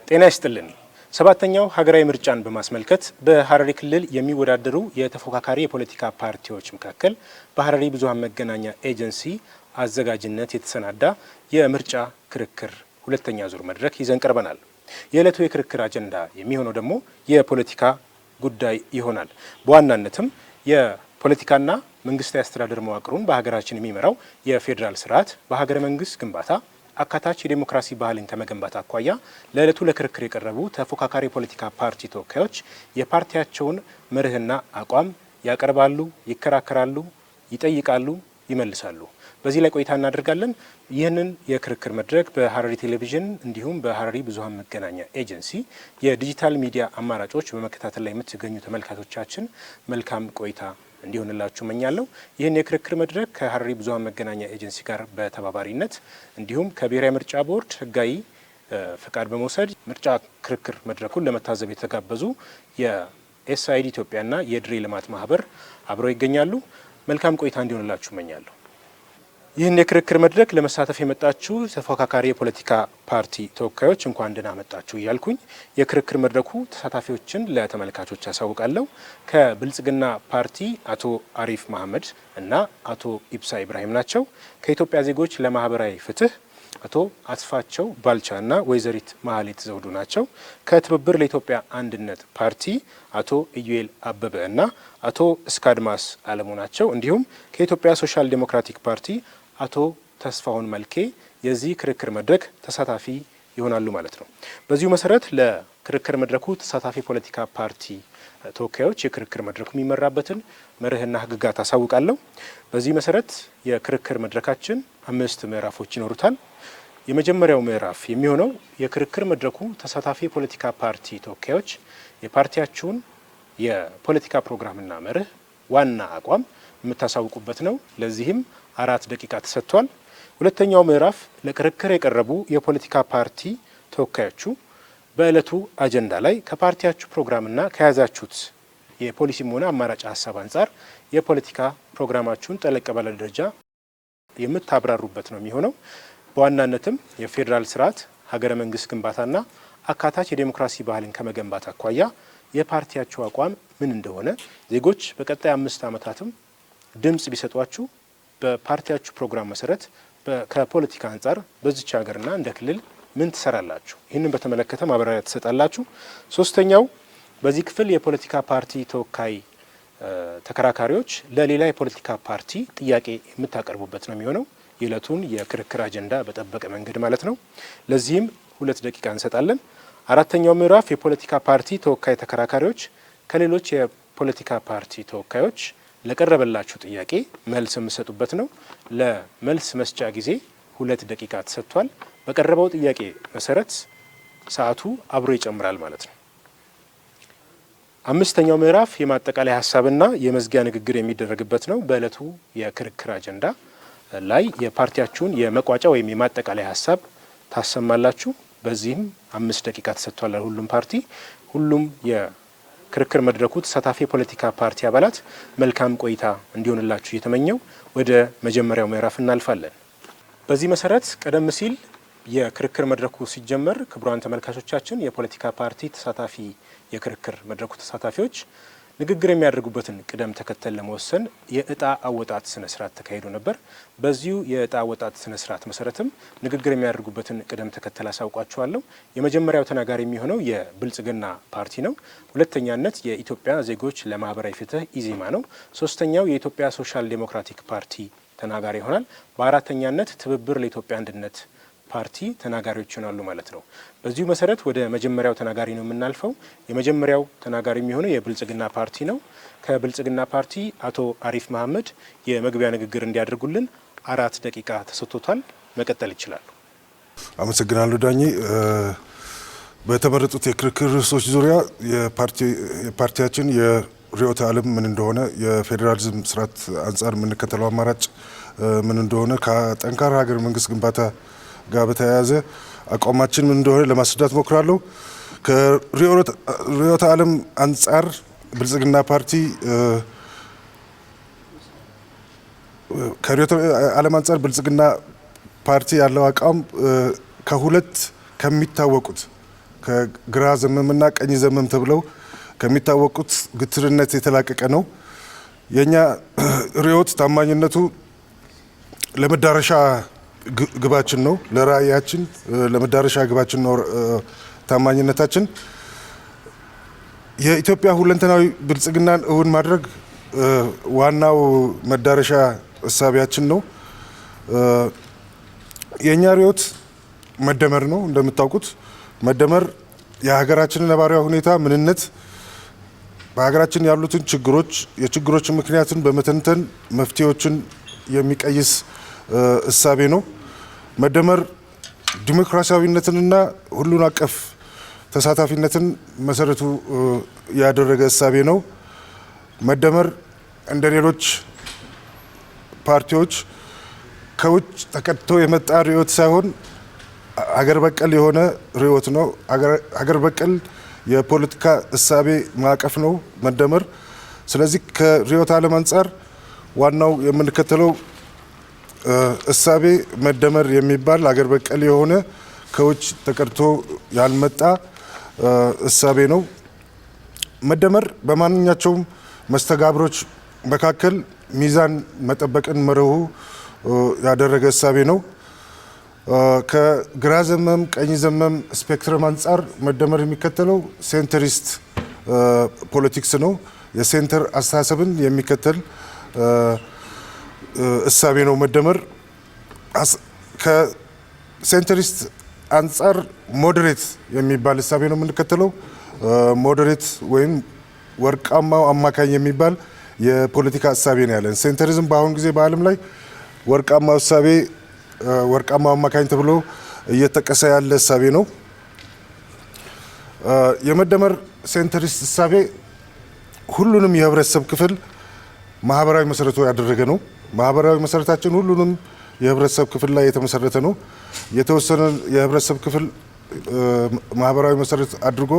ጤና ይስጥልን። ሰባተኛው ሀገራዊ ምርጫን በማስመልከት በሐረሪ ክልል የሚወዳደሩ የተፎካካሪ የፖለቲካ ፓርቲዎች መካከል በሐረሪ ብዙሃን መገናኛ ኤጀንሲ አዘጋጅነት የተሰናዳ የምርጫ ክርክር ሁለተኛ ዙር መድረክ ይዘን ቀርበናል። የዕለቱ የክርክር አጀንዳ የሚሆነው ደግሞ የፖለቲካ ጉዳይ ይሆናል። በዋናነትም የፖለቲካና መንግስታዊ አስተዳደር መዋቅሩን በሀገራችን የሚመራው የፌዴራል ስርዓት በሀገረ መንግስት ግንባታ አካታች የዲሞክራሲ ባህልን ከመገንባት አኳያ ለዕለቱ ለክርክር የቀረቡ ተፎካካሪ የፖለቲካ ፓርቲ ተወካዮች የፓርቲያቸውን መርህና አቋም ያቀርባሉ፣ ይከራከራሉ፣ ይጠይቃሉ፣ ይመልሳሉ። በዚህ ላይ ቆይታ እናደርጋለን። ይህንን የክርክር መድረክ በሐረሪ ቴሌቪዥን እንዲሁም በሐረሪ ብዙሃን መገናኛ ኤጀንሲ የዲጂታል ሚዲያ አማራጮች በመከታተል ላይ የምትገኙ ተመልካቾቻችን መልካም ቆይታ እንዲሆንላችሁ መኛለሁ። ይህን የክርክር መድረክ ከሐረሪ ብዙሃን መገናኛ ኤጀንሲ ጋር በተባባሪነት እንዲሁም ከብሔራዊ ምርጫ ቦርድ ህጋዊ ፍቃድ በመውሰድ ምርጫ ክርክር መድረኩን ለመታዘብ የተጋበዙ የኤስአይዲ ኢትዮጵያና የድሬ ልማት ማህበር አብረው ይገኛሉ። መልካም ቆይታ እንዲሆንላችሁ መኛለሁ። ይህን የክርክር መድረክ ለመሳተፍ የመጣችሁ ተፎካካሪ የፖለቲካ ፓርቲ ተወካዮች እንኳን ደህና መጣችሁ እያልኩኝ የክርክር መድረኩ ተሳታፊዎችን ለተመልካቾች ያሳውቃለሁ። ከብልጽግና ፓርቲ አቶ አሪፍ መሐመድ እና አቶ ኢብሳ ኢብራሂም ናቸው። ከኢትዮጵያ ዜጎች ለማህበራዊ ፍትህ አቶ አስፋቸው ባልቻ እና ወይዘሪት ማህሌት ዘውዱ ናቸው። ከትብብር ለኢትዮጵያ አንድነት ፓርቲ አቶ ኢዩኤል አበበ እና አቶ እስካድማስ አለሙ ናቸው። እንዲሁም ከኢትዮጵያ ሶሻል ዴሞክራቲክ ፓርቲ አቶ ተስፋሁን መልኬ የዚህ ክርክር መድረክ ተሳታፊ ይሆናሉ ማለት ነው። በዚሁ መሰረት ለክርክር መድረኩ ተሳታፊ ፖለቲካ ፓርቲ ተወካዮች የክርክር መድረኩ የሚመራበትን መርህና ህግጋት አሳውቃለሁ። በዚህ መሰረት የክርክር መድረካችን 5 ምዕራፎች ይኖሩታል። የመጀመሪያው ምዕራፍ የሚሆነው የክርክር መድረኩ ተሳታፊ የፖለቲካ ፓርቲ ተወካዮች የፓርቲያችሁን የፖለቲካ ፕሮግራምና መርህ ዋና አቋም የምታሳውቁበት ነው። ለዚህም 4 ደቂቃ ተሰጥቷል። ሁለተኛው ምዕራፍ ለክርክር የቀረቡ የፖለቲካ ፓርቲ ተወካዮቹ በዕለቱ አጀንዳ ላይ ከፓርቲያችሁ ፕሮግራምና ከያዛችሁት የፖሊሲም ሆነ አማራጭ ሀሳብ አንጻር የፖለቲካ ፕሮግራማችሁን ጠለቅ ባለ ደረጃ የምታብራሩበት ነው የሚሆነው። በዋናነትም የፌዴራል ስርዓት ሀገረ መንግስት ግንባታና አካታች የዴሞክራሲ ባህልን ከመገንባት አኳያ የፓርቲያችሁ አቋም ምን እንደሆነ ዜጎች በቀጣይ 5 ዓመታትም ድምጽ ቢሰጧችሁ በፓርቲያችሁ ፕሮግራም መሰረት ከፖለቲካ አንጻር በዚች ሀገርና እንደ ክልል ምን ትሰራላችሁ? ይህንን በተመለከተ ማብራሪያ ትሰጣላችሁ። ሶስተኛው በዚህ ክፍል የፖለቲካ ፓርቲ ተወካይ ተከራካሪዎች ለሌላ የፖለቲካ ፓርቲ ጥያቄ የምታቀርቡበት ነው የሚሆነው። የዕለቱን የክርክር አጀንዳ በጠበቀ መንገድ ማለት ነው። ለዚህም 2 ደቂቃ እንሰጣለን። አራተኛው ምዕራፍ የፖለቲካ ፓርቲ ተወካይ ተከራካሪዎች ከሌሎች የፖለቲካ ፓርቲ ተወካዮች ለቀረበላችሁ ጥያቄ መልስ የምሰጡበት ነው። ለመልስ መስጫ ጊዜ 2 ደቂቃ ተሰጥቷል። በቀረበው ጥያቄ መሰረት ሰዓቱ አብሮ ይጨምራል ማለት ነው። አምስተኛው ምዕራፍ የማጠቃለያ ሀሳብና የመዝጊያ ንግግር የሚደረግበት ነው። በዕለቱ የክርክር አጀንዳ ላይ የፓርቲያችሁን የመቋጫ ወይም የማጠቃለያ ሀሳብ ታሰማላችሁ። በዚህም 5 ደቂቃ ተሰጥቷል ለሁሉም ፓርቲ። ሁሉም የክርክር መድረኩ ተሳታፊ የፖለቲካ ፓርቲ አባላት መልካም ቆይታ እንዲሆንላችሁ እየተመኘው ወደ መጀመሪያው ምዕራፍ እናልፋለን። በዚህ መሰረት ቀደም ሲል የክርክር መድረኩ ሲጀመር ክቡራን ተመልካቾቻችን የፖለቲካ ፓርቲ ተሳታፊ የክርክር መድረኩ ተሳታፊዎች ንግግር የሚያደርጉበትን ቅደም ተከተል ለመወሰን የእጣ አወጣጥ ስነ ስርዓት ተካሂዶ ነበር። በዚሁ የእጣ አወጣጥ ስነ ስርዓት መሰረትም ንግግር የሚያደርጉበትን ቅደም ተከተል አሳውቋቸዋለሁ። የመጀመሪያው ተናጋሪ የሚሆነው የብልጽግና ፓርቲ ነው። ሁለተኛነት የኢትዮጵያ ዜጎች ለማህበራዊ ፍትህ ኢዜማ ነው። ሶስተኛው የኢትዮጵያ ሶሻል ዴሞክራቲክ ፓርቲ ተናጋሪ ይሆናል። በአራተኛነት ትብብር ለኢትዮጵያ አንድነት ፓርቲ ተናጋሪዎች ይሆናሉ ማለት ነው። በዚሁ መሰረት ወደ መጀመሪያው ተናጋሪ ነው የምናልፈው። የመጀመሪያው ተናጋሪ የሚሆነው የብልጽግና ፓርቲ ነው። ከብልጽግና ፓርቲ አቶ አሪፍ መሐመድ የመግቢያ ንግግር እንዲያደርጉልን 4 ደቂቃ ተሰጥቶታል። መቀጠል ይችላሉ። አመሰግናለሁ ዳኜ። በተመረጡት የክርክር ርዕሶች ዙሪያ የፓርቲያችን የርዕዮተ ዓለም ምን እንደሆነ፣ የፌዴራሊዝም ስርዓት አንጻር የምንከተለው አማራጭ ምን እንደሆነ፣ ከጠንካራ ሀገር መንግስት ግንባታ ጋር በተያያዘ አቋማችን ምን እንደሆነ ለማስረዳት ሞክራለሁ። ከርዕዮተ ዓለም አንጻር ብልጽግና ፓርቲ ከርዕዮተ ዓለም አንጻር ብልጽግና ፓርቲ ያለው አቋም ከሁለት ከሚታወቁት ከግራ ዘመምና ቀኝ ዘመም ተብለው ከሚታወቁት ግትርነት የተላቀቀ ነው። የኛ ርዕዮት ታማኝነቱ ለመዳረሻ ግባችን ነው፣ ለራእያችን ለመዳረሻ ግባችን ነው። ታማኝነታችን የኢትዮጵያ ሁለንተናዊ ብልጽግናን እውን ማድረግ ዋናው መዳረሻ እሳቢያችን ነው። የኛ ርዕዮት መደመር ነው። እንደምታውቁት መደመር የሀገራችንን ነባራዊ ሁኔታ ምንነት፣ በሀገራችን ያሉትን ችግሮች፣ የችግሮችን ምክንያትን በመተንተን መፍትሄዎችን የሚቀይስ እሳቤ ነው። መደመር ዲሞክራሲያዊነትንና ሁሉን አቀፍ ተሳታፊነትን መሰረቱ ያደረገ እሳቤ ነው። መደመር እንደ ሌሎች ፓርቲዎች ከውጭ ተቀድቶ የመጣ ርዕዮት ሳይሆን ሀገር በቀል የሆነ ርዕዮት ነው። ሀገር በቀል የፖለቲካ እሳቤ ማዕቀፍ ነው መደመር። ስለዚህ ከርዕዮተ ዓለም አንጻር ዋናው የምንከተለው እሳቤ መደመር የሚባል ሀገር በቀል የሆነ ከውጭ ተቀድቶ ያልመጣ እሳቤ ነው። መደመር በማንኛቸውም መስተጋብሮች መካከል ሚዛን መጠበቅን መርሁ ያደረገ እሳቤ ነው። ከግራ ዘመም ቀኝ ዘመም ስፔክትረም አንጻር መደመር የሚከተለው ሴንተሪስት ፖለቲክስ ነው። የሴንተር አስተሳሰብን የሚከተል እሳቤ ነው መደመር። ከሴንተሪስት አንጻር ሞዴሬት የሚባል እሳቤ ነው የምንከተለው። ሞዴሬት ወይም ወርቃማው አማካኝ የሚባል የፖለቲካ እሳቤ ነው ያለን። ሴንተሪዝም በአሁን ጊዜ በዓለም ላይ ወርቃማው እሳቤ ወርቃማው አማካኝ ተብሎ እየተጠቀሰ ያለ እሳቤ ነው። የመደመር ሴንተሪስት እሳቤ ሁሉንም የህብረተሰብ ክፍል ማህበራዊ መሰረቱ ያደረገ ነው። ማህበራዊ መሰረታችን ሁሉንም የህብረተሰብ ክፍል ላይ የተመሰረተ ነው። የተወሰነ የህብረተሰብ ክፍል ማህበራዊ መሰረት አድርጎ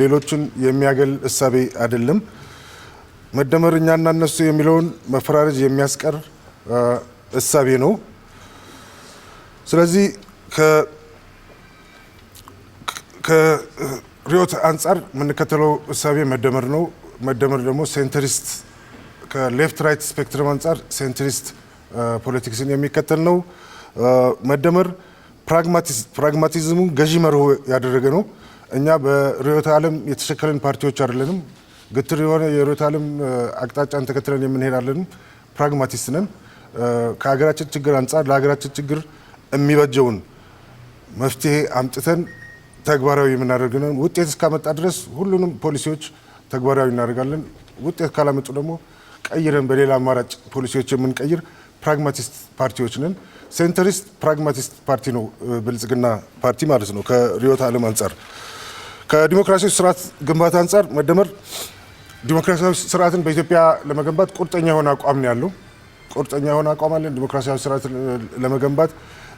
ሌሎችን የሚያገል እሳቤ አይደለም። መደመር እኛና እነሱ የሚለውን መፈራረጅ የሚያስቀር እሳቤ ነው። ስለዚህ ከርዕዮት አንጻር የምንከተለው እሳቤ መደመር ነው። መደመር ደግሞ ሴንተሪስት ከሌፍት ራይት ስፔክትረም አንጻር ሴንትሪስት ፖለቲክስን የሚከተል ነው። መደመር ፕራግማቲዝሙ ገዢ መርሆ ያደረገ ነው። እኛ በርዕዮተ ዓለም የተሸከለን ፓርቲዎች አይደለንም። ግትር የሆነ የርዕዮተ ዓለም አቅጣጫን ተከትለን የምንሄዳለንም። ፕራግማቲስት ነን። ከሀገራችን ችግር አንጻር ለሀገራችን ችግር የሚበጀውን መፍትሄ አምጥተን ተግባራዊ የምናደርግ ነን። ውጤት እስካመጣ ድረስ ሁሉንም ፖሊሲዎች ተግባራዊ እናደርጋለን። ውጤት ካላመጡ ደግሞ ቀይረን በሌላ አማራጭ ፖሊሲዎች የምንቀይር ፕራግማቲስት ፓርቲዎች ነን። ሴንተሪስት ፕራግማቲስት ፓርቲ ነው ብልጽግና ፓርቲ ማለት ነው። ከርዕዮተ ዓለም አንጻር ከዲሞክራሲያዊ ስርዓት ግንባታ አንጻር መደመር ዲሞክራሲያዊ ስርዓትን በኢትዮጵያ ለመገንባት ቁርጠኛ የሆነ አቋም ነው ያለው። ቁርጠኛ የሆነ አቋም አለን። ዲሞክራሲያዊ ስርዓት ለመገንባት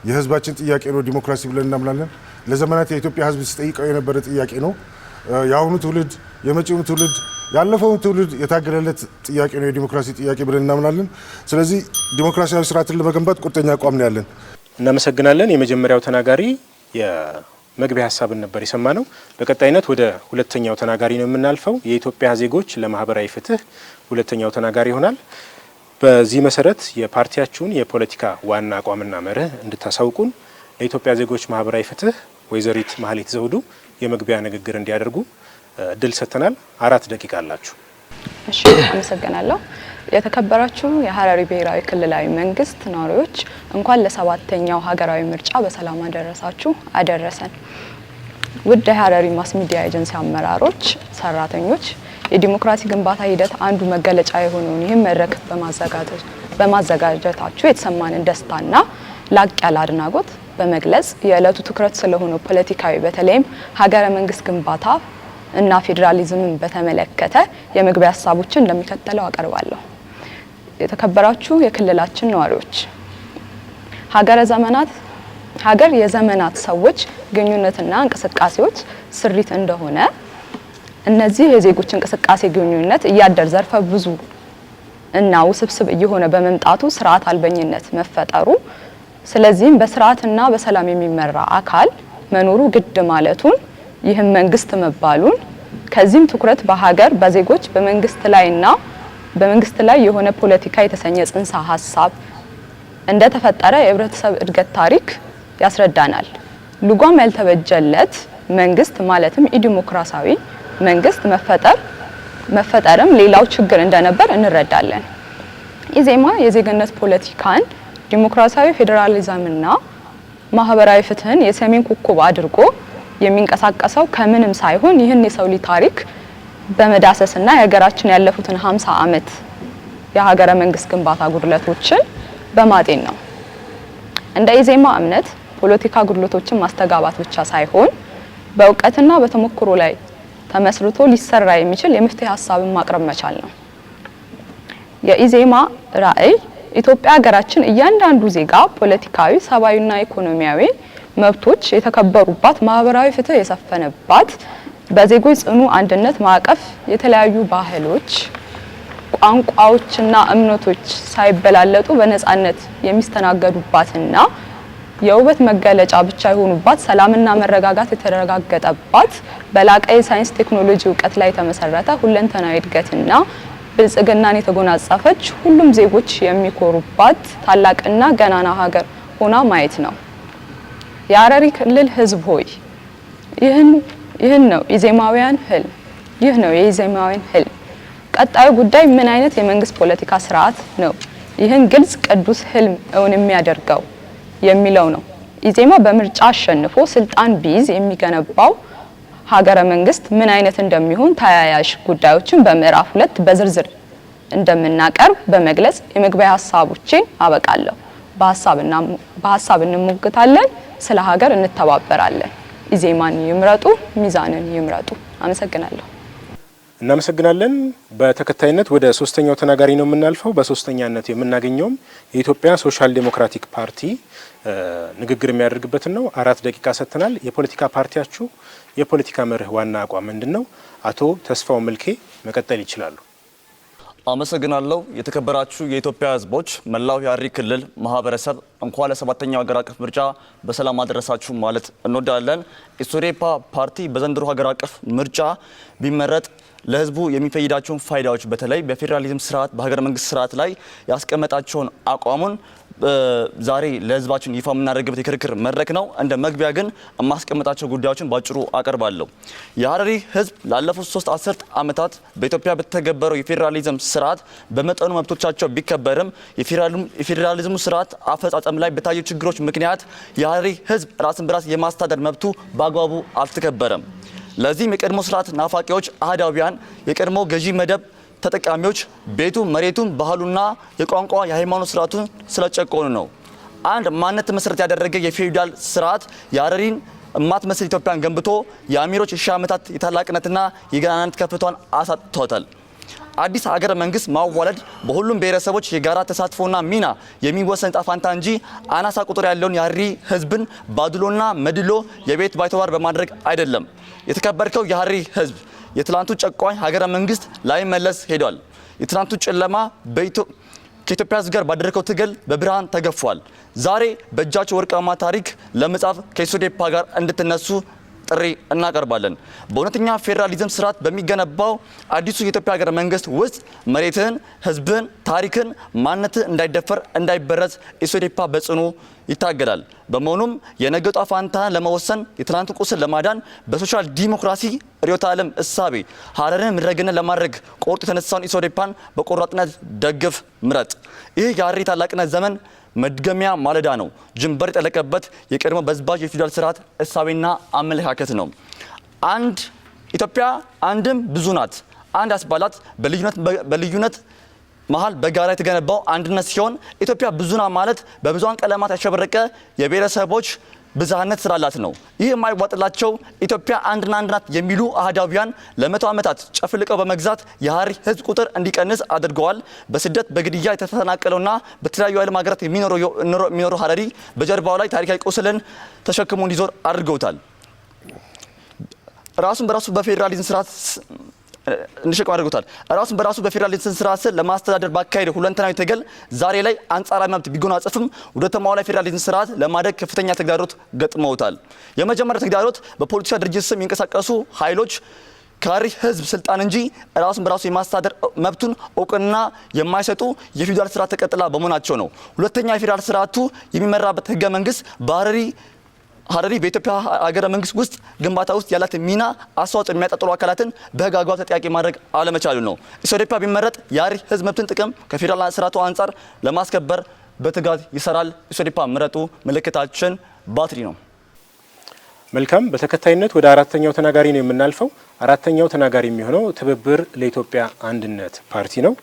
የህዝባችን ጥያቄ ነው ዲሞክራሲ ብለን እናምናለን። ለዘመናት የኢትዮጵያ ህዝብ ሲጠይቀው የነበረ ጥያቄ ነው። የአሁኑ ትውልድ የመጪው ትውልድ ያለፈውን ትውልድ የታገለለት ጥያቄ ነው የዲሞክራሲ ጥያቄ ብለን እናምናለን። ስለዚህ ዲሞክራሲያዊ ስርዓትን ለመገንባት ቁርጠኛ አቋም ነው ያለን። እናመሰግናለን። የመጀመሪያው ተናጋሪ የመግቢያ ሀሳብን ነበር የሰማነው። በቀጣይነት ወደ ሁለተኛው ተናጋሪ ነው የምናልፈው። የኢትዮጵያ ዜጎች ለማህበራዊ ፍትህ ሁለተኛው ተናጋሪ ይሆናል። በዚህ መሰረት የፓርቲያችሁን የፖለቲካ ዋና አቋምና መርህ እንድታሳውቁን ለኢትዮጵያ ዜጎች ማህበራዊ ፍትህ ወይዘሪት ማህሌት ዘውዱ የመግቢያ ንግግር እንዲያደርጉ እድል ሰጥተናል። 4 ደቂቃ አላችሁ። እሺ፣ አመሰግናለሁ። የተከበራችሁ የሀረሪ ብሔራዊ ክልላዊ መንግስት ነዋሪዎች እንኳን ለ7ኛው ሀገራዊ ምርጫ በሰላም አደረሳችሁ አደረሰን። ውድ የሀረሪ ማስ ሚዲያ ኤጀንሲ አመራሮች፣ ሰራተኞች የዲሞክራሲ ግንባታ ሂደት አንዱ መገለጫ የሆነውን ይህን መድረክ በማዘጋጀታችሁ የተሰማንን ደስታና ላቅ ያለ አድናቆት በመግለጽ የዕለቱ ትኩረት ስለሆነው ፖለቲካዊ በተለይም ሀገረ መንግስት ግንባታ እና ፌዴራሊዝምን በተመለከተ የመግቢያ ሀሳቦችን እንደሚከተለው አቀርባለሁ። የተከበራችሁ የክልላችን ነዋሪዎች፣ ሀገር የዘመናት ሰዎች ግንኙነትና እንቅስቃሴዎች ስሪት እንደሆነ እነዚህ የዜጎች እንቅስቃሴ ግንኙነት እያደር ዘርፈ ብዙ እና ውስብስብ እየሆነ በመምጣቱ ስርዓት አልበኝነት መፈጠሩ፣ ስለዚህም በስርዓትና በሰላም የሚመራ አካል መኖሩ ግድ ማለቱን ይህም መንግስት መባሉን ከዚህም ትኩረት በሀገር በዜጎች በመንግስት ላይ የሆነ ፖለቲካ የተሰኘ ጽንሰ ሀሳብ እንደተፈጠረ የህብረተሰብ እድገት ታሪክ ያስረዳናል። ልጓም ያልተበጀለት መንግስት ማለትም ኢዲሞክራሲያዊ መንግስት መፈጠርም ሌላው ችግር እንደነበር እንረዳለን። ኢዜማ የዜግነት ፖለቲካን ዲሞክራሲያዊ ፌዴራሊዝምና ማህበራዊ ፍትህን የሰሜን ኮከብ አድርጎ የሚንቀሳቀሰው ከምንም ሳይሆን ይህን የሰው ልጅ ታሪክ በመዳሰስና የሀገራችን ያለፉትን 50 ዓመት የሀገረ መንግስት ግንባታ ጉድለቶችን በማጤን ነው። እንደ ኢዜማ እምነት ፖለቲካ ጉድለቶችን ማስተጋባት ብቻ ሳይሆን በእውቀትና በተሞክሮ ላይ ተመስርቶ ሊሰራ የሚችል የመፍትሄ ሀሳብን ማቅረብ መቻል ነው። የኢዜማ ራዕይ ኢትዮጵያ ሀገራችን እያንዳንዱ ዜጋ ፖለቲካዊ፣ ሰብአዊና ኢኮኖሚያዊ መብቶች የተከበሩባት፣ ማህበራዊ ፍትህ የሰፈነባት፣ በዜጎች ጽኑ አንድነት ማዕቀፍ የተለያዩ ባህሎች፣ ቋንቋዎችና እምነቶች ሳይበላለጡ በነጻነት የሚስተናገዱባትና የውበት መገለጫ ብቻ የሆኑባት፣ ሰላምና መረጋጋት የተረጋገጠባት፣ በላቀ የሳይንስ ቴክኖሎጂ እውቀት ላይ የተመሰረተ ሁለንተናዊ እድገትና ብልጽግናን የተጎናጸፈች፣ ሁሉም ዜጎች የሚኮሩባት ታላቅና ገናና ሀገር ሆና ማየት ነው። የሀረሪ ክልል ህዝብ ሆይ ይህን ነው ኢዜማውያን ህልም። ይህ ነው የኢዜማውያን ህልም። ቀጣዩ ጉዳይ ምን አይነት የመንግስት ፖለቲካ ስርዓት ነው ይህን ግልጽ ቅዱስ ህልም እውን የሚያደርገው የሚለው ነው። ኢዜማ በምርጫ አሸንፎ ስልጣን ቢይዝ የሚገነባው ሀገረ መንግስት ምን አይነት እንደሚሆን ተያያዥ ጉዳዮችን በምዕራፍ 2 በዝርዝር እንደምናቀርብ በመግለጽ የመግቢያ ሀሳቦችን አበቃለሁ። በሀሳብ እንሞግታለን፣ ስለ ሀገር እንተባበራለን። ኢዜማን ይምረጡ፣ ሚዛንን ይምረጡ። አመሰግናለሁ። እናመሰግናለን። በተከታይነት ወደ ሶስተኛው ተናጋሪ ነው የምናልፈው። በሶስተኛነት የምናገኘውም የኢትዮጵያ ሶሻል ዴሞክራቲክ ፓርቲ ንግግር የሚያደርግበትን ነው። 4 ደቂቃ ሰጥተናል። የፖለቲካ ፓርቲያችሁ የፖለቲካ መርህ ዋና አቋም ምንድነው? አቶ ተስፋው መልኬ መቀጠል ይችላሉ። አመሰግናለሁ። የተከበራችሁ የኢትዮጵያ ህዝቦች፣ መላው የሀረሪ ክልል ማህበረሰብ እንኳን ለ7ኛው ሀገር አቀፍ ምርጫ በሰላም አደረሳችሁ ማለት እንወዳለን። ኢሶዴፓ ፓርቲ በዘንድሮ ሀገር አቀፍ ምርጫ ቢመረጥ ለህዝቡ የሚፈይዳቸውን ፋይዳዎች በተለይ በፌዴራሊዝም ስርዓት በሀገር መንግስት ስርዓት ላይ ያስቀመጣቸውን አቋሙን ዛሬ ለህዝባችን ይፋ የምናደርግበት የክርክር መድረክ ነው። እንደ መግቢያ ግን የማስቀምጣቸው ጉዳዮችን ባጭሩ አቀርባለሁ። የሀረሪ ህዝብ ላለፉት 3 አስርት ዓመታት በኢትዮጵያ በተገበረው የፌዴራሊዝም ስርዓት በመጠኑ መብቶቻቸው ቢከበርም የፌዴራሊዝሙ ስርዓት አፈጻጸም ላይ በታዩ ችግሮች ምክንያት የሀረሪ ህዝብ ራስን በራስ የማስተዳደር መብቱ በአግባቡ አልተከበረም። ለዚህም የቀድሞ ስርዓት ናፋቂዎች አህዳውያን የቀድሞ ገዢ መደብ ተጠቃሚዎች ቤቱ መሬቱን ባህሉና የቋንቋ የሃይማኖት ስርዓቱን ስለጨቆኑ ነው። አንድ ማንነት መሰረት ያደረገ የፌውዳል ስርዓት የሀረሪን እማትመስል ኢትዮጵያን ገንብቶ የአሚሮች የሺህ ዓመታት የታላቅነትና የገናናነት ከፍቷን አሳጥቷታል። አዲስ ሀገረ መንግስት ማዋለድ በሁሉም ብሔረሰቦች የጋራ ተሳትፎና ሚና የሚወሰን ዕጣ ፈንታ እንጂ አናሳ ቁጥር ያለውን የሀረሪ ህዝብን ባድሎና መድሎ የቤት ባይተዋር በማድረግ አይደለም። የተከበርከው የሀረሪ ህዝብ የትላንቱ ጨቋኝ ሀገረ መንግስት ላይ መለስ ሄዷል። የትላንቱ ጨለማ ከኢትዮጵያ ህዝብ ጋር ባደረገው ትግል በብርሃን ተገፏል። ዛሬ በእጃቸው ወርቃማ ታሪክ ለመጻፍ ከኢሶዴፓ ጋር እንድትነሱ ጥሪ እናቀርባለን። በእውነተኛ ፌዴራሊዝም ስርዓት በሚገነባው አዲሱ የኢትዮጵያ ሀገረ መንግስት ውስጥ መሬትህን፣ ህዝብህን፣ ታሪክን፣ ማንነትህ እንዳይደፈር እንዳይበረዝ ኢሶዴፓ በጽኑ ይታገላል። በመሆኑም የነገ ዕጣ ፈንታህን ለመወሰን የትናንቱ ቁስል ለማዳን በሶሻል ዲሞክራሲ ርዕዮተ ዓለም እሳቤ ሀረርን ምድረገነት ለማድረግ ቆርጦ የተነሳውን ኢሶዴፓን በቆራጥነት ደግፍ፣ ምረጥ። ይህ የሀረሪ ታላቅነት ዘመን መድገሚያ ማለዳ ነው። ጅንበር የጠለቀበት የቀድሞ በዝባዥ የፊውዳል ስርዓት እሳቤና አመለካከት ነው። አንድ ኢትዮጵያ አንድም ብዙ ናት። አንድ ያስባላት በልዩነት መሀል በጋራ የተገነባው አንድነት ሲሆን ኢትዮጵያ ብዙ ናት ማለት በብዙሃን ቀለማት ያሸበረቀ የብሔረሰቦች ብዝሃነት ስላላት ነው። ይህ የማይዋጥላቸው ኢትዮጵያ አንድና አንድ ናት የሚሉ አህዳውያን ለ100 ዓመታት ጨፍልቀው በመግዛት የሀረሪ ህዝብ ቁጥር እንዲቀንስ አድርገዋል። በስደት በግድያ የተፈናቀለውና በተለያዩ ዓለም ሀገራት የሚኖረው ሀረሪ በጀርባው ላይ ታሪካዊ ቁስልን ተሸክሞ እንዲዞር አድርገውታል። ራሱን በራሱ በፌዴራሊዝም ስርዓት እንዲሸከም አድርጎታል። ራሱን በራሱ በፌዴራሊዝም ስርዓት ለማስተዳደር ባካሄደ ሁለንተናዊ ትግል ዛሬ ላይ አንጻራዊ መብት ቢጎናጸፍም ወደ ተሟላ ፌዴራሊዝም ስርዓት ለማደግ ከፍተኛ ተግዳሮት ገጥመውታል። የመጀመሪያው ተግዳሮት በፖለቲካ ድርጅት ስም የሚንቀሳቀሱ ኃይሎች ከሀረሪ ህዝብ ስልጣን እንጂ ራሱን በራሱ የማስተዳደር መብቱን እውቅና የማይሰጡ የፌዴራል ስርዓት ተቀጥላ በመሆናቸው ነው። ሁለተኛ የፌዴራል ስርዓቱ የሚመራበት ህገ መንግስት ሀረሪ በኢትዮጵያ ሀገረ መንግስት ውስጥ ግንባታ ውስጥ ያላት ሚና አስተዋጽኦ የሚያጠጥሩ አካላትን በህግ አግባብ ተጠያቂ ማድረግ አለመቻሉ ነው። ኢሶዴፓ ቢመረጥ የሀረሪ ህዝብ መብትን ጥቅም ከፌዴራል ስርዓቱ አንጻር ለማስከበር በትጋት ይሰራል። ኢሶዴፓ ምረጡ። ምልክታችን ባትሪ ነው። መልካም። በተከታይነት ወደ አራተኛው ተናጋሪ ነው የምናልፈው። አራተኛው ተናጋሪ የሚሆነው ትብብር ለኢትዮጵያ አንድነት ፓርቲ ነው።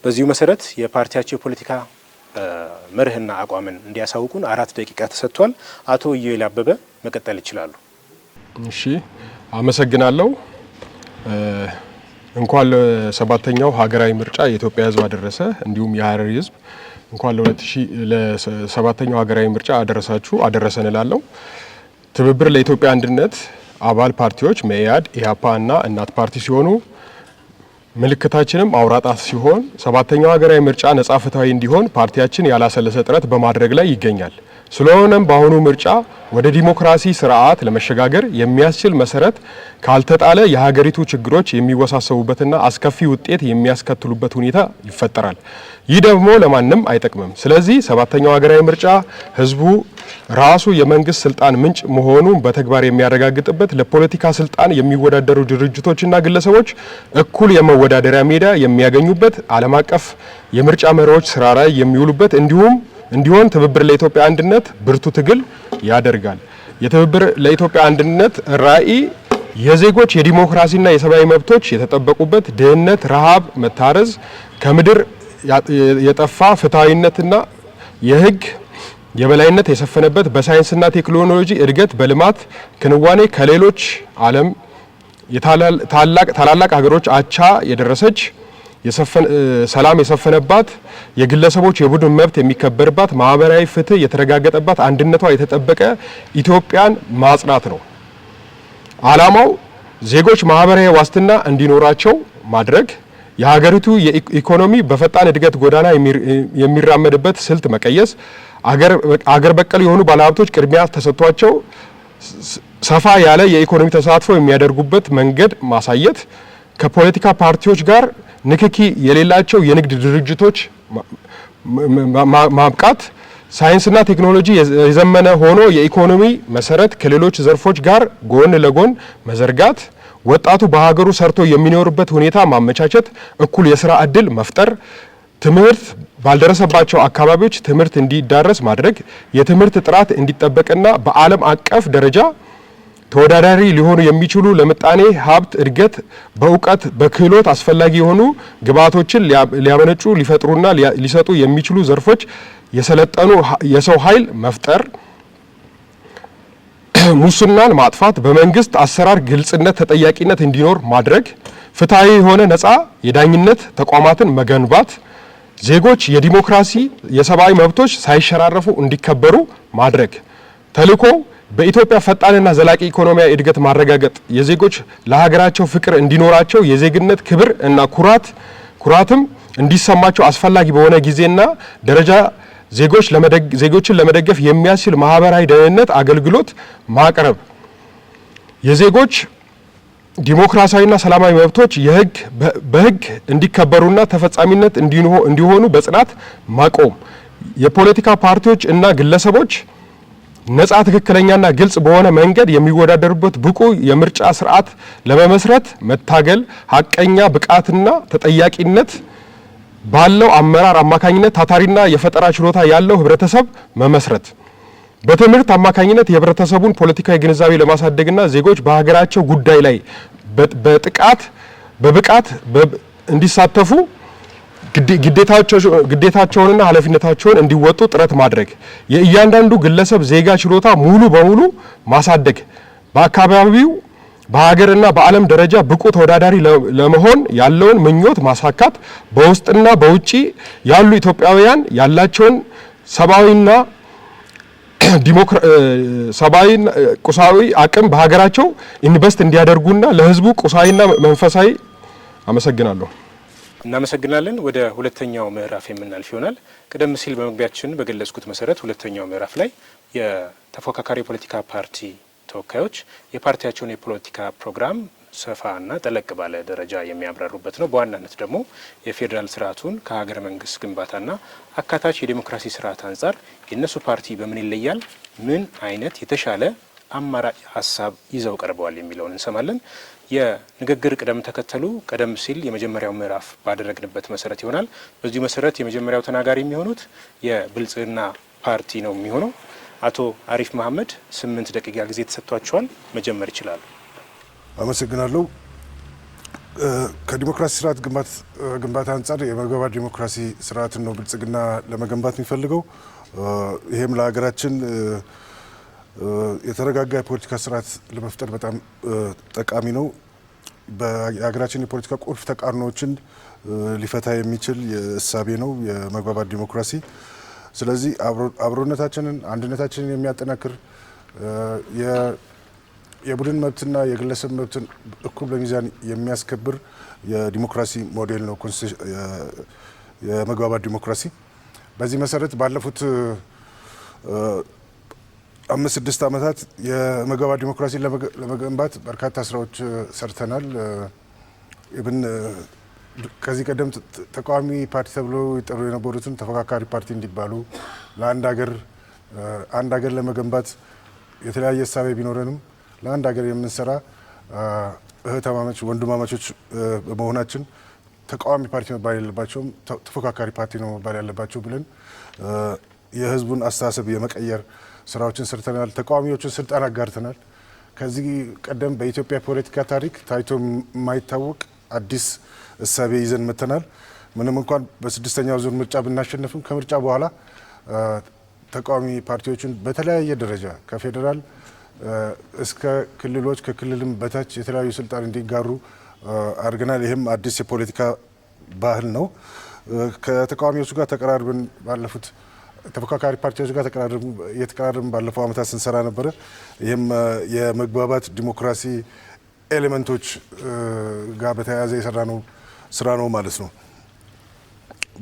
በዚሁ መሰረት የፓርቲያቸው የፖለቲካ መርህና አቋምን እንዲያሳውቁን 4 ደቂቃ ተሰጥቷል። አቶ ኢዮኤል አበበ መቀጠል ይችላሉ። እሺ፣ አመሰግናለሁ። እንኳን ለሰባተኛው ሀገራዊ ምርጫ የኢትዮጵያ ህዝብ አደረሰ። እንዲሁም የሀረሪ ህዝብ እንኳን ለሰባተኛው ሀገራዊ ምርጫ አደረሰን እላለሁ። ትብብር ለኢትዮጵያ አንድነት አባል ፓርቲዎች መኢአድ፣ ኢህአፓ እና እናት ፓርቲ ሲሆኑ ምልክታችንም አውራጣት ሲሆን ሰባተኛው ሀገራዊ ምርጫ ነጻ ፍትሃዊ እንዲሆን ፓርቲያችን ያላሰለሰ ጥረት በማድረግ ላይ ይገኛል። ስለሆነም በአሁኑ ምርጫ ወደ ዲሞክራሲ ስርዓት ለመሸጋገር የሚያስችል መሰረት ካልተጣለ የሀገሪቱ ችግሮች የሚወሳሰቡበትና አስከፊ ውጤት የሚያስከትሉበት ሁኔታ ይፈጠራል። ይህ ደግሞ ለማንም አይጠቅምም። ስለዚህ ሰባተኛው ሀገራዊ ምርጫ ህዝቡ ራሱ የመንግስት ስልጣን ምንጭ መሆኑን በተግባር የሚያረጋግጥበት፣ ለፖለቲካ ስልጣን የሚወዳደሩ ድርጅቶችና ግለሰቦች እኩል የመወዳደሪያ ሜዳ የሚያገኙበት፣ ዓለም አቀፍ የምርጫ መሪዎች ስራ ላይ የሚውሉበት እንዲሆን ትብብር ለኢትዮጵያ አንድነት ብርቱ ትግል ያደርጋል። የትብብር ለኢትዮጵያ አንድነት ራዕይ የዜጎች የዲሞክራሲና የሰብአዊ መብቶች የተጠበቁበት፣ ድህነት፣ ረሃብ፣ መታረዝ ከምድር የጠፋ ፍትሃዊነትና የህግ የበላይነት የሰፈነበት፣ በሳይንስና ቴክኖሎጂ እድገት በልማት ክንዋኔ ከሌሎች ዓለም ታላላቅ ሀገሮች አቻ የደረሰች ሰላም የሰፈነባት፣ የግለሰቦች የቡድን መብት የሚከበርባት፣ ማህበራዊ ፍትህ የተረጋገጠባት፣ አንድነቷ የተጠበቀ ኢትዮጵያን ማጽናት ነው። ዓላማው ዜጎች ማህበራዊ ዋስትና እንዲኖራቸው ማድረግ፣ የሀገሪቱ የኢኮኖሚ በፈጣን እድገት ጎዳና የሚራመድበት ስልት መቀየስ፣ አገር በቀል የሆኑ ባለሀብቶች ቅድሚያ ተሰጥቷቸው ሰፋ ያለ የኢኮኖሚ ተሳትፎ የሚያደርጉበት መንገድ ማሳየት፣ ከፖለቲካ ፓርቲዎች ጋር ንክኪ የሌላቸው የንግድ ድርጅቶች ማብቃት፣ ሳይንስና ቴክኖሎጂ የዘመነ ሆኖ የኢኮኖሚ መሰረት ከሌሎች ዘርፎች ጋር ጎን ለጎን መዘርጋት፣ ወጣቱ በሀገሩ ሰርቶ የሚኖርበት ሁኔታ ማመቻቸት፣ እኩል የስራ እድል መፍጠር፣ ትምህርት ባልደረሰባቸው አካባቢዎች ትምህርት እንዲዳረስ ማድረግ፣ የትምህርት ጥራት እንዲጠበቅና በዓለም አቀፍ ደረጃ ተወዳዳሪ ሊሆኑ የሚችሉ ለምጣኔ ሀብት እድገት በእውቀት በክህሎት አስፈላጊ የሆኑ ግብዓቶችን ሊያመነጩ ሊፈጥሩና ሊሰጡ የሚችሉ ዘርፎች የሰለጠኑ የሰው ኃይል መፍጠር፣ ሙስናን ማጥፋት፣ በመንግስት አሰራር ግልጽነት፣ ተጠያቂነት እንዲኖር ማድረግ፣ ፍትሃዊ የሆነ ነፃ የዳኝነት ተቋማትን መገንባት፣ ዜጎች የዲሞክራሲ የሰብአዊ መብቶች ሳይሸራረፉ እንዲከበሩ ማድረግ። ተልዕኮ በኢትዮጵያ ፈጣንና ዘላቂ ኢኮኖሚያዊ እድገት ማረጋገጥ፣ የዜጎች ለሀገራቸው ፍቅር እንዲኖራቸው፣ የዜግነት ክብር እና ኩራትም እንዲሰማቸው አስፈላጊ በሆነ ጊዜና ደረጃ ዜጎችን ለመደገፍ የሚያስችል ማህበራዊ ደህንነት አገልግሎት ማቅረብ፣ የዜጎች ዲሞክራሲያዊና ሰላማዊ መብቶች በህግ እንዲከበሩና ተፈጻሚነት እንዲሆኑ በጽናት ማቆም፣ የፖለቲካ ፓርቲዎች እና ግለሰቦች ነጻ ትክክለኛና ግልጽ በሆነ መንገድ የሚወዳደሩበት ብቁ የምርጫ ስርዓት ለመመስረት መታገል፣ ሀቀኛ ብቃትና ተጠያቂነት ባለው አመራር አማካኝነት ታታሪና የፈጠራ ችሎታ ያለው ህብረተሰብ መመስረት፣ በትምህርት አማካኝነት የህብረተሰቡን ፖለቲካዊ ግንዛቤ ለማሳደግና ዜጎች በሀገራቸው ጉዳይ ላይ በብቃት እንዲሳተፉ ግዴታቸውንና ኃላፊነታቸውን እንዲወጡ ጥረት ማድረግ፣ የእያንዳንዱ ግለሰብ ዜጋ ችሎታ ሙሉ በሙሉ ማሳደግ፣ በአካባቢው በሀገርና በዓለም ደረጃ ብቁ ተወዳዳሪ ለመሆን ያለውን ምኞት ማሳካት፣ በውስጥና በውጪ ያሉ ኢትዮጵያውያን ያላቸውን ሰብአዊና ቁሳዊ አቅም በሀገራቸው ኢንቨስት እንዲያደርጉና ለህዝቡ ቁሳዊና መንፈሳዊ አመሰግናለሁ። እናመሰግናለን። ወደ ሁለተኛው ምዕራፍ የምናልፍ ይሆናል። ቀደም ሲል በመግቢያችን በገለጽኩት መሰረት ሁለተኛው ምዕራፍ ላይ የተፎካካሪ የፖለቲካ ፓርቲ ተወካዮች የፓርቲያቸውን የፖለቲካ ፕሮግራም ሰፋና ጠለቅ ባለ ደረጃ የሚያብራሩበት ነው። በዋናነት ደግሞ የፌዴራል ስርዓቱን ከሀገረ መንግስት ግንባታና አካታች የዲሞክራሲ ስርዓት አንጻር የእነሱ ፓርቲ በምን ይለያል፣ ምን አይነት የተሻለ አማራጭ ሀሳብ ይዘው ቀርበዋል የሚለውን እንሰማለን። የንግግር ቅደም ተከተሉ ቀደም ሲል የመጀመሪያው ምዕራፍ ባደረግንበት መሰረት ይሆናል። በዚሁ መሰረት የመጀመሪያው ተናጋሪ የሚሆኑት የብልጽግና ፓርቲ ነው የሚሆነው። አቶ አሪፍ መሐመድ 8 ደቂቃ ጊዜ ተሰጥቷቸዋል። መጀመር ይችላሉ። አመሰግናለሁ። ከዲሞክራሲ ስርዓት ግንባታ አንጻር የመግባባት ዲሞክራሲ ስርዓትን ነው ብልጽግና ለመገንባት የሚፈልገው። ይሄም ለሀገራችን የተረጋጋ የፖለቲካ ስርዓት ለመፍጠር በጣም ጠቃሚ ነው። በሀገራችን የፖለቲካ ቁልፍ ተቃርኖዎችን ሊፈታ የሚችል እሳቤ ነው የመግባባት ዲሞክራሲ። ስለዚህ አብሮነታችንን፣ አንድነታችንን የሚያጠናክር የቡድን መብትና የግለሰብ መብትን እኩል በሚዛን የሚያስከብር የዲሞክራሲ ሞዴል ነው የመግባባት ዲሞክራሲ። በዚህ መሰረት ባለፉት 5-6 ዓመታት የመግባባት ዲሞክራሲን ለመገንባት በርካታ ስራዎች ሰርተናል። ኢብን ከዚህ ቀደም ተቃዋሚ ፓርቲ ተብሎ ይጠሩ የነበሩትን ተፎካካሪ ፓርቲ እንዲባሉ ለአንድ ሀገር ለመገንባት የተለያየ እሳቤ ቢኖረንም ለአንድ ሀገር የምንሰራ እህትማማች ወንድማማቾች በመሆናችን ተቃዋሚ ፓርቲ መባል የለባቸውም፣ ተፎካካሪ ፓርቲ ነው መባል ያለባቸው ብለን የህዝቡን አስተሳሰብ የመቀየር ስራዎችን ሰርተናል። ተቃዋሚዎችን ስልጣን አጋርተናል። ከዚህ ቀደም በኢትዮጵያ ፖለቲካ ታሪክ ታይቶ የማይታወቅ አዲስ እሳቤ ይዘን መተናል። ምንም እንኳን በ6ኛው ዙር ምርጫ ብናሸንፍም ከምርጫ በኋላ ተቃዋሚ ፓርቲዎችን በተለያየ ደረጃ ከፌዴራል እስከ ክልሎች ከክልልም በታች የተለያዩ ስልጣን እንዲጋሩ አድርገናል። ይህም አዲስ የፖለቲካ ባህል ነው። ከተቃዋሚዎች ጋር ተቀራርበን ባለፉት ተፎካካሪ ፓርቲዎች ጋር እየተቀራረብን ባለፈው ዓመታት ስንሰራ ነበረ። ይህም የመግባባት ዲሞክራሲ ኤሌመንቶች ጋር በተያያዘ የሰራነው ስራ ነው ማለት ነው።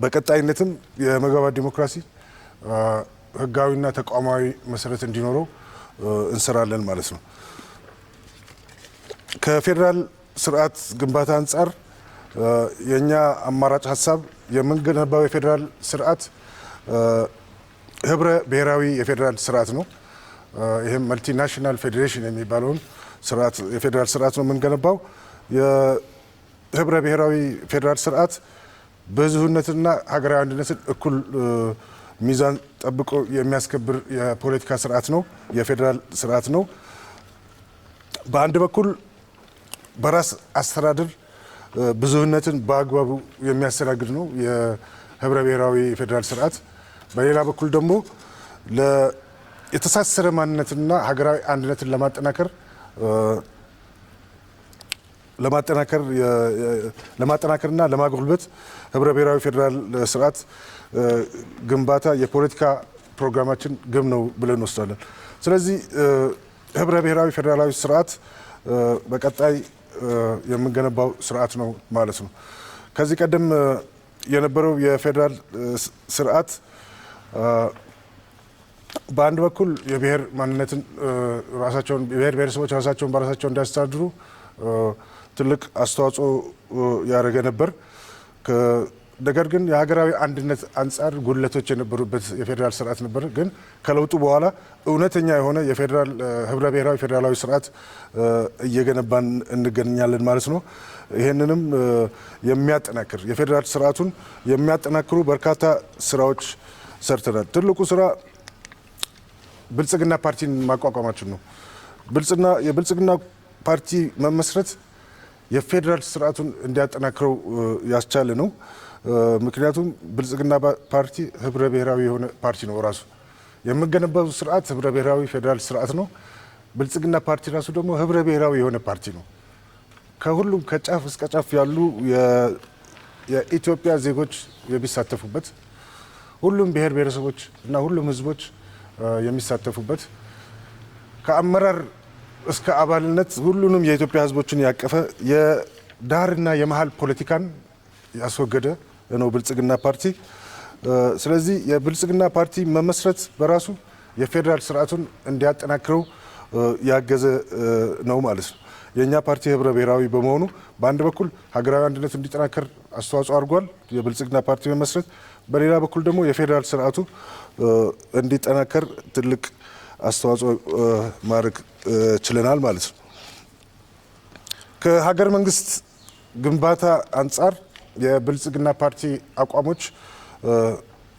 በቀጣይነትም የመግባባት ዲሞክራሲ ህጋዊና ተቋማዊ መሰረት እንዲኖረው እንሰራለን ማለት ነው። ከፌዴራል ስርዓት ግንባታ አንጻር የኛ አማራጭ ሀሳብ የምንገነባው የፌዴራል ስርዓት ህብረ ብሔራዊ የፌዴራል ስርዓት ነው። ይህም መልቲናሽናል ፌዴሬሽን የሚባለውን ስርዓት የፌዴራል ስርዓት ነው የምንገነባው። የህብረ ብሔራዊ ፌዴራል ስርዓት ብዙህነትና ሀገራዊ አንድነትን እኩል ሚዛን ጠብቆ የሚያስከብር የፖለቲካ ስርዓት ነው፣ የፌዴራል ስርዓት ነው። በአንድ በኩል በራስ አስተዳደር ብዙህነትን በአግባቡ የሚያስተናግድ ነው የህብረ ብሔራዊ ፌዴራል ስርዓት። በሌላ በኩል ደግሞ የተሳሰረ ማንነትና ሀገራዊ አንድነትን ለማጠናከርና ለማጎልበት ህብረ ብሔራዊ ፌዴራል ስርዓት ግንባታ የፖለቲካ ፕሮግራማችን ግብ ነው ብለን እንወስዳለን። ስለዚህ ህብረ ብሔራዊ ፌዴራላዊ ስርዓት በቀጣይ የምንገነባው ስርዓት ነው ማለት ነው። ከዚህ ቀደም የነበረው የፌዴራል ስርዓት በአንድ በኩል የብሔር ማንነትን የብሔር ብሔረሰቦች ራሳቸውን በራሳቸው እንዲያስተዳድሩ ትልቅ አስተዋጽኦ ያደረገ ነበር። ነገር ግን የሀገራዊ አንድነት አንጻር ጉድለቶች የነበሩበት የፌዴራል ስርዓት ነበር። ግን ከለውጡ በኋላ እውነተኛ የሆነ የፌዴራል ህብረ ብሔራዊ ፌዴራላዊ ስርዓት እየገነባን እንገኛለን ማለት ነው። ይህንንም የሚያጠናክር የፌዴራል ስርዓቱን የሚያጠናክሩ በርካታ ስራዎች ሰርተናል። ትልቁ ስራ ብልጽግና ፓርቲን ማቋቋማችን ነው። የብልጽግና ፓርቲ መመስረት የፌዴራል ስርዓቱን እንዲያጠናክረው ያስቻለ ነው። ምክንያቱም ብልጽግና ፓርቲ ህብረ ብሔራዊ የሆነ ፓርቲ ነው። ራሱ የምገነባው ስርዓት ህብረ ብሔራዊ ፌዴራል ስርዓት ነው። ብልጽግና ፓርቲ ራሱ ደግሞ ህብረ ብሔራዊ የሆነ ፓርቲ ነው። ከሁሉም ከጫፍ እስከ ጫፍ ያሉ የኢትዮጵያ ዜጎች የሚሳተፉበት፣ ሁሉም ብሔር ብሔረሰቦች እና ሁሉም ህዝቦች የሚሳተፉበት፣ ከአመራር እስከ አባልነት ሁሉንም የኢትዮጵያ ህዝቦችን ያቀፈ ዳርና የመሃል ፖለቲካን ያስወገደ ነው ብልጽግና ፓርቲ። ስለዚህ የብልጽግና ፓርቲ መመስረት በራሱ የፌዴራል ስርዓቱን እንዲያጠናክረው ያገዘ ነው ማለት ነው። የኛ ፓርቲ ህብረ ብሔራዊ በመሆኑ በአንድ በኩል ሀገራዊ አንድነት እንዲጠናከር አስተዋጽኦ አድርጓል የብልጽግና ፓርቲ መመስረት፣ በሌላ በኩል ደግሞ የፌዴራል ስርዓቱ እንዲጠናከር ትልቅ አስተዋጽኦ ማድረግ ችለናል ማለት ነው። ከሀገር መንግስት ግንባታ አንጻር የብልጽግና ፓርቲ አቋሞች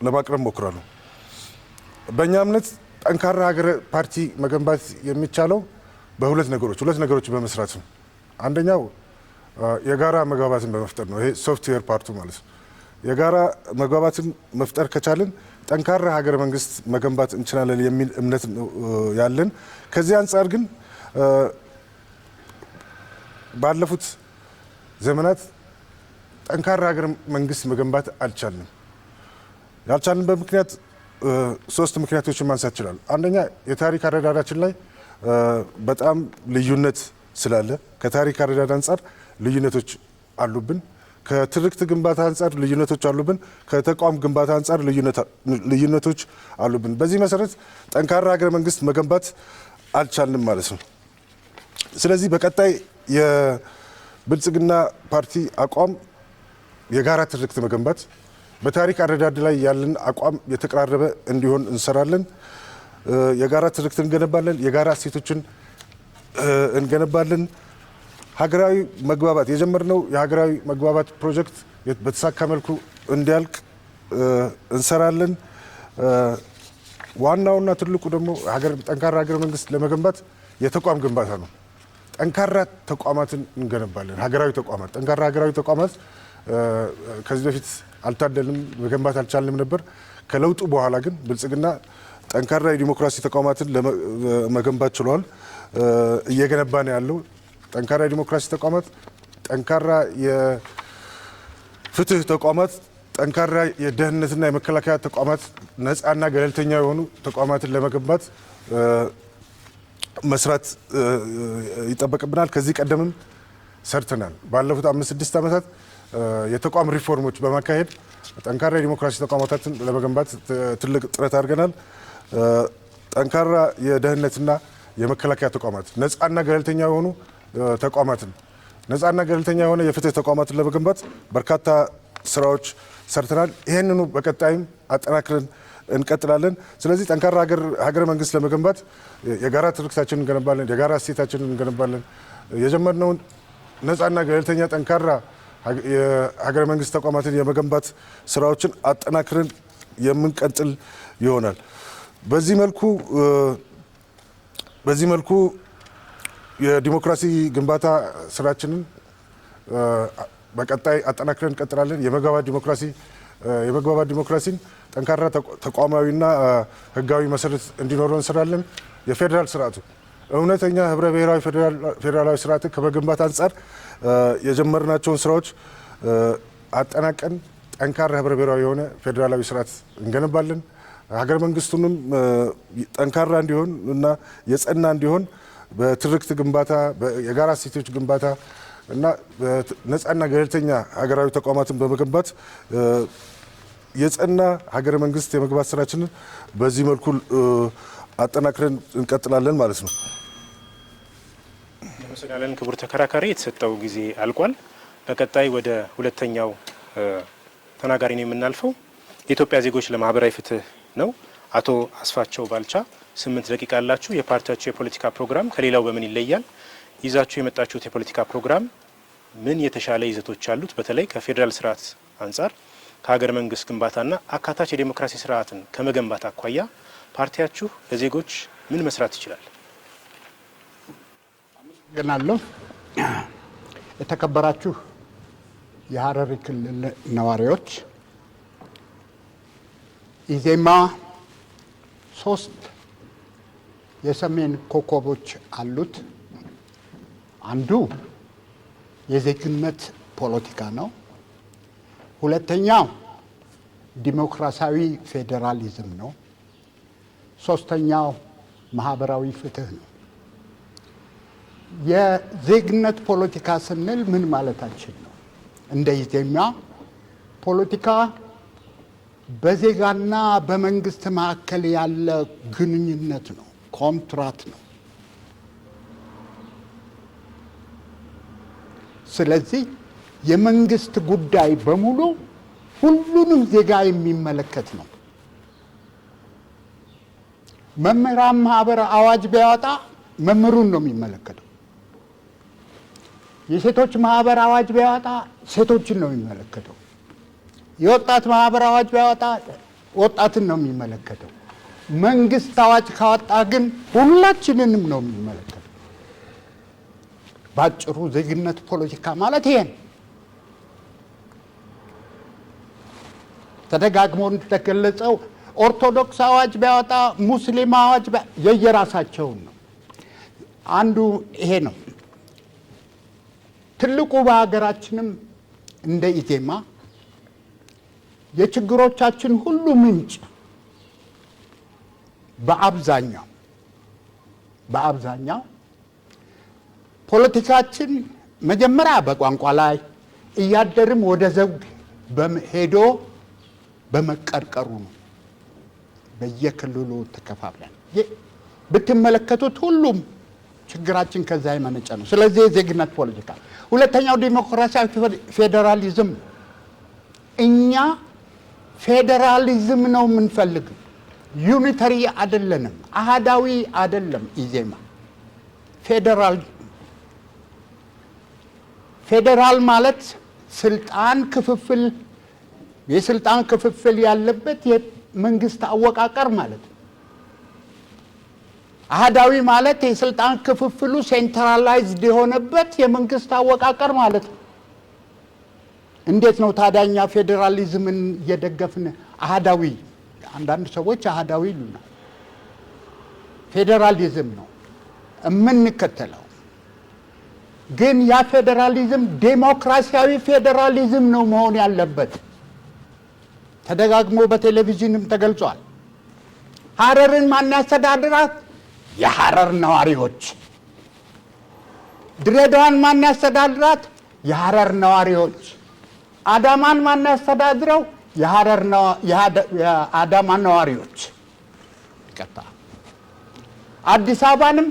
ለማቅረብ ሞክራለሁ። በእኛ እምነት ጠንካራ ሀገር ፓርቲ መገንባት የሚቻለው በሁለት ነገሮች በመስራት ነው። አንደኛው የጋራ መግባባትን በመፍጠር ነው። ይሄ ሶፍትዌር ፓርቱ ማለት ነው። የጋራ መግባባትን መፍጠር ከቻልን ጠንካራ ሀገር መንግስት መገንባት እንችላለን የሚል እምነት ነው ያለን። ከዚህ አንጻር ግን ባለፉት ዘመናት ጠንካራ ሀገር መንግስት መገንባት አልቻልንም። ያልቻልንበት ምክንያት ሶስት ምክንያቶችን ማንሳት ይችላል። አንደኛ የታሪክ አረዳዳችን ላይ በጣም ልዩነት ስላለ ከታሪክ አረዳድ አንጻር ልዩነቶች አሉብን። ከትርክት ግንባታ አንጻር ልዩነቶች አሉብን። ከተቋም ግንባታ አንጻር ልዩነቶች አሉብን። በዚህ መሰረት ጠንካራ ሀገር መንግስት መገንባት አልቻልንም ማለት ነው። ስለዚህ በቀጣይ የብልጽግና ፓርቲ አቋም የጋራ ትርክት መገንባት፣ በታሪክ አረዳድ ላይ ያለን አቋም የተቀራረበ እንዲሆን እንሰራለን። የጋራ ትርክት እንገነባለን። የጋራ እሴቶችን እንገነባለን። ሀገራዊ መግባባት የጀመርነው የሀገራዊ መግባባት ፕሮጀክት በተሳካ መልኩ እንዲያልቅ እንሰራለን። ዋናውና ትልቁ ደግሞ ጠንካራ ሀገር መንግስት ለመገንባት የተቋም ግንባታ ነው። ጠንካራ ተቋማትን እንገነባለን። ጠንካራ ሀገራዊ ተቋማት ከዚህ በፊት አልታደልንም፣ መገንባት አልቻልንም ነበር። ከለውጡ በኋላ ግን ብልጽግና ጠንካራ የዲሞክራሲ ተቋማትን መገንባት ችሏል። እየገነባ ነው ያለው። ጠንካራ የዲሞክራሲ ተቋማት፣ ጠንካራ የፍትህ ተቋማት፣ ጠንካራ የደህንነትና የመከላከያ ተቋማት፣ ነፃና ገለልተኛ የሆኑ ተቋማትን ለመገንባት መስራት ይጠበቅብናል። ከዚህ ቀደምም ሰርተናል። ባለፉት 5-6 ዓመታት የተቋም ሪፎርሞች በማካሄድ ጠንካራ የዲሞክራሲ ተቋማትን ለመገንባት ትልቅ ጥረት አድርገናል። ጠንካራ የደህንነትና የመከላከያ ተቋማት፣ ነፃና ገለልተኛ የሆኑ ተቋማትን፣ ነፃና ገለልተኛ የሆነ የፍትህ ተቋማትን ለመገንባት በርካታ ስራዎች ሰርተናል። ይህንኑ በቀጣይም አጠናክረን እንቀጥላለን። ስለዚህ ጠንካራ ሀገር መንግስት ለመገንባት የጋራ ትርክታችንን እንገነባለን፣ የጋራ እሴታችንን እንገነባለን። የጀመርነውን ነፃና ገለልተኛ ጠንካራ የሀገር መንግስት ተቋማትን የመገንባት ስራዎችን አጠናክረን የምንቀጥል ይሆናል። በዚህ መልኩ የዲሞክራሲ ግንባታ ስራችንን በቀጣይ አጠናክረን እንቀጥላለን። የመግባባት ዲሞክራሲን ጠንካራ ተቋማዊና ህጋዊ መሰረት እንዲኖረው እንሰራለን። የፌዴራል ስርዓቱ እውነተኛ ህብረ ብሔራዊ ፌዴራላዊ ስርዓትን ከመገንባት አንጻር የጀመርናቸውን ስራዎች አጠናቀን ጠንካራ ህብረ ብሔራዊ የሆነ ፌዴራላዊ ስርዓት እንገነባለን። ሀገር መንግስቱንም ጠንካራ እንዲሆን እና የጸና እንዲሆን በትርክት ግንባታ፣ የጋራ እሴቶች ግንባታ እና ነፃና ገለልተኛ ሀገራዊ ተቋማትን በመገንባት የጸና ሀገረ መንግስት የመግባት ስራችንን በዚህ መልኩ አጠናክረን እንቀጥላለን ማለት ነው። አመሰግናለን ክቡር ተከራካሪ። የተሰጠው ጊዜ አልቋል። በቀጣይ ወደ ሁለተኛው ተናጋሪ ነው የምናልፈው። የኢትዮጵያ ዜጎች ለማህበራዊ ፍትህ ነው። አቶ አስፋቸው ባልቻ 8 ደቂቃ አላችሁ። የፓርቲያችሁ የፖለቲካ ፕሮግራም ከሌላው በምን ይለያል? ይዛችሁ የመጣችሁት የፖለቲካ ፕሮግራም ምን የተሻለ ይዘቶች አሉት? በተለይ ከፌዴራል ስርዓት አንጻር ከሀገር መንግስት ግንባታና አካታች የዴሞክራሲ ስርዓትን ከመገንባት አኳያ ፓርቲያችሁ ለዜጎች ምን መስራት ይችላል? አመሰግናለሁ። የተከበራችሁ የሀረሪ ክልል ነዋሪዎች፣ ኢዜማ 3 የሰሜን ኮከቦች አሉት። አንዱ የዜግነት ፖለቲካ ነው። ሁለተኛው ዲሞክራሲያዊ ፌዴራሊዝም ነው። ሶስተኛው ማህበራዊ ፍትህ ነው። የዜግነት ፖለቲካ ስንል ምን ማለታችን ነው? እንደ ኢዜማ ፖለቲካ በዜጋና በመንግስት መካከል ያለ ግንኙነት ነው፣ ኮንትራት ነው። ስለዚህ የመንግስት ጉዳይ በሙሉ ሁሉንም ዜጋ የሚመለከት ነው። መምህራን ማህበር አዋጅ ቢያወጣ መምህሩን ነው የሚመለከተው። የሴቶች ማህበር አዋጅ ቢያወጣ ሴቶችን ነው የሚመለከተው። የወጣት ማህበር አዋጅ ቢያወጣ ወጣትን ነው የሚመለከተው። መንግስት አዋጅ ካወጣ ግን ሁላችንንም ነው የሚመለከተው። ባጭሩ ዜግነት ፖለቲካ ማለት ይሄ ነው። ተደጋግሞ እንደተገለጸው ኦርቶዶክስ አዋጅ ቢያወጣ ሙስሊም አዋጅ የየራሳቸውን ነው። አንዱ ይሄ ነው። ትልቁ በሀገራችንም እንደ ኢዜማ የችግሮቻችን ሁሉ ምንጭ በአብዛኛው ፖለቲካችን መጀመሪያ በቋንቋ ላይ እያደርም ወደ ዘውግ ሄዶ በመቀርቀሩ ነው። በየክልሉ ተከፋፍለን ብትመለከቱት ሁሉም ችግራችን ከዛ የመነጨ ነው። ስለዚህ የዜግነት ፖለቲካ። ሁለተኛው ዲሞክራሲያዊ ፌዴራሊዝም። እኛ ፌዴራሊዝም ነው የምንፈልግ፣ ዩኒተሪ አይደለንም፣ አሃዳዊ አይደለም። ኢዜማ ፌዴራል ማለት የስልጣን ክፍፍል ያለበት የመንግስት አወቃቀር ማለት ነው። አሃዳዊ ማለት የስልጣን ክፍፍሉ ሴንትራላይዝድ የሆነበት የመንግስት አወቃቀር ማለት ነው። እንዴት ነው ታዲያኛ ፌዴራሊዝምን እየደገፍን አሃዳዊ? አንዳንድ ሰዎች አሃዳዊ ይሉናል። ፌዴራሊዝም ነው የምንከተለው፣ ግን ያ ፌዴራሊዝም ዴሞክራሲያዊ ፌዴራሊዝም ነው መሆን ያለበት። ተደጋግሞ በቴሌቪዥንም ተገልጿል። ሀረርን ማን ያስተዳድራት? የሀረር ነዋሪዎች። ድሬዳዋን ማን ያስተዳድራት? የሀረር ነዋሪዎች። አዳማን ማን ያስተዳድረው? የአዳማ ነዋሪዎች። ይቀጣ አዲስ አበባንም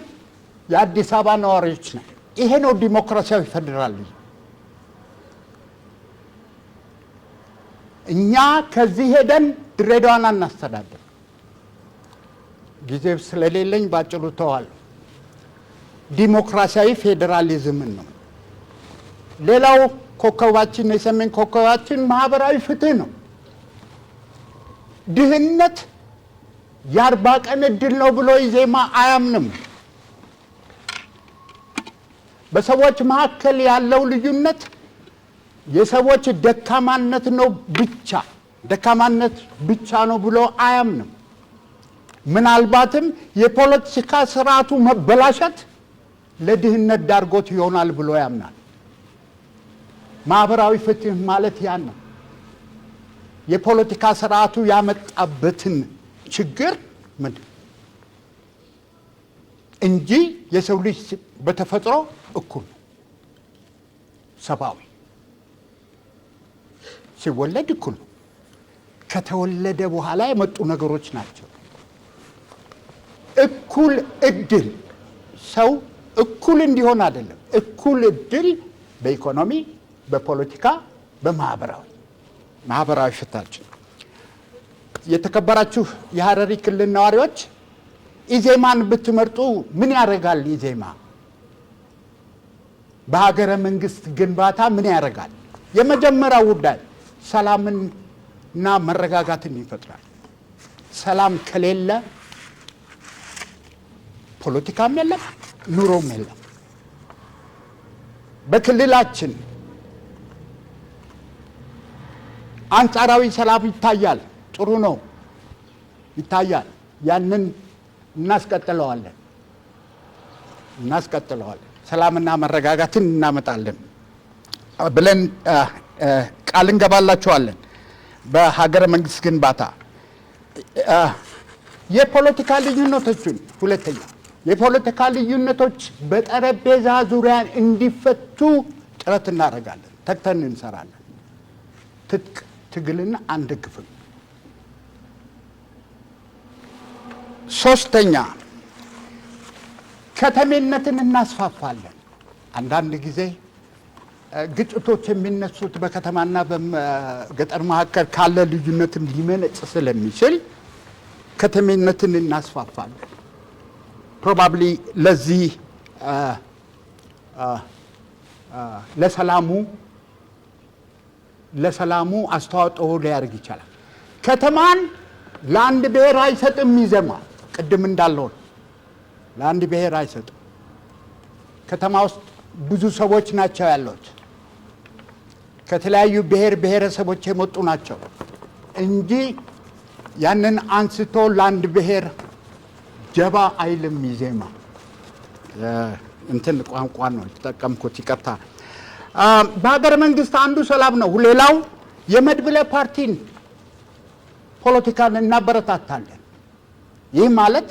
የአዲስ አበባ ነዋሪዎች ነው። ይሄ ነው ዲሞክራሲያዊ ፌዴራሊዝም። እኛ ከዚህ ሄደን ድሬዳዋን አናስተዳድር። ጊዜ ስለሌለኝ ባጭሩ ተዋል። ዲሞክራሲያዊ ፌዴራሊዝምን ነው። ሌላው ኮከባችን፣ የሰሜን ኮከባችን ማህበራዊ ፍትህ ነው። ድህነት የ40 ቀን እድል ነው ብሎ ኢዜማ አያምንም። በሰዎች መካከል ያለው ልዩነት የሰዎች ደካማነት ብቻ ነው ብሎ አያምንም። ምናልባትም የፖለቲካ ስርዓቱ መበላሸት ለድህነት ዳርጎት ይሆናል ብሎ ያምናል። ማህበራዊ ፍትህ ማለት ያን ነው። የፖለቲካ ስርዓቱ ያመጣበትን ችግር እንጂ የሰው ልጅ በተፈጥሮ እኩል ነው። ሰብአዊ ሲወለድ እኩል ነው። ከተወለደ በኋላ የመጡ ነገሮች ናቸው። እኩል እድል፣ ሰው እኩል እንዲሆን አይደለም፣ እኩል እድል በኢኮኖሚ፣ በፖለቲካ፣ በማህበራዊ ፍታችን። የተከበራችሁ የሀረሪ ክልል ነዋሪዎች ኢዜማን ብትመርጡ ምን ያደርጋል? ኢዜማ በሀገረ መንግስት ግንባታ ምን ያደርጋል? የመጀመሪያው ጉዳይ ሰላምንና መረጋጋትን ይፈጥራል። ሰላም ከሌለ ፖለቲካም የለም፣ ኑሮም የለም። በክልላችን አንጻራዊ ሰላም ይታያል። ጥሩ ነው፣ ይታያል። ያንን እናስቀጥለዋለን። ሰላምና መረጋጋትን እናመጣለን ብለን ቃል እንገባላችኋለን። በሀገረ መንግስት ግንባታ የፖለቲካ ልዩነቶችን፣ ሁለተኛ የፖለቲካ ልዩነቶች በጠረጴዛ ዙሪያ እንዲፈቱ ጥረት እናደርጋለን፣ ተግተን እንሰራለን። ትጥቅ ትግልና አንደግፍም። ሶስተኛ ከተሜነትን እናስፋፋለን። አንዳንድ ጊዜ ግጭቶች የሚነሱት በከተማና በገጠር መካከል ካለ ልዩነትም ሊመነጭ ስለሚችል ከተሜነትን እናስፋፋለን። ፕሮባብሊ ለዚህ ለሰላሙ አስተዋጽኦ ሊያደርግ ይችላል። ከተማን ለአንድ ብሔር አይሰጥም ኢዜማ። ቅድም እንዳለው ለአንድ ብሔር አይሰጥም። ከተማ ውስጥ ብዙ ሰዎች ናቸው ያሉት፣ ከተለያዩ ብሔር ብሔረሰቦች የመጡ ናቸው እንጂ ያንን አንስቶ ለአንድ ብሔር ጀባ አይልም ኢዜማ። እንትን ቋንቋ ነው የተጠቀምኩት፣ ይቅርታ። በሀገረ መንግስት አንዱ ሰላም ነው። ሌላው የመድብለ ፓርቲን ፖለቲካን እናበረታታለን። ይህ ማለት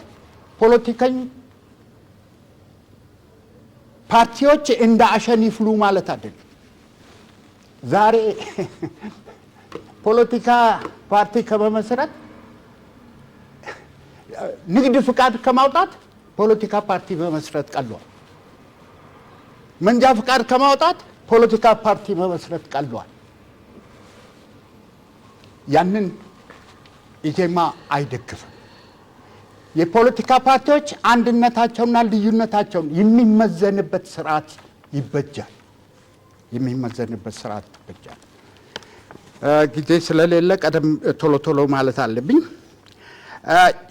ፓርቲዎች እንደ አሸን ይፍሉ ማለት አይደለም። ዛሬ ፖለቲካ ፓርቲ ከመመስረት ንግድ ፍቃድ ከማውጣት ፖለቲካ ፓርቲ መመስረት ቀሏል። መንጃ ፍቃድ ከማውጣት ፖለቲካ ፓርቲ መመስረት ቀሏል። ያንን ኢዜማ አይደግፍም። የፖለቲካ ፓርቲዎች አንድነታቸውና ልዩነታቸውን የሚመዘንበት ስርዓት ይበጃል። ጊዜ ስለሌለ ቀደም ቶሎ ማለት አለብኝ።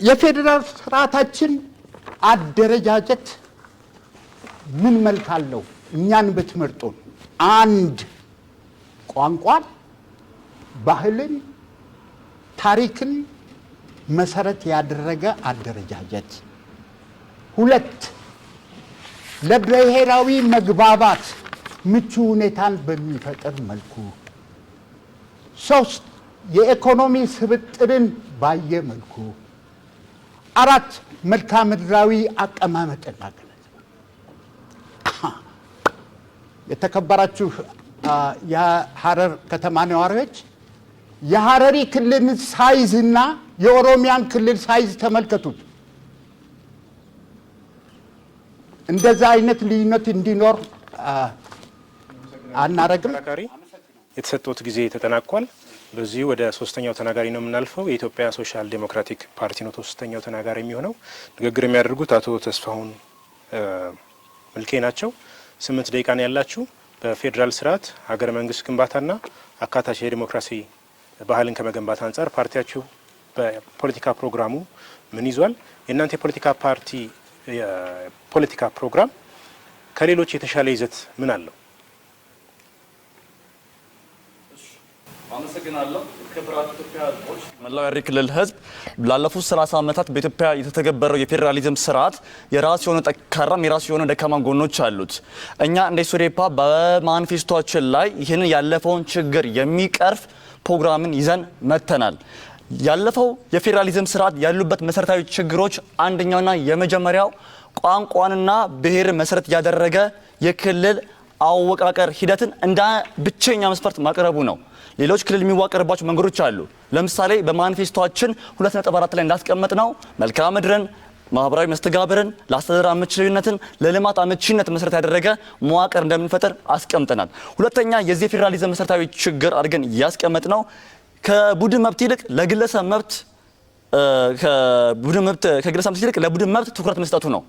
የፌዴራል ስርዓታችን አደረጃጀት ምን መልክ አለው? እኛን ብትመርጡን አንድ ቋንቋን፣ ባህልን፣ ታሪክን መሰረት ያደረገ አደረጃጀት። 2 ለብሔራዊ መግባባት ምቹ ሁኔታን በሚፈጥር መልኩ። 3 የኢኮኖሚ ስብጥርን ባየ መልኩ። 4 መልክዓ ምድራዊ አቀማመጥን አገለጽ። የተከበራችሁ የሐረር ከተማ ነዋሪዎች የሐረሪ ክልል ሳይዝ እና የኦሮሚያን ክልል ሳይዝ ተመልከቱት። እንደዛ አይነት ልዩነት እንዲኖር አናረግም። የተሰጡት ጊዜ ተጠናቋል። በዚህ ወደ ሶስተኛው ተናጋሪ ነው የምናልፈው። የኢትዮጵያ ሶሻል ዴሞክራቲክ ፓርቲ ነው ሶስተኛው ተናጋሪ የሚሆነው። ንግግር የሚያደርጉት አቶ ተስፋሁን ምልኬ ናቸው። 8 ደቂቃ ነው ያላችሁ። በፌዴራል ስርዓት ሀገረ መንግስት ግንባታና አካታች የዲሞክራሲ ባህልን ከመገንባት አንጻር ፓርቲያችሁ በፖለቲካ ፕሮግራሙ ምን ይዟል? የእናንተ የፖለቲካ ፓርቲ የፖለቲካ ፕሮግራም ከሌሎች የተሻለ ይዘት ምን አለው? አመሰግናለሁ። ክቡራን ኢትዮጵያ ህዝቦች፣ መላው የሐረሪ ክልል ህዝብ ላለፉት 30 ዓመታት በኢትዮጵያ የተተገበረው የፌዴራሊዝም ስርዓት የራሱ የሆነ ጠንካራም የራሱ የሆነ ደካማ ጎኖች አሉት። እኛ እንደ ሶዴፓ በማኒፌስቶችን ላይ ይህንን ያለፈውን ችግር የሚቀርፍ ፕሮግራምን ይዘን መተናል። ያለፈው የፌዴራሊዝም ስርዓት ያሉበት መሰረታዊ ችግሮች አንደኛውና የመጀመሪያው ቋንቋንና ብሔር መሰረት ያደረገ የክልል አወቃቀር ሂደትን እንደ ብቸኛ መስፈርት ማቅረቡ ነው። ሌሎች ክልል የሚዋቀርባቸው መንገዶች አሉ። ለምሳሌ በማኒፌስቶችን 2.4 ላይ እንዳስቀመጥ ነው መልክዓ ምድርን፣ ማህበራዊ መስተጋብርን፣ ለአስተዳደር አመቺነትን፣ ለልማት አመቺነት መሰረት ያደረገ መዋቅር እንደምንፈጥር አስቀምጠናል። ሁለተኛ የዚህ ፌዴራሊዝም መሰረታዊ ችግር አድርገን ያስቀመጥ ነው ከቡድን መብት ይልቅ ለግለሰብ መብት ከግለሰብ ይልቅ ለቡድን መብት ትኩረት መስጠቱ ነው።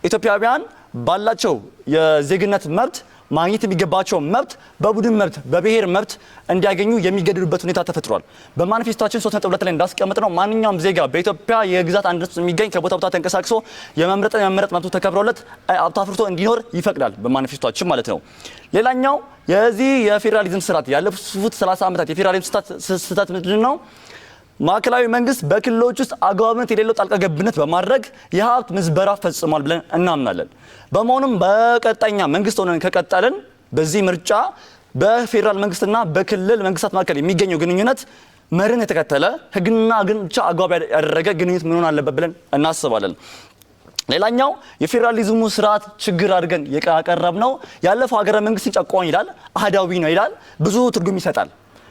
ኢትዮጵያውያን ባላቸው የዜግነት መብት ማግኘት የሚገባቸው መብት በቡድን መብት በብሔር መብት እንዲያገኙ የሚገደዱበት ሁኔታ ተፈጥሯል። በማኒፌስቶችን 3.2 ላይ እንዳስቀመጥ ነው ማንኛውም ዜጋ በኢትዮጵያ የግዛት አንድነት ውስጥ የሚገኝ ከቦታ ቦታ ተንቀሳቅሶ የመምረጥ መብቱ ተከብሮለት ሀብት አፍርቶ እንዲኖር ይፈቅዳል በማኒፌስቶችን ማለት ነው። ሌላኛው የዚህ የፌዴራሊዝም ስርዓት ያለፉት 30 ዓመታት የፌዴራሊዝም ስርዓት ምንድን ነው? ማዕከላዊ መንግስት በክልሎች ውስጥ አግባብነት የሌለው ጣልቃ ገብነት በማድረግ የሀብት ምዝበራ ፈጽሟል ብለን እናምናለን። በመሆኑም በቀጣይኛ መንግስት ሆነን ከቀጠልን በዚህ ምርጫ በፌዴራል መንግስትና በክልል መንግስታት መካከል የሚገኘው ግንኙነት መርን የተከተለ ህግና ግን ብቻ አግባብ ያደረገ ግንኙነት መሆን አለበት ብለን እናስባለን። ሌላኛው የፌዴራሊዝሙ ስርዓት ችግር አድርገን ያቀረብነው ያለፈው ሀገረ መንግስትን ጨቋኝ ይላል፣ አህዳዊ ነው ይላል፣ ብዙ ትርጉም ይሰጣል።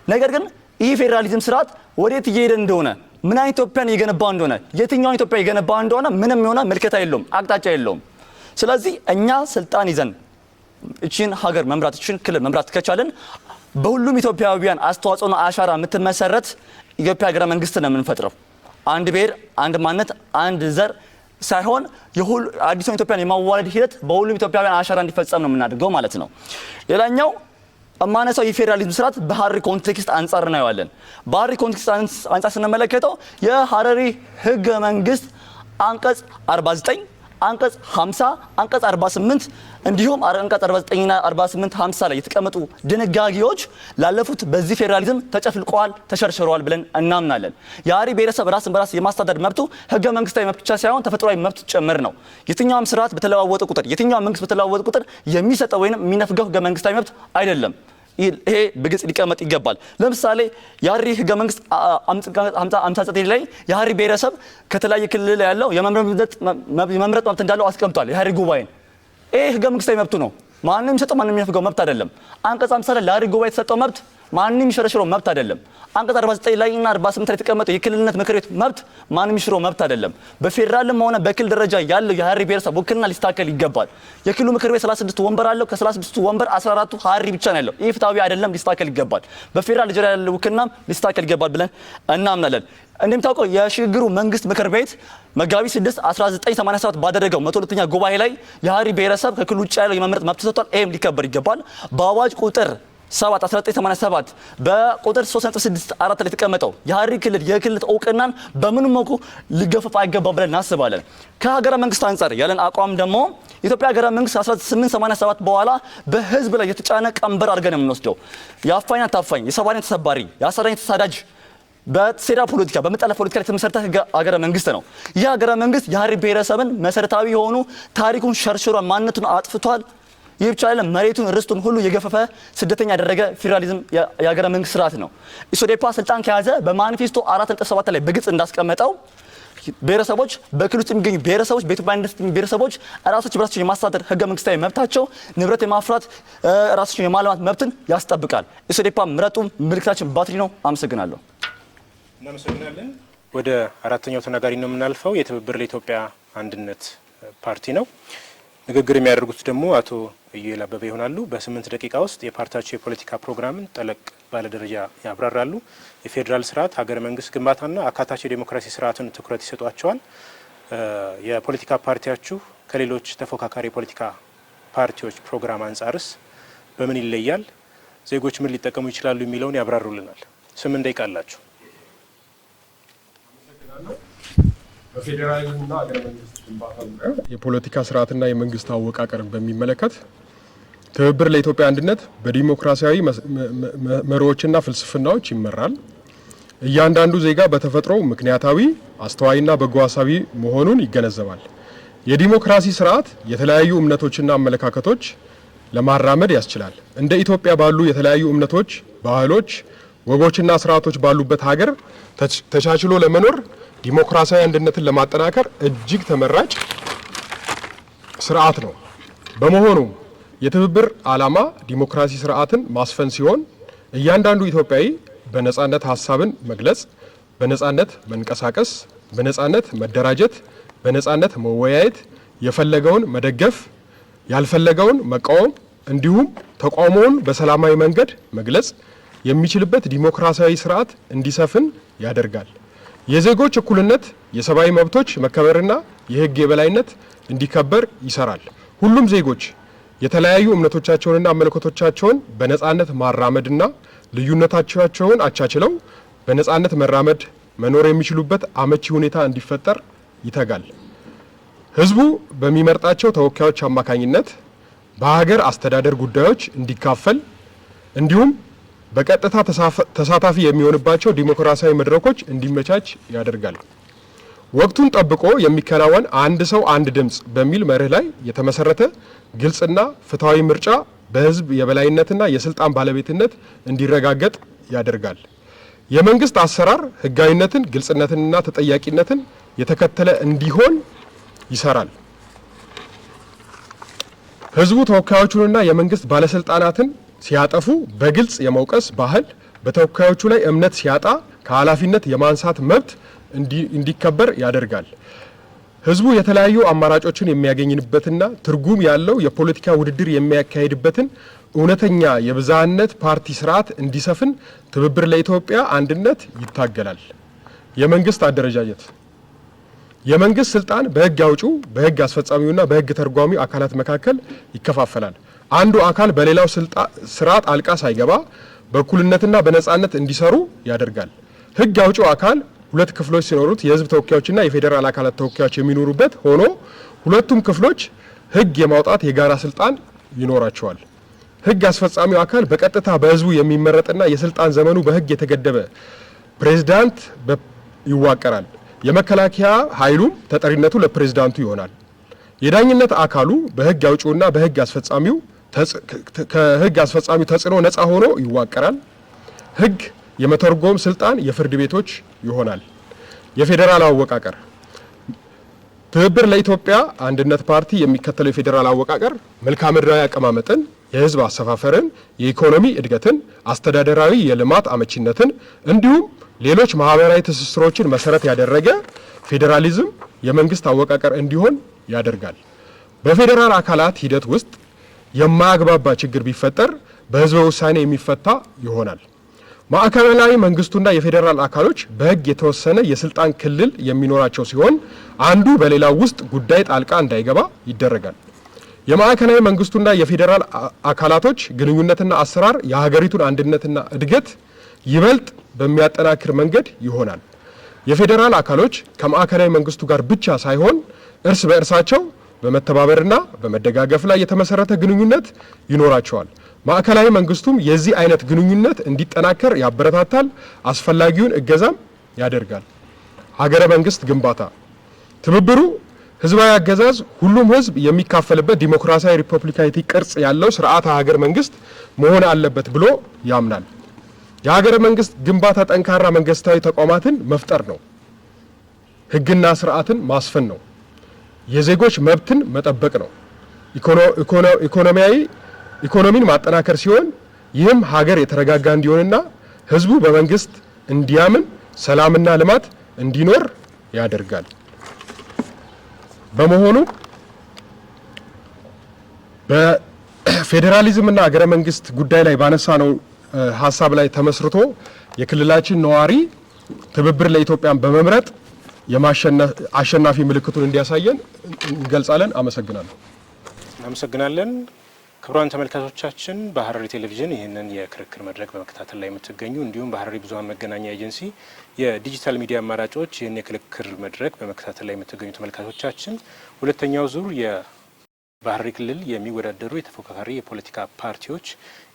ነገር ግን ይህ ፌዴራሊዝም ስርዓት ወዴት እየሄደ እንደሆነ ምን አይነት ኢትዮጵያን እየገነባ እንደሆነ የትኛውን ኢትዮጵያ እየገነባ እንደሆነ ምንም የሆነ ምልከታ የለውም፣ አቅጣጫ የለውም። ስለዚህ እኛ ስልጣን ይዘን እቺን ሀገር መምራት እቺን ክልል መምራት ከቻለን በሁሉም ኢትዮጵያውያን አስተዋጽኦና አሻራ የምትመሰረት ኢትዮጵያ ሀገረ መንግስት ነው የምንፈጥረው። አንድ ብሔር፣ አንድ ማንነት፣ አንድ ዘር ሳይሆን የሁሉ አዲስ ኢትዮጵያን የማዋለድ ሂደት በሁሉም ኢትዮጵያውያን አሻራ እንዲፈጸም ነው የምናደርገው ማለት ነው። ሌላኛው አማነሳው የፌዴራሊዝም ስርዓት በሐረሪ ኮንቴክስት አንጻር እናየዋለን። በሐረሪ ኮንቴክስት አንጻር ስንመለከተው የሐረሪ ህገ መንግስት አንቀጽ 49 አንቀጽ 50 አንቀጽ 48 እንዲሁም አንቀጽ 49 እና 48 50 ላይ የተቀመጡ ድንጋጌዎች ላለፉት በዚህ ፌዴራሊዝም ተጨፍልቀዋል፣ ተሸርሽረዋል ብለን እናምናለን። የሐረሪ ብሔረሰብ ራስን በራስ የማስተዳደር መብቱ ህገ መንግስታዊ መብት ብቻ ሳይሆን ተፈጥሯዊ መብት ጭምር ነው። የትኛውም ስርዓት በተለዋወጠ ቁጥር የትኛውም መንግስት በተለዋወጠ ቁጥር የሚሰጠው ወይንም የሚነፍገው ህገ መንግስታዊ መብት አይደለም። ይሄ በግልጽ ሊቀመጥ ይገባል። ለምሳሌ የሐረሪ ህገ መንግስት 59 ላይ የሐረሪ ብሔረሰብ ከተለያየ ክልል ያለው የመምረጥ መብት እንዳለው አስቀምጧል። የሐረሪ ጉባኤን ይሄ ህገ መንግስታዊ መብቱ ነው። ማንም የሚሰጠው ማንም የሚነፍገው መብት አይደለም። አንቀጽ 50 ላይ ለሐረሪ ጉባኤ የተሰጠው መብት ማንም የሚሸረሽረው መብት አይደለም። አንቀጽ 49 ላይ እና 48 ላይ የተቀመጠው የክልልነት ምክር ቤት መብት ማንም የሚሽረው መብት አይደለም። በፌዴራልም ሆነ በክልል ደረጃ ያለው የሐረሪ ብሔረሰብ ውክልና ሊስተካከል ይገባል። የክልሉ ምክር ቤት 36 ወንበር አለው። ከ36 ወንበር 14ቱ ሐረሪ ብቻ ነው ያለው። ይህ ፍትሃዊ አይደለም፣ ሊስተካከል ይገባል። በፌዴራል ደረጃ ያለው ውክልናም ሊስተካከል ይገባል ብለን እናምናለን። እንደምታውቀው የሽግግሩ መንግስት ምክር ቤት መጋቢት 6 1987 ባደረገው 102ኛ ጉባኤ ላይ የሐረሪ ብሔረሰብ ከክልሉ ውጭ ያለው የመምረጥ መብት ተሰጥቷል። ይሄም ሊከበር ይገባል። በአዋጅ ቁጥር 7 1987 በቁጥር 3.64 ላይ የተቀመጠው የሐረሪ ክልል የክልል እውቅናን በምንም መልኩ ሊገፈፍ አይገባም ብለን እናስባለን። ከሀገረ መንግስት አንጻር ያለን አቋም ደግሞ የኢትዮጵያ ሀገረ መንግስት 1887 በኋላ በህዝብ ላይ የተጫነ ቀንበር አድርገን የምንወስደው የአፋኝና ታፋኝ፣ የሰባሪና ተሰባሪ፣ የአሳዳኝ ተሳዳጅ በሴራ ፖለቲካ በመጠለፍ ፖለቲካ ላይ የተመሰረተ ሀገረ መንግስት ነው። ይህ ሀገረ መንግስት የሐረሪ ብሔረሰብን መሰረታዊ የሆኑ ታሪኩን ሸርሽሯል፣ ማንነቱን አጥፍቷል። ይህ ብቻ አይደለም፣ መሬቱን ርስቱን ሁሉ የገፈፈ ስደተኛ ያደረገ ፌዴራሊዝም የሀገረ መንግስት ስርዓት ነው። ኢሶዴፓ ስልጣን ከያዘ በማኒፌስቶ 4.7 ላይ በግልጽ እንዳስቀመጠው ብሔረሰቦች በክልል ውስጥ የሚገኙ ብሔረሰቦች በኢትዮጵያ አንድነት ብሔረሰቦች ራሳቸው በራሳቸው የማስተዳደር ህገ መንግስታዊ መብታቸው ንብረት የማፍራት ራሳቸው የማልማት መብትን ያስጠብቃል። ኢሶዴፓ ምረጡ፣ ምልክታችን ባትሪ ነው። አመሰግናለሁ። እናመሰግናለን። ወደ አራተኛው ተናጋሪ ነው የምናልፈው። የትብብር ለኢትዮጵያ አንድነት ፓርቲ ነው። ንግግር የሚያደርጉት ደግሞ አቶ ኢዩኤል አበበ ይሆናሉ። በ8 ደቂቃ ውስጥ የፓርቲያቸው የፖለቲካ ፕሮግራምን ጠለቅ ባለ ደረጃ ያብራራሉ። የፌዴራል ስርዓት፣ ሀገረ መንግስት ግንባታና አካታች የዴሞክራሲ ስርዓትን ትኩረት ይሰጧቸዋል። የፖለቲካ ፓርቲያችሁ ከሌሎች ተፎካካሪ የፖለቲካ ፓርቲዎች ፕሮግራም አንጻርስ በምን ይለያል? ዜጎች ምን ሊጠቀሙ ይችላሉ የሚለውን ያብራሩልናል። 8 ደቂቃ አላችሁ። በፌዴራሊዝምና ሀገረ መንግስት ግንባታ ዙሪያ የፖለቲካ ስርዓትና የመንግስት አወቃቀርን በሚመለከት ትብብር ለኢትዮጵያ አንድነት በዲሞክራሲያዊ መርሆችና ፍልስፍናዎች ይመራል። እያንዳንዱ ዜጋ በተፈጥሮ ምክንያታዊ፣ አስተዋይና በጎ ሀሳቢ መሆኑን ይገነዘባል። የዲሞክራሲ ስርዓት የተለያዩ እምነቶችና አመለካከቶች ለማራመድ ያስችላል። እንደ ኢትዮጵያ ባሉ የተለያዩ እምነቶች፣ ባህሎች፣ ወጎችና ስርዓቶች ባሉበት ሀገር ተቻችሎ ለመኖር ዲሞክራሲያዊ አንድነትን ለማጠናከር እጅግ ተመራጭ ስርዓት ነው። በመሆኑም የትብብር ዓላማ ዲሞክራሲ ስርዓትን ማስፈን ሲሆን እያንዳንዱ ኢትዮጵያዊ በነጻነት ሀሳብን መግለጽ፣ በነጻነት መንቀሳቀስ፣ በነጻነት መደራጀት፣ በነጻነት መወያየት፣ የፈለገውን መደገፍ፣ ያልፈለገውን መቃወም እንዲሁም ተቃውሞውን በሰላማዊ መንገድ መግለጽ የሚችልበት ዲሞክራሲያዊ ስርዓት እንዲሰፍን ያደርጋል። የዜጎች እኩልነት፣ የሰብአዊ መብቶች መከበርና የህግ የበላይነት እንዲከበር ይሰራል። ሁሉም ዜጎች የተለያዩ እምነቶቻቸውንና አመለካከቶቻቸውን በነጻነት ማራመድና ልዩነቶቻቸውን አቻችለው በነጻነት መራመድ መኖር የሚችሉበት አመቺ ሁኔታ እንዲፈጠር ይተጋል። ህዝቡ በሚመርጣቸው ተወካዮች አማካኝነት በሀገር አስተዳደር ጉዳዮች እንዲካፈል እንዲሁም በቀጥታ ተሳታፊ የሚሆንባቸው ዲሞክራሲያዊ መድረኮች እንዲመቻች ያደርጋል። ወቅቱን ጠብቆ የሚከናወን አንድ ሰው አንድ ድምፅ በሚል መርህ ላይ የተመሰረተ ግልጽና ፍትሃዊ ምርጫ በህዝብ የበላይነትና የስልጣን ባለቤትነት እንዲረጋገጥ ያደርጋል። የመንግስት አሰራር ህጋዊነትን፣ ግልጽነትንና ተጠያቂነትን የተከተለ እንዲሆን ይሰራል። ህዝቡ ተወካዮቹንና የመንግስት ባለስልጣናትን ሲያጠፉ በግልጽ የመውቀስ ባህል፣ በተወካዮቹ ላይ እምነት ሲያጣ ከኃላፊነት የማንሳት መብት እንዲከበር ያደርጋል። ህዝቡ የተለያዩ አማራጮችን የሚያገኝበትና ትርጉም ያለው የፖለቲካ ውድድር የሚያካሂድበትን እውነተኛ የብዝሃነት ፓርቲ ስርዓት እንዲሰፍን ትብብር ለኢትዮጵያ አንድነት ይታገላል። የመንግስት አደረጃጀት የመንግስት ስልጣን በህግ አውጪው፣ በህግ አስፈጻሚውና በህግ ተርጓሚው አካላት መካከል ይከፋፈላል። አንዱ አካል በሌላው ስራ ጣልቃ ሳይገባ በእኩልነትና በነጻነት እንዲሰሩ ያደርጋል። ህግ አውጪው አካል ሁለት ክፍሎች ሲኖሩት የህዝብ ተወካዮችና የፌዴራል አካላት ተወካዮች የሚኖሩበት ሆኖ ሁለቱም ክፍሎች ህግ የማውጣት የጋራ ስልጣን ይኖራቸዋል። ህግ አስፈጻሚው አካል በቀጥታ በህዝቡ የሚመረጥና የስልጣን ዘመኑ በህግ የተገደበ ፕሬዝዳንት ይዋቀራል። የመከላከያ ኃይሉም ተጠሪነቱ ለፕሬዝዳንቱ ይሆናል። የዳኝነት አካሉ በህግ አውጪውና ከህግ አስፈጻሚው ተጽዕኖ ነፃ ሆኖ ይዋቀራል። ህግ የመተርጎም ስልጣን የፍርድ ቤቶች ይሆናል። የፌዴራል አወቃቀር ትብብር ለኢትዮጵያ አንድነት ፓርቲ የሚከተለው የፌዴራል አወቃቀር መልክዓ ምድራዊ አቀማመጥን፣ የህዝብ አሰፋፈርን፣ የኢኮኖሚ እድገትን፣ አስተዳደራዊ የልማት አመቺነትን እንዲሁም ሌሎች ማህበራዊ ትስስሮችን መሰረት ያደረገ ፌዴራሊዝም የመንግስት አወቃቀር እንዲሆን ያደርጋል። በፌዴራል አካላት ሂደት ውስጥ የማያግባባ ችግር ቢፈጠር በህዝበ ውሳኔ የሚፈታ ይሆናል። ማዕከላዊ መንግስቱና የፌዴራል አካሎች በህግ የተወሰነ የስልጣን ክልል የሚኖራቸው ሲሆን አንዱ በሌላው ውስጥ ጉዳይ ጣልቃ እንዳይገባ ይደረጋል። የማዕከላዊ መንግስቱና የፌዴራል አካላቶች ግንኙነትና አሰራር የሀገሪቱን አንድነትና እድገት ይበልጥ በሚያጠናክር መንገድ ይሆናል። የፌዴራል አካሎች ከማዕከላዊ መንግስቱ ጋር ብቻ ሳይሆን እርስ በእርሳቸው በመተባበርና በመደጋገፍ ላይ የተመሰረተ ግንኙነት ይኖራቸዋል። ማዕከላዊ መንግስቱም የዚህ አይነት ግንኙነት እንዲጠናከር ያበረታታል፣ አስፈላጊውን እገዛም ያደርጋል። ሀገረ መንግስት ግንባታ ትብብሩ ህዝባዊ አገዛዝ ሁሉም ህዝብ የሚካፈልበት ዲሞክራሲያዊ ሪፐብሊካዊ ቅርጽ ያለው ስርዓተ ሀገር መንግስት መሆን አለበት ብሎ ያምናል። የሀገረ መንግስት ግንባታ ጠንካራ መንግስታዊ ተቋማትን መፍጠር ነው። ህግና ስርዓትን ማስፈን ነው። የዜጎች መብትን መጠበቅ ነው። ኢኮኖሚን ማጠናከር ሲሆን ይህም ሀገር የተረጋጋ እንዲሆንና ህዝቡ በመንግስት እንዲያምን ሰላምና ልማት እንዲኖር ያደርጋል። በመሆኑ በፌዴራሊዝምና ሀገረ መንግስት ጉዳይ ላይ ባነሳ ነው ሀሳብ ላይ ተመስርቶ የክልላችን ነዋሪ ትብብር ለኢትዮጵያን በመምረጥ አሸናፊ ምልክቱን እንዲያሳየን እንገልጻለን። አመሰግናለሁ። እናመሰግናለን። ክቡራን ተመልካቾቻችን በሐረሪ ቴሌቪዥን ይህንን የክርክር መድረክ በመከታተል ላይ የምትገኙ እንዲሁም በሐረሪ ብዙኃን መገናኛ ኤጀንሲ የዲጂታል ሚዲያ አማራጮች ይህን የክርክር መድረክ በመከታተል ላይ የምትገኙ ተመልካቾቻችን ሁለተኛው ዙር በሐረሪ ክልል የሚወዳደሩ የተፎካካሪ የፖለቲካ ፓርቲዎች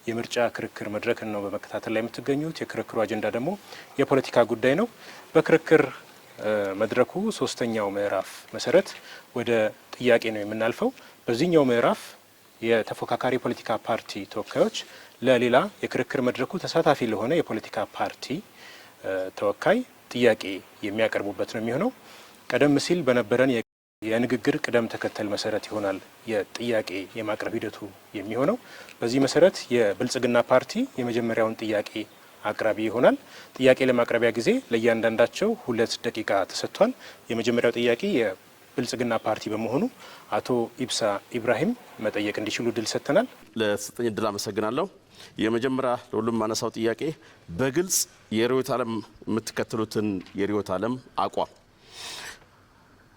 የምርጫ ክርክር መድረክን ነው በመከታተል ላይ የምትገኙት። የክርክሩ አጀንዳ ደግሞ የፖለቲካ ጉዳይ ነው። በክርክር መድረኩ ሶስተኛው ምዕራፍ መሰረት ወደ ጥያቄ ነው የምናልፈው። በዚህኛው ምዕራፍ የተፎካካሪ ፖለቲካ ፓርቲ ተወካዮች ለሌላ የክርክር መድረኩ ተሳታፊ ለሆነ የፖለቲካ ፓርቲ ተወካይ ጥያቄ የሚያቀርቡበት ነው የሚሆነው። ቀደም ሲል በነበረን የንግግር ቅደም ተከተል መሰረት ይሆናል የጥያቄ የማቅረብ ሂደቱ የሚሆነው። በዚህ መሰረት የብልጽግና ፓርቲ የመጀመሪያውን ጥያቄ አቅራቢ ይሆናል። ጥያቄ ለማቅረቢያ ጊዜ ለእያንዳንዳቸው 2 ደቂቃ ተሰጥቷል። የመጀመሪያው ጥያቄ የብልጽግና ፓርቲ በመሆኑ አቶ ኢብሳ ኢብራሂም መጠየቅ እንዲችሉ ድል ሰጥተናል። ለተሰጠኝ ድል አመሰግናለሁ። የመጀመሪያ ለሁሉም ማነሳው ጥያቄ በግልጽ የርዕዮተ ዓለም የምትከተሉትን የርዕዮተ ዓለም አቋም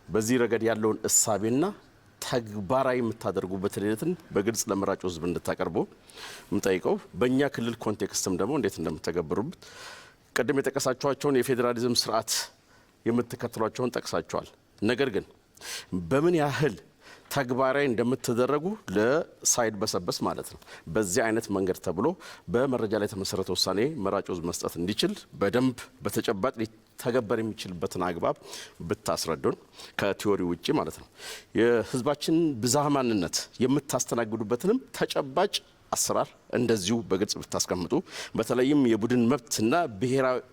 በዚህ ረገድ ያለውን እሳቤና ተግባራዊ የምታደርጉበትን ሂደትን በግልጽ ለመራጩ ሕዝብ እንድታቀርቡ የምጠይቀው። በእኛ ክልል ኮንቴክስትም ደግሞ እንዴት እንደምተገብሩበት ቀደም የጠቀሳቸዋቸውን የፌዴራሊዝም ስርዓት የምትከተሏቸውን ጠቅሳቸዋል። ነገር ግን በምን ያህል ተግባራዊ እንደምትደረጉ ለሳይድ በሰበስ ማለት ነው። በዚህ አይነት መንገድ ተብሎ በመረጃ ላይ የተመሰረተ ውሳኔ መራጩ ሕዝብ መስጠት እንዲችል በደንብ በተጨባጭ ሊተገበር የሚችልበትን አግባብ ብታስረዱን፣ ከቲዎሪ ውጪ ማለት ነው። የህዝባችን ብዝሃ ማንነት የምታስተናግዱበትንም ተጨባጭ አሰራር እንደዚሁ በግልጽ ብታስቀምጡ፣ በተለይም የቡድን መብትና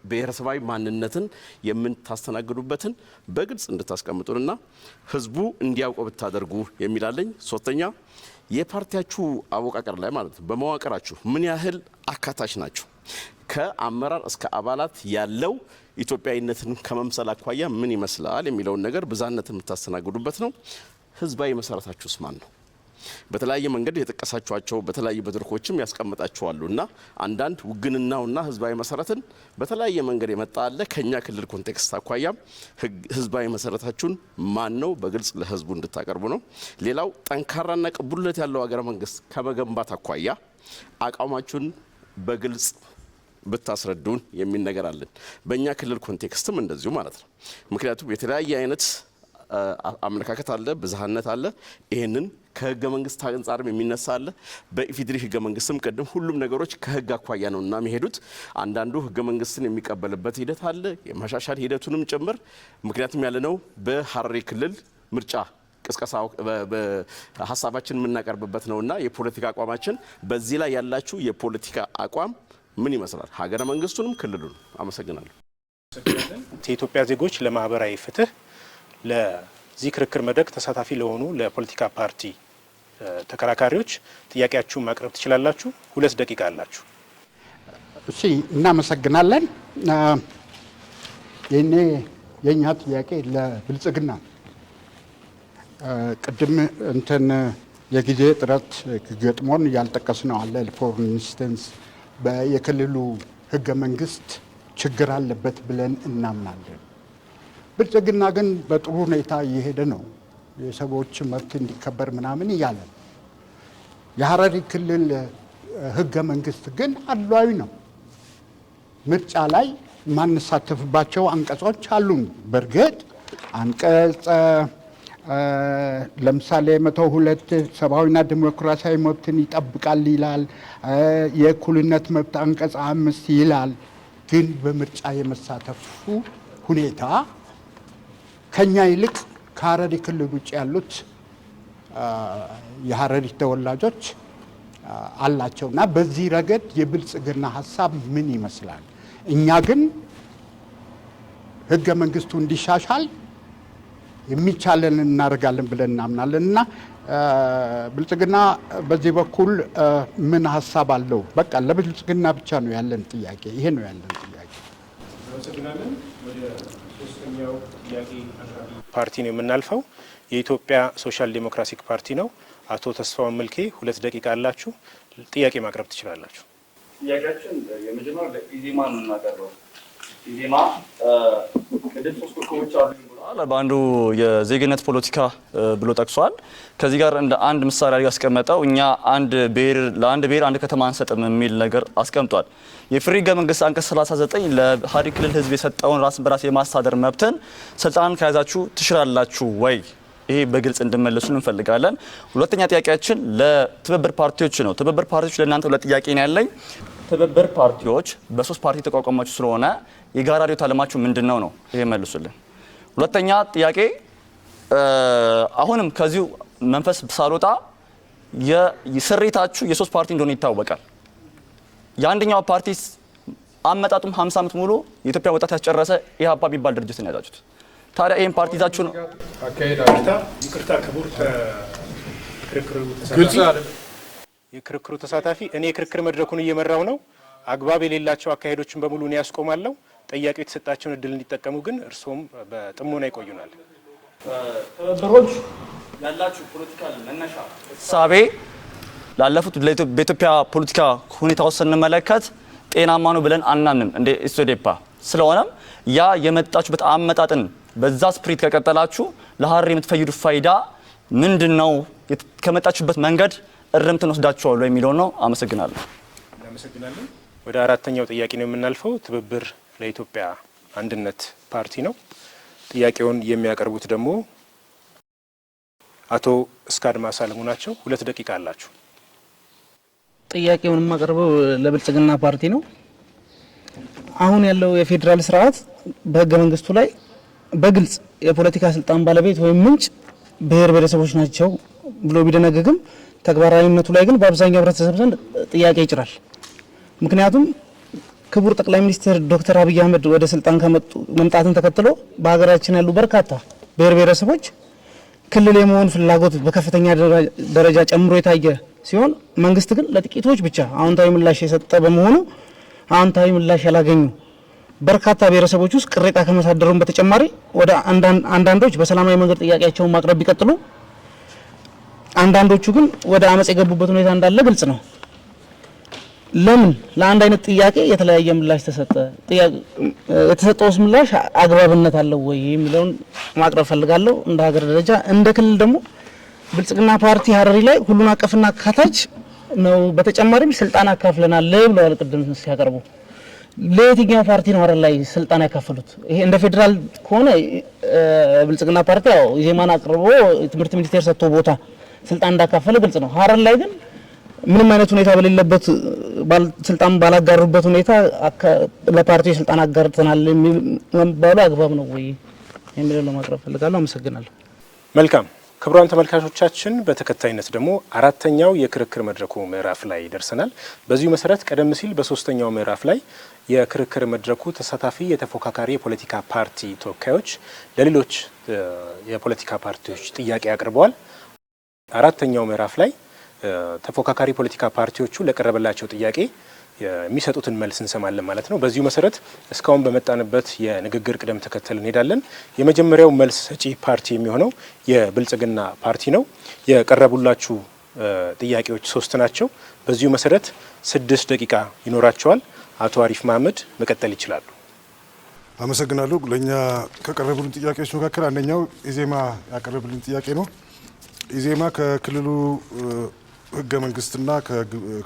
ብሔረሰባዊ ማንነትን የምታስተናግዱበትን በግልጽ እንድታስቀምጡንና ህዝቡ እንዲያውቀው ብታደርጉ የሚላለኝ። ሶስተኛ የፓርቲያችሁ አወቃቀር ላይ ማለት ነው በመዋቅራችሁ ምን ያህል አካታች ናችሁ? ከአመራር እስከ አባላት ያለው ኢትዮጵያዊነትን ከመምሰል አኳያ ምን ይመስላል የሚለውን ነገር ብዛነትን የምታስተናግዱበት ነው። ህዝባዊ መሰረታችሁስ ማን ነው? በተለያየ መንገድ የጠቀሳችኋቸው በተለያየ መድረኮችም ያስቀምጣችኋሉ እና አንዳንድ ውግንናውና ህዝባዊ መሰረትን በተለያየ መንገድ የመጣ አለ። ከኛ ክልል ኮንቴክስት አኳያም ህዝባዊ መሰረታችሁን ማን ነው በግልጽ ለህዝቡ እንድታቀርቡ ነው። ሌላው ጠንካራና ቅቡልነት ያለው ሀገረ መንግስት ከመገንባት አኳያ አቋማችሁን በግልጽ ብታስረዱን የሚል ነገር አለን። በእኛ ክልል ኮንቴክስትም እንደዚሁ ማለት ነው። ምክንያቱም የተለያየ አይነት አመለካከት አለ፣ ብዝሃነት አለ። ይሄንን ከህገ መንግስት አንጻርም የሚነሳ አለ። በኢፌዴሪ ህገ መንግስትም ቀደም ሁሉም ነገሮች ከህግ አኳያ ነውና የሚሄዱት አንዳንዱ ህገ መንግስትን የሚቀበልበት ሂደት አለ፣ የማሻሻል ሂደቱንም ጭምር። ምክንያቱም ያለነው በሐረሪ ክልል ምርጫ ቅስቀሳ ሀሳባችን የምናቀርብበት ነውና የፖለቲካ አቋማችን በዚህ ላይ ያላችሁ የፖለቲካ አቋም ምን ይመስላል? ሀገረ መንግስቱንም ክልሉን። አመሰግናለሁ። የኢትዮጵያ ዜጎች ለማህበራዊ ፍትህ ለዚህ ክርክር መድረክ ተሳታፊ ለሆኑ ለፖለቲካ ፓርቲ ተከራካሪዎች ጥያቄያችሁን ማቅረብ ትችላላችሁ። 2 ደቂቃ አላችሁ። እሺ፣ እናመሰግናለን። የኛ ጥያቄ ለብልጽግና ቅድም የጊዜ ጥረት ገጥሞን ያልጠቀስነው አለ። ፎር ኢንስተንስ የክልሉ ህገ መንግስት ችግር አለበት ብለን እናምናለን። ብልጽግና ግን በጥሩ ሁኔታ እየሄደ ነው። የሰዎች መብት እንዲከበር ምናምን እያለ ነው። የሐረሪ ክልል ህገ መንግስት ግን አድሏዊ ነው። ምርጫ ላይ ማንሳተፍባቸው አንቀጾች አሉን። በእርግጥ አንቀጽ ለምሳሌ 102 ሰብአዊና ዲሞክራሲያዊ መብትን ይጠብቃል ይላል። የእኩልነት መብት አንቀጽ 5 ይላል። ግን በምርጫ የመሳተፉ ሁኔታ ከኛ ይልቅ ከሐረሪ ክልል ውጭ ያሉት የሐረሪ ተወላጆች አላቸውና በዚህ ረገድ የብልጽግና ሀሳብ ምን ይመስላል? እኛ ግን ህገ መንግስቱ እንዲሻሻል የሚቻለን እናደርጋለን ብለን እናምናለን እና ብልጽግና በዚህ በኩል ምን ሀሳብ አለው? በቃ ለብልጽግና ብቻ ነው ያለን ጥያቄ፣ ይሄ ነው ያለን ጥያቄ። ወደ ሶስተኛው ጥያቄ ፓርቲ ነው የምናልፈው። የኢትዮጵያ ሶሻል ዴሞክራቲክ ፓርቲ ነው። አቶ ተስፋውን መልኬ 2 ደቂቃ አላችሁ። ጥያቄ ማቅረብ ትችላላችሁ። ጥያቄያችን የመጀመሪያው ለኢዜማ ነው እናቀርበው። ኢዜማ ቅድም 3 ኮከቦች አሉ ብሏል። በአንዱ የዜግነት ፖለቲካ ብሎ ጠቅሷል። ከዚህ ጋር እንደ አንድ ምሳሌ ያስቀመጠው እኛ ለአንድ ብሔር አንድ ከተማ አንሰጥም የሚል ነገር አስቀምጧል። የፍሪ ህገ መንግስት አንቀጽ 39 ለሐረሪ ክልል ህዝብ የሰጠውን ራስን በራስ የማስተዳደር መብትን ስልጣን ከያዛችሁ ትሽራላችሁ ወይ? ይሄ በግልጽ እንድመለሱ እንፈልጋለን። ሁለተኛ ጥያቄያችን ለትብብር ፓርቲዎች ነው። ትብብር ፓርቲዎች ለእናንተ 2 ጥያቄ ነው ያለኝ። ትብብር ፓርቲዎች በ3 ፓርቲ ተቋቋማችሁ ስለሆነ የጋራ ርዕዮተ ዓለማችሁ ምንድነው ነው? ይሄ መልሱልን። ሁለተኛ ጥያቄ አሁንም ከዚሁ መንፈስ ሳልወጣ የስሪታችሁ የ3 ፓርቲ እንደሆነ ይታወቃል። የአንደኛው ፓርቲ አመጣጡም 50 ዓመት ሙሉ የኢትዮጵያ ወጣት ያስጨረሰ ኢህአፓ የሚባል ድርጅት ነው ያዛችሁት። ታዲያ ይሄን ፓርቲ ይዛችሁ ነው ይቅርታ ክቡር የክርክሩ ተሳታፊ፣ እኔ የክርክር መድረኩን እየመራው ነው። አግባብ የሌላቸው አካሄዶችን በሙሉ እኔ ያስቆማለሁ። ጠያቂው የተሰጣቸውን እድል እንዲጠቀሙ ግን እርሶም በጥሞና ይቆዩናል። ትብብሮች ያላችሁ ፖለቲካል መነሻ ሳቤ ላለፉት በኢትዮጵያ ፖለቲካ ሁኔታ ውስጥ ስንመለከት ጤናማ ነው ብለን አናምንም እንደ ኢሶዴፓ። ስለሆነም ያ የመጣችሁበት አመጣጥን በዛ ስፕሪት ከቀጠላችሁ ለሐረሪ የምትፈይዱ ፋይዳ ምንድነው? ከመጣችሁበት መንገድ እርምትን ወስዳችኋል የሚለው ነው። አመሰግናለሁ። እናመሰግናለን። ወደ 4ኛው ጥያቄ ነው የምናልፈው። ትብብር ለኢትዮጵያ አንድነት ፓርቲ ነው። ጥያቄውን የሚያቀርቡት ደግሞ አቶ እስካድማስ አለሙ ናቸው። 2 ደቂቃ አላችሁ። ጥያቄውን የማቀርበው ለብልጽግና ፓርቲ ነው። አሁን ያለው የፌዴራል ስርዓት በህገ መንግስቱ ላይ በግልጽ የፖለቲካ ስልጣን ባለቤት ወይም ምንጭ ብሔር ብሔረሰቦች ናቸው ብሎ ቢደነግግም ተግባራዊነቱ ላይ ግን በአብዛኛው ህብረተሰብ ዘንድ ጥያቄ ይጭራል። ምክንያቱም ክቡር ጠቅላይ ሚኒስትር ዶክተር አብይ አህመድ ወደ ስልጣን መምጣትን ተከትሎ በሀገራችን ያሉ በርካታ ብሔር ብሔረሰቦች ክልል የመሆን ፍላጎት በከፍተኛ ደረጃ ጨምሮ የታየ ሲሆን መንግስት ግን ለጥቂቶች ብቻ አዎንታዊ ምላሽ የሰጠ በመሆኑ አዎንታዊ ምላሽ ያላገኙ በርካታ ብሔረሰቦች ውስጥ ቅሬታ ከመሳደሩም በተጨማሪ ወደ አንዳንዶች በሰላማዊ መንገድ ጥያቄያቸውን ማቅረብ ቢቀጥሉ አንዳንዶቹ ግን ወደ አመጽ የገቡበት ሁኔታ እንዳለ ግልጽ ነው። ለምን ለአንድ አይነት ጥያቄ የተለያየ ምላሽ ተሰጠ? የተሰጠውስ ምላሽ አግባብነት አለው ወይ የሚለውን ማቅረብ ፈልጋለሁ። እንደ ሀገር ደረጃ እንደ ክልል ደግሞ ብልጽግና ፓርቲ ሀረሪ ላይ ሁሉን አቀፍና አካታች ነው። በተጨማሪም ስልጣን አካፍለናል ብለዋል ቅድም ሲያቀርቡ። ለየትኛው ፓርቲ ነው ሀረር ላይ ስልጣን ያካፈሉት? ይሄ እንደ ፌዴራል ከሆነ ብልጽግና ፓርቲ ያው ኢዜማን አቅርቦ ትምህርት ሚኒስቴር ሰጥቶ ቦታ ስልጣን እንዳካፈለ ግልጽ ነው። ሀረር ላይ ግን ምንም አይነት ሁኔታ በሌለበት ስልጣን ባላጋሩበት ሁኔታ ለፓርቲው ስልጣን አጋርተናል የሚባሉ አግባብ ነው ወይ የሚለው ለማቅረብ ፈልጋለሁ። አመሰግናለሁ። መልካም ክቡራን ተመልካቾቻችን፣ በተከታይነት ደግሞ አራተኛው የክርክር መድረኩ ምዕራፍ ላይ ደርሰናል። በዚሁ መሰረት ቀደም ሲል በሶስተኛው ምዕራፍ ላይ የክርክር መድረኩ ተሳታፊ የተፎካካሪ የፖለቲካ ፓርቲ ተወካዮች ለሌሎች የፖለቲካ ፓርቲዎች ጥያቄ አቅርበዋል። አራተኛው ምዕራፍ ላይ ተፎካካሪ ፖለቲካ ፓርቲዎቹ ለቀረበላቸው ጥያቄ የሚሰጡትን መልስ እንሰማለን ማለት ነው። በዚሁ መሰረት እስካሁን በመጣንበት የንግግር ቅደም ተከተል እንሄዳለን። የመጀመሪያው መልስ ሰጪ ፓርቲ የሚሆነው የብልጽግና ፓርቲ ነው። የቀረቡላችሁ ጥያቄዎች 3 ናቸው። በዚሁ መሰረት 6 ደቂቃ ይኖራቸዋል። አቶ አሪፍ መሀመድ መቀጠል ይችላሉ። አመሰግናለሁ። ለኛ ከቀረቡልን ጥያቄዎች መካከል አንደኛው ኢዜማ ያቀረበልን ጥያቄ ነው። ኢዜማ ከክልሉ ህገ መንግስትና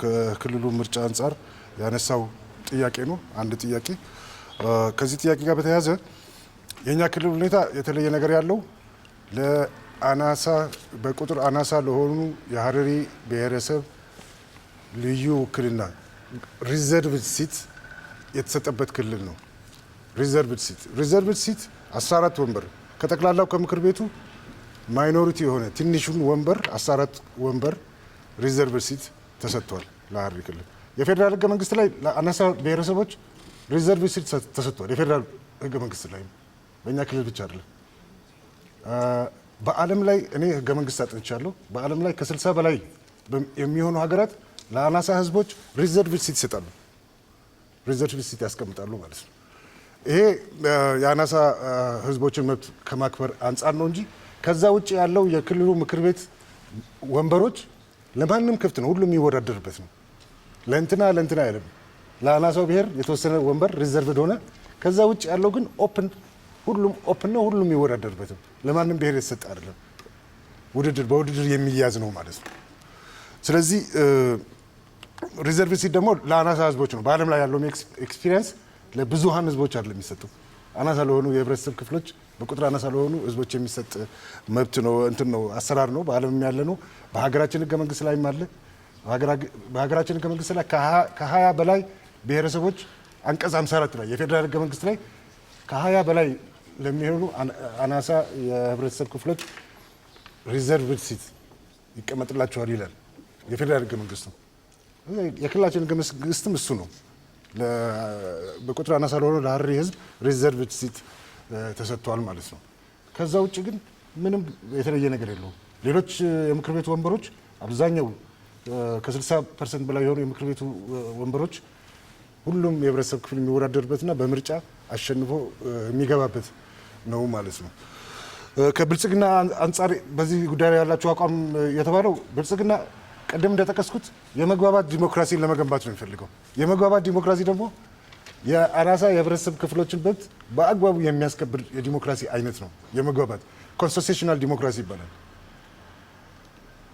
ከክልሉ ምርጫ አንጻር ያነሳው ጥያቄ ነው። አንድ ጥያቄ ከዚህ ጥያቄ ጋር በተያያዘ የኛ ክልል ሁኔታ የተለየ ነገር ያለው ለአናሳ በቁጥር አናሳ ለሆኑ የሀረሪ ብሔረሰብ ልዩ ውክልና ሪዘርቭድ ሲት የተሰጠበት ክልል ነው። ሪዘርቭድ ሲት 14 ወንበር ከጠቅላላው ከምክር ቤቱ ማይኖሪቲ የሆነ ትንሹን ወንበር 14 ወንበር ሪዘርቭድ ሲት ተሰጥቷል ለሀረሪ ክልል። የፌዴራል ህገ መንግስት ላይ ለአናሳ ብሔረሰቦች ሪዘርቭድ ሲት ተሰጥቷል። የፌዴራል ህገ መንግስት ላይ በእኛ ክልል ብቻ አይደለም። በዓለም ላይ እኔ ህገ መንግስት አጥንቻለሁ። በዓለም ላይ ከ60 በላይ የሚሆኑ ሀገራት ለአናሳ ህዝቦች ሪዘርቭድ ሲት ይሰጣሉ፣ ሪዘርቭድ ሲት ያስቀምጣሉ ማለት ነው። ይሄ የአናሳ ህዝቦችን መብት ከማክበር አንጻር ነው እንጂ ከዛ ውጭ ያለው የክልሉ ምክር ቤት ወንበሮች ለማንም ክፍት ነው። ሁሉም የሚወዳደርበት ነው። ለእንትና አይደለም። ለአናሳው ብሔር የተወሰነ ወንበር ሪዘርቭድ ሆነ። ከዛ ውጭ ያለው ግን ኦፕን፣ ሁሉም ኦፕን ነው። ሁሉም የሚወዳደርበት ነው። ለማንም ብሔር የተሰጠ አይደለም። በውድድር የሚያዝ ነው ማለት ነው። ስለዚህ ሪዘርቭድ ሲት ደግሞ ለአናሳ ህዝቦች ነው። በዓለም ላይ ያለው ኤክስፒሪየንስ ለብዙሃን ህዝቦች አይደለም የሚሰጠው። አናሳ ለሆኑ የህብረተሰብ ክፍሎች በቁጥር አናሳ ለሆኑ ህዝቦች የሚሰጥ መብት ነው፣ እንትን ነው፣ አሰራር ነው። በዓለም ያለ ነው። በሀገራችን ህገ መንግስት ላይም አለ። በሀገራችን ህገ መንግስት ላይ ከ20 በላይ ብሔረሰቦች አንቀጽ 54 ላይ የፌዴራል ህገ መንግስት ላይ ከ20 በላይ ለሚሆኑ አናሳ የህብረተሰብ ክፍሎች ሪዘርቭድ ሲት ይቀመጥላቸዋል ይላል የፌዴራል ህገ መንግስት ነው። የክልላችን ህገ መንግስትም እሱ ነው። በቁጥር አናሳ ለሆነ ለሀረሪ ህዝብ ሪዘርቭድ ሲት ተሰጥቷል ማለት ነው። ከዛ ውጭ ግን ምንም የተለየ ነገር የለውም። ሌሎች የምክር ቤቱ ወንበሮች አብዛኛው ከ60% በላይ የሆኑ የምክር ቤቱ ወንበሮች ሁሉም የህብረተሰብ ክፍል የሚወዳደርበትና በምርጫ አሸንፎ የሚገባበት ነው ማለት ነው። ከብልጽግና አንጻር በዚህ ጉዳይ ላይ ያላቸው አቋም የተባለው ብልጽግና ቀደም እንደጠቀስኩት የመግባባት ዲሞክራሲን ለመገንባት ነው የሚፈልገው። የመግባባት ዲሞክራሲ ደግሞ የአናሳ የህብረተሰብ ክፍሎችን መብት በአግባቡ የሚያስከብር የዲሞክራሲ አይነት ነው። የመግባባት ኮንስቲቱሽናል ዲሞክራሲ ይባላል።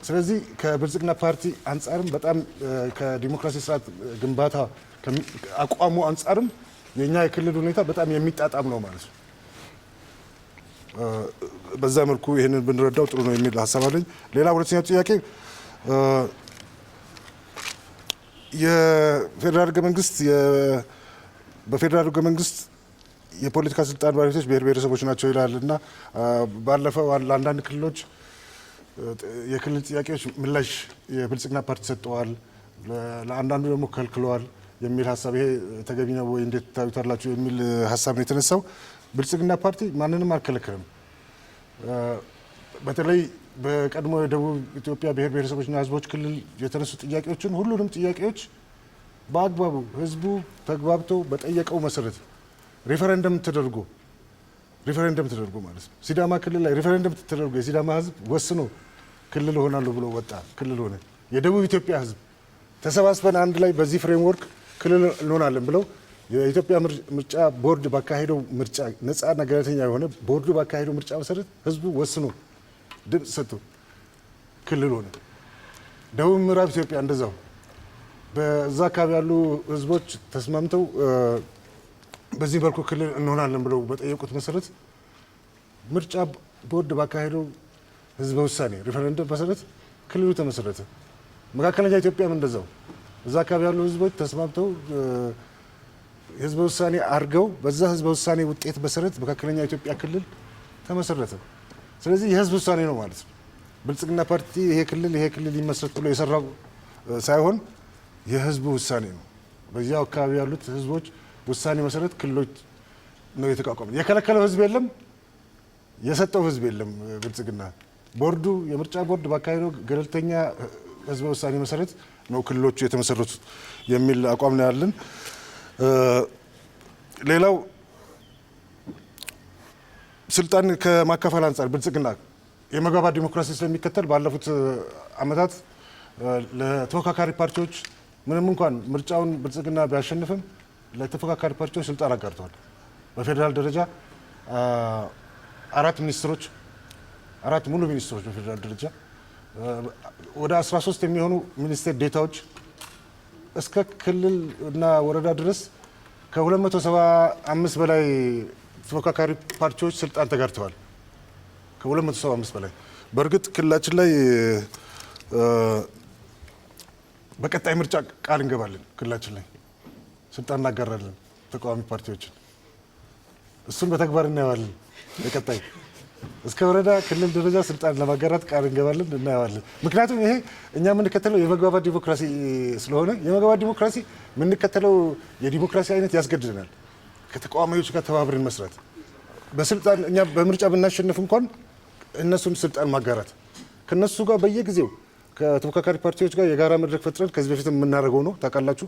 ስለዚህ ከብልጽግና ፓርቲ አንጻርም በጣም ከዲሞክራሲ ስርዓት ግንባታ አቋሙ አንጻርም የኛ የክልል ሁኔታ በጣም የሚጣጣም ነው ማለት ነው። በዛ መልኩ ይህንን ብንረዳው ጥሩ ነው የሚል ሀሳብ አለኝ። ሌላ ሁለተኛው ጥያቄ የፌዴራል ህገ መንግስት በፌዴራል ህገ መንግስት የፖለቲካ ስልጣን ባለቤቶች ብሔር ብሔረሰቦች ናቸው ይላል እና ባለፈው ለአንዳንድ ክልሎች የክልል ጥያቄዎች ምላሽ የብልጽግና ፓርቲ ሰጥተዋል፣ ለአንዳንዱ ደግሞ ከልክለዋል የሚል ሀሳብ ይሄ ተገቢ ነው ወይ እንዴት ታዩታላችሁ የሚል ሀሳብ ነው የተነሳው። ብልጽግና ፓርቲ ማንንም አልከለከለም። በተለይ በቀድሞ የደቡብ ኢትዮጵያ ብሔር ብሔረሰቦችና ሕዝቦች ክልል የተነሱ ጥያቄዎችን ሁሉንም ጥያቄዎች በአግባቡ ህዝቡ ተግባብቶ በጠየቀው መሰረት ሪፈረንደም ተደርጎ ማለት ነው። ሲዳማ ክልል ላይ ሪፈረንደም ተደርጎ የሲዳማ ህዝብ ወስኖ ክልል ሆናለሁ ብሎ ወጣ፣ ክልል ሆነ። የደቡብ ኢትዮጵያ ህዝብ ተሰባስበን አንድ ላይ በዚህ ፍሬምወርክ ክልል እንሆናለን ብለው የኢትዮጵያ ምርጫ ቦርድ ባካሄደው ምርጫ ነፃና ገለልተኛ የሆነ ቦርዱ ባካሄደው ምርጫ መሰረት ህዝቡ ወስኖ ድምፅ ሰጥቶ ክልል ሆነ። ደቡብ ምዕራብ ኢትዮጵያ እንደዛው በዛ አካባቢ ያሉ ህዝቦች ተስማምተው በዚህ መልኩ ክልል እንሆናለን ብለው በጠየቁት መሰረት ምርጫ ቦርድ ባካሄደው ህዝበ ውሳኔ ሪፈረንደም መሰረት ክልሉ ተመሰረተ። መካከለኛ ኢትዮጵያም እንደዛው እዛ አካባቢ ያሉ ህዝቦች ተስማምተው ህዝበ ውሳኔ አድርገው በዛ ህዝበ ውሳኔ ውጤት መሰረት መካከለኛ ኢትዮጵያ ክልል ተመሰረተ። ስለዚህ የህዝብ ውሳኔ ነው ማለት ነው። ብልጽግና ፓርቲ ይሄ ክልል ይመስረት ብሎ የሰራው ሳይሆን የህዝቡ ውሳኔ ነው። በዚያው አካባቢ ያሉት ህዝቦች ውሳኔ መሰረት ክልሎች ነው የተቋቋመ። የከለከለው ህዝብ የለም፣ የሰጠው ህዝብ የለም። ብልጽግና ቦርዱ የምርጫ ቦርድ ባካሄደው ገለልተኛ ህዝበ ውሳኔ መሰረት ነው ክልሎቹ የተመሰረቱት የሚል አቋም ነው ያለን። ሌላው ስልጣን ከማካፈል አንጻር ብልጽግና የመግባባት ዲሞክራሲ ስለሚከተል ባለፉት አመታት ለተፎካካሪ ፓርቲዎች ምንም እንኳን ምርጫውን ብልጽግና ቢያሸንፍም ለተፎካካሪ ፓርቲዎች ስልጣን አጋርተዋል። በፌዴራል ደረጃ አራት ሙሉ ሚኒስትሮች በፌዴራል ደረጃ ወደ 13 የሚሆኑ ሚኒስቴር ዴታዎች እስከ ክልል እና ወረዳ ድረስ ከ275 በላይ ተፎካካሪ ፓርቲዎች ስልጣን ተጋርተዋል። ከ275 በላይ። በእርግጥ ክልላችን ላይ በቀጣይ ምርጫ ቃል እንገባለን። ክልላችን ላይ ስልጣን እናጋራለን ተቃዋሚ ፓርቲዎችን። እሱን በተግባር እናየዋለን። በቀጣይ እስከ ወረዳ ክልል ደረጃ ስልጣን ለማጋራት ቃል እንገባለን፣ እናየዋለን። ምክንያቱም ይሄ እኛ የምንከተለው የመግባባት ዲሞክራሲ ስለሆነ የመግባባት ዲሞክራሲ የምንከተለው የዲሞክራሲ አይነት ያስገድደናል። ከተቃዋሚዎች ጋር ተባብረን መስራት፣ በስልጣን እኛ በምርጫ ብናሸንፍ እንኳን እነሱን ስልጣን ማጋራት፣ ከነሱ ጋር በየጊዜው ከተፎካካሪ ፓርቲዎች ጋር የጋራ መድረክ ፈጥረን ከዚህ በፊት የምናደርገው ነው ታውቃላችሁ።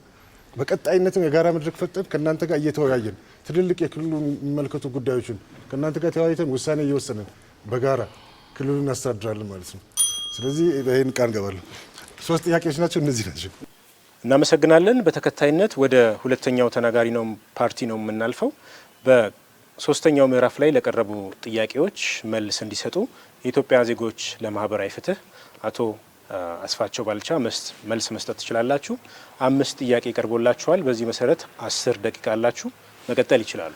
በቀጣይነትም የጋራ መድረክ ፈጥረን ከእናንተ ጋር እየተወያየን ትልልቅ የክልሉ የሚመለከቱ ጉዳዮችን ከእናንተ ጋር ተወያይተን ውሳኔ እየወሰንን በጋራ ክልሉን እናስተዳድራለን ማለት ነው። ስለዚህ ይህን ቃል እንገባለን። 3 ጥያቄዎች ናቸው፣ እነዚህ ናቸው። እናመሰግናለን። በተከታይነት ወደ ሁለተኛው ተናጋሪ ነው ፓርቲ ነው የምናልፈው። በሶስተኛው ምዕራፍ ላይ ለቀረቡ ጥያቄዎች መልስ እንዲሰጡ የኢትዮጵያ ዜጎች ለማህበራዊ ፍትህ አቶ አስፋቸው ባልቻ መልስ መስጠት ትችላላችሁ። 5 ጥያቄ ቀርቦላችኋል። በዚህ መሰረት 10 ደቂቃ አላችሁ፣ መቀጠል ይችላሉ።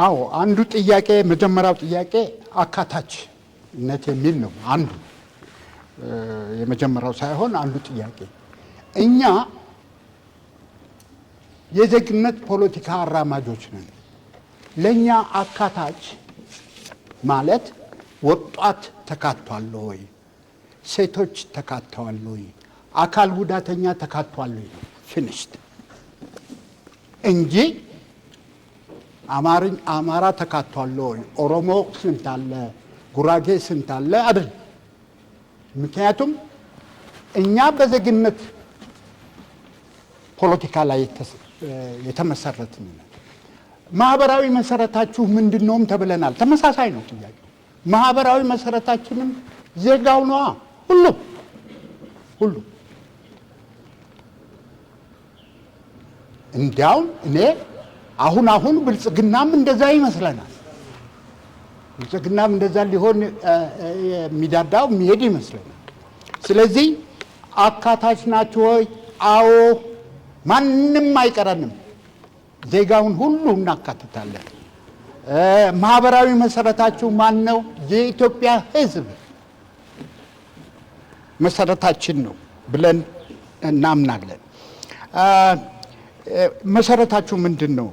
አዎ፣ አንዱ ጥያቄ መጀመሪያው ጥያቄ አካታችነት የሚል ነው። አንዱ የመጀመሪያው ሳይሆን አንዱ ጥያቄ እኛ የዜግነት ፖለቲካ አራማጆች ነን። ለኛ አካታች ማለት ወጣት ተካቷል ወይ፣ ሴቶች ተካተዋል ወይ፣ አካል ጉዳተኛ ተካቷል ወይ ፊኒሽድ እንጂ አማራ ተካቷል ወይ፣ ኦሮሞ ስንት አለ፣ ጉራጌ ስንት አለ አይደል። ምክንያቱም እኛ በዜግነት ፖለቲካ ላይ የተመሰረትን ማህበራዊ መሰረታችሁ ምንድነውም ተብለናል። ተመሳሳይ ነው ጥያቄው። ማህበራዊ መሰረታችንም ዜጋው ነዋ። ሁሉ እንዲያውም እኔ አሁን ብልጽግናም እንደዛ ይመስለናል። ብልጽግናም እንደዛ ሊሆን የሚዳዳው የሚሄድ ይመስለናል። ስለዚህ አካታች ናችሁ ወይ? አዎ፣ ማንም አይቀረንም። ዜጋውን ሁሉ እናካትታለን። ማህበራዊ መሰረታችሁ ማን ነው? የኢትዮጵያ ሕዝብ መሰረታችን ነው ብለን እናምናለን። መሰረታችሁ ምንድን ነው?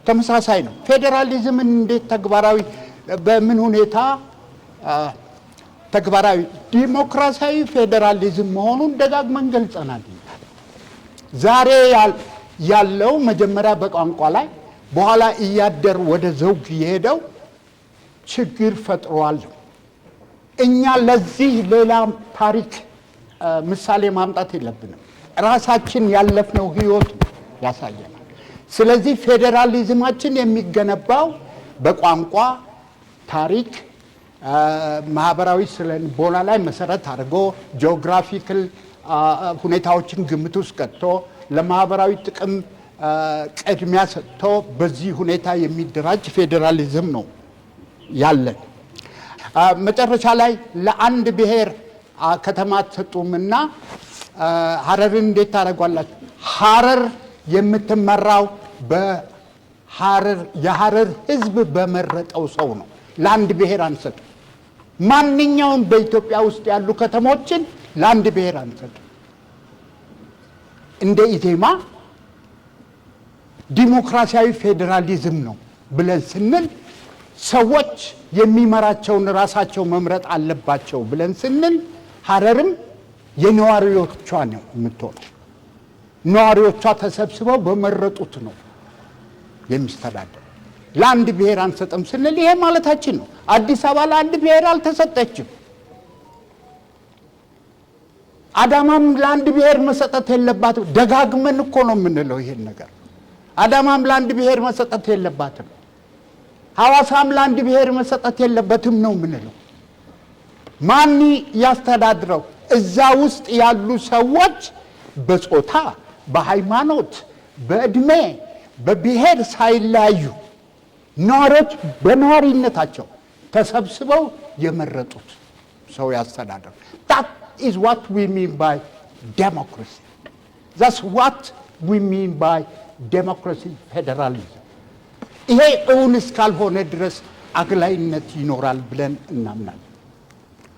ተመሳሳይ ነው። ፌዴራሊዝምን እንዴት ተግባራዊ በምን ሁኔታ ተግባራዊ ዲሞክራሲያዊ ፌዴራሊዝም መሆኑን ደጋግመን ገልጸናል። ዛሬ ያለው መጀመሪያ በቋንቋ ላይ በኋላ እያደር ወደ ዘውግ የሄደው ችግር ፈጥሯል። እኛ ለዚህ ሌላ ታሪክ ምሳሌ ማምጣት የለብንም። ራሳችን ያለፍነው ህይወት ያሳየናል። ስለዚህ ፌዴራሊዝማችን የሚገነባው በቋንቋ፣ ታሪክ፣ ማህበራዊ ስነ-ልቦና ላይ መሰረት አድርጎ ጂኦግራፊካል ሁኔታዎችን ግምት ውስጥ ከቶ ለማህበራዊ ጥቅም ቅድሚያ ሰጥቶ በዚህ ሁኔታ የሚደራጅ ፌዴራሊዝም ነው ያለን። መጨረሻ ላይ ለአንድ ብሔር ከተማ ተሰጡምና ሀረርን እንዴት ታደርጓላችሁ? ሀረር የምትመራው የሀረር ህዝብ በመረጠው ሰው ነው። ለአንድ ብሔር አንሰጥም። ማንኛውም በኢትዮጵያ ውስጥ ያሉ ከተሞችን ለአንድ ብሔር አንሰጥም። እንደ ኢዜማ ዲሞክራሲያዊ ፌዴራሊዝም ነው ብለን ስንል ሰዎች የሚመራቸውን ራሳቸው መምረጥ አለባቸው ብለን ስንል ሀረርም የነዋሪዎቿ ነው የምትሆነው። ነዋሪዎቿ ተሰብስበው በመረጡት ነው የሚስተዳደር። ለአንድ ብሔር አንሰጥም ስንል ይሄ ማለታችን ነው። አዲስ አበባ ለአንድ ብሔር አልተሰጠችም። አዳማም ለአንድ ብሔር መሰጠት የለባትም። ደጋግመን እኮ ነው የምንለው ይሄን ነገር። አዳማም ለአንድ ብሔር መሰጠት የለባትም። ሐዋሳም ለአንድ ብሔር መሰጠት የለበትም ነው የምንለው። ማን ያስተዳድረው? እዛ ውስጥ ያሉ ሰዎች በጾታ፣ በሃይማኖት፣ በእድሜ፣ በብሔር ሳይለያዩ ነዋሪዎች በነዋሪነታቸው ተሰብስበው የመረጡት ሰው ያስተዳድረው። that is what we mean by democracy. that's what we mean by democracy federalism. ይሄ እውን እስካልሆነ ድረስ አግላይነት ይኖራል ብለን እናምናለን።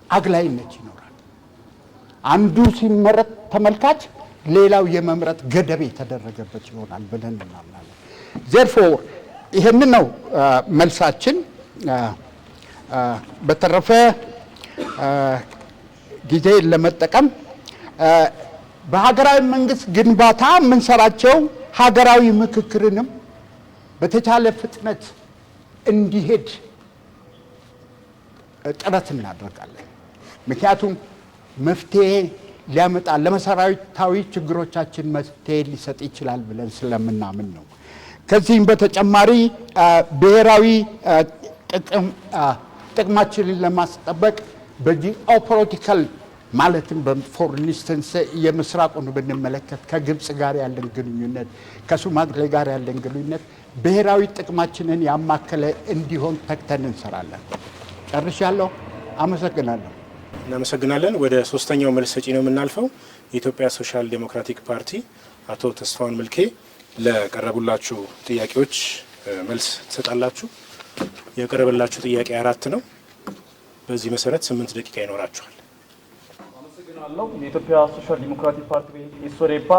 አግላይነት ይኖራል። አንዱ ሲመረጥ ተመልካች ሌላው የመምረጥ ገደብ የተደረገበት ይሆናል ብለን እናምናለን። therefore ይሄን ነው መልሳችን። በተረፈ ጊዜ ለመጠቀም በሀገራዊ መንግስት ግንባታ የምንሰራቸው ሀገራዊ ምክክርንም በተቻለ ፍጥነት እንዲሄድ ጥረት እናደርጋለን። ምክንያቱም መፍትሄ ሊያመጣ ለመሰረታዊ ችግሮቻችን መፍትሄ ሊሰጥ ይችላል ብለን ስለምናምን ነው። ከዚህም በተጨማሪ ብሔራዊ ጥቅማችንን ለማስጠበቅ በጂኦፖለቲካል ማለትም ፎር ኢንስተንስ የምስራቁን ብንመለከት ከግብፅ ጋር ያለን ግንኙነት፣ ከሶማሌ ጋር ያለን ግንኙነት ብሔራዊ ጥቅማችንን ያማከለ እንዲሆን ተግተን እንሰራለን። ጨርሻለሁ። አመሰግናለሁ። እናመሰግናለን። ወደ ሶስተኛው መልስ ሰጪ ነው የምናልፈው። የኢትዮጵያ ሶሻል ዴሞክራቲክ ፓርቲ አቶ ተስፋውን መልኬ ለቀረቡላችሁ ጥያቄዎች መልስ ትሰጣላችሁ። የቀረበላችሁ ጥያቄ 4 ነው። በዚህ መሰረት 8 ደቂቃ ይኖራችኋል። አመሰግናለሁ። የኢትዮጵያ ሶሻል ዲሞክራቲክ ፓርቲ ኢሶዴፓ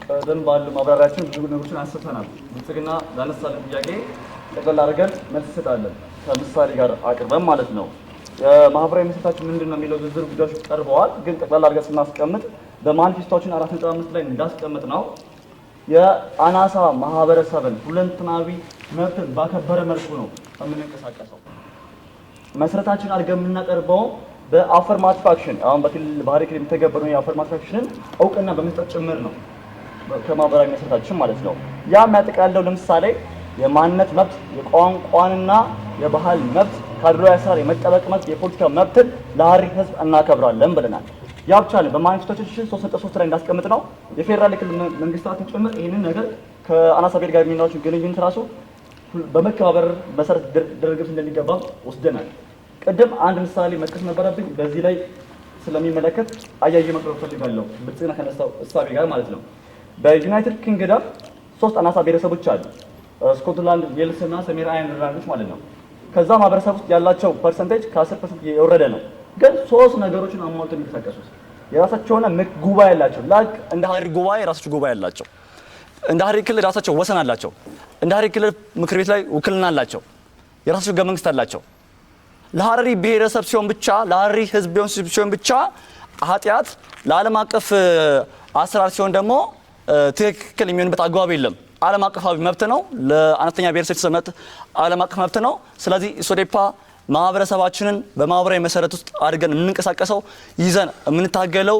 ቀደም ባሉ ማብራሪያችን ብዙ ነገሮችን አንስተናል። ብልጽግና ላነሳልን ጥያቄ ጠቅላላ አድርገን መልስ እንሰጣለን፣ ከምሳሌ ጋር አቅርበን ማለት ነው። የማህበራዊ መሰረታችን ምንድን ነው የሚለው ዝርዝር ጉዳዮች ቀርበዋል። ግን ጠቅላላ አድርገን ስናስቀምጥ በማኒፌስቶችን 4.5 ላይ እንዳስቀምጥ ነው የአናሳ ማህበረሰብን ሁለንተናዊ መብትን ባከበረ መልኩ ነው የምንንቀሳቀሰው። መሰረታችን አድርገን የምናቀርበው በአፈርማቲቭ አክሽን አሁን በክልል ባህሪ ክልል የሚተገበረው የአፈርማቲቭ አክሽንን እውቅና በመስጠት ጭምር ነው ከማህበራዊ መሰረታችን ማለት ነው። ያ የሚያጠቃልለው ለምሳሌ የማንነት መብት፣ የቋንቋንና የባህል መብት፣ ከአድሏዊ አሰራር የመጠበቅ መብት፣ የፖለቲካ መብትን ለሀረሪ ህዝብ እናከብራለን ብለናል። ያ ብቻ ነው። በማኒፌስቶችን 3.3 ላይ እንዳስቀምጥ ነው የፌዴራል ክልል መንግስታትን ጭምር ይህንን ነገር ከአናሳ ብሔር ጋር የሚኖራቸው ግንኙነት ራሱ በመከባበር መሰረት ደረግፍ እንደሚገባ ወስደናል። ቅድም አንድ ምሳሌ መጥቀስ ነበረብኝ። በዚህ ላይ ስለሚመለከት አያይዤ መቅረብ ፈልጋለሁ። ብልጽግና ከነሳው እሳቤ ጋር ማለት ነው። በዩናይትድ ኪንግደም 3 አናሳ ብሔረሰቦች አሉ። ስኮትላንድ፣ ዌልስ እና ሰሜን አይርላንዶች ማለት ነው። ከዛ ማህበረሰብ ውስጥ ያላቸው ፐርሰንቴጅ ከ10% የወረደ ነው። ግን 3 ነገሮችን አሟልተው የሚንቀሳቀሱት የራሳቸው የሆነ ጉባኤ ያላቸው እንደ ሀረሪ ጉባኤ የራሳቸው ጉባኤ ያላቸው፣ እንደ ሀረሪ ክልል የራሳቸው ወሰን አላቸው፣ እንደ ሀረሪ ክልል ምክር ቤት ላይ ውክልና አላቸው፣ የራሳቸው ህገ መንግስት አላቸው። ለሀረሪ ብሔረሰብ ሲሆን ብቻ ለሀረሪ ህዝብ ሲሆን ብቻ ኃጢአት ለዓለም አቀፍ አሰራር ሲሆን ደግሞ ትክክል የሚሆንበት አግባብ የለም። ዓለም አቀፋዊ መብት ነው። ለአነስተኛ ብሔረሰብ የተሰጠ ዓለም አቀፍ መብት ነው። ስለዚህ ኢሶዴፓ ማህበረሰባችንን በማህበራዊ መሰረት ውስጥ አድርገን የምንንቀሳቀሰው ይዘን የምንታገለው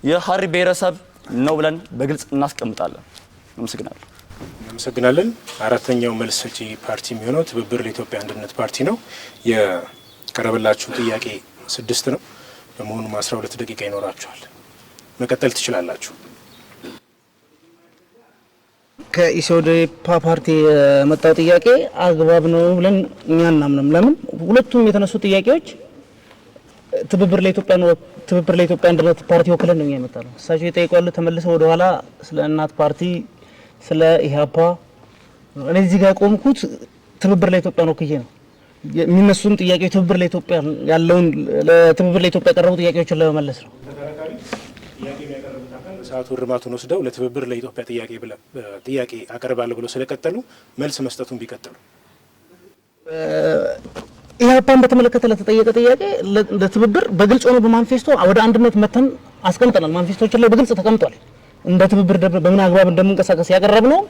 የሀረሪ ብሔረሰብ ነው ብለን በግልጽ እናስቀምጣለን። አመሰግናለሁ። እናመሰግናለን። አራተኛው መልስ ሰጪ ፓርቲ የሚሆነው ትብብር ለኢትዮጵያ አንድነት ፓርቲ ነው። የቀረበላችሁ ጥያቄ 6 ነው። በመሆኑም 12 ደቂቃ ይኖራችኋል። መቀጠል ትችላላችሁ። ከኢሶዴፓ ፓርቲ የመጣው ጥያቄ አግባብ ነው ብለን እኛ እናምንም። ለምን ሁለቱም የተነሱ ጥያቄዎች ትብብር ለኢትዮጵያ አንድነት ፓርቲ ወክለን ነው የሚመጣው። እሳቸው የጠየቁት ተመልሰው ወደ ኋላ ስለ እናት ፓርቲ ስለ ኢህአፓ እኔ እዚህ ጋር ቆምኩት ትብብር ለኢትዮጵያ ነው ከየ ነው የሚነሱን ጥያቄ ትብብር ለኢትዮጵያ ያለውን ለትብብር ለኢትዮጵያ ያቀረቡ ጥያቄዎችን ለመመለስ ነው። ሰዓቱ እርማቱን ወስደው ለትብብር ለኢትዮጵያ ጥያቄ አቀርባለሁ ብለው ስለቀጠሉ መልስ መስጠቱን ቢቀጥሉ ኢህአፓን በተመለከተ ለተጠየቀ ጥያቄ ለትብብር በግልጽ ሆኖ በማንፌስቶ ወደ አንድነት መተን አስቀምጠናል። ማንፌስቶችን ላይ በግልጽ ተቀምጧል። እንደ ትብብር በምን አግባብ እንደምንቀሳቀስ ያቀረብነው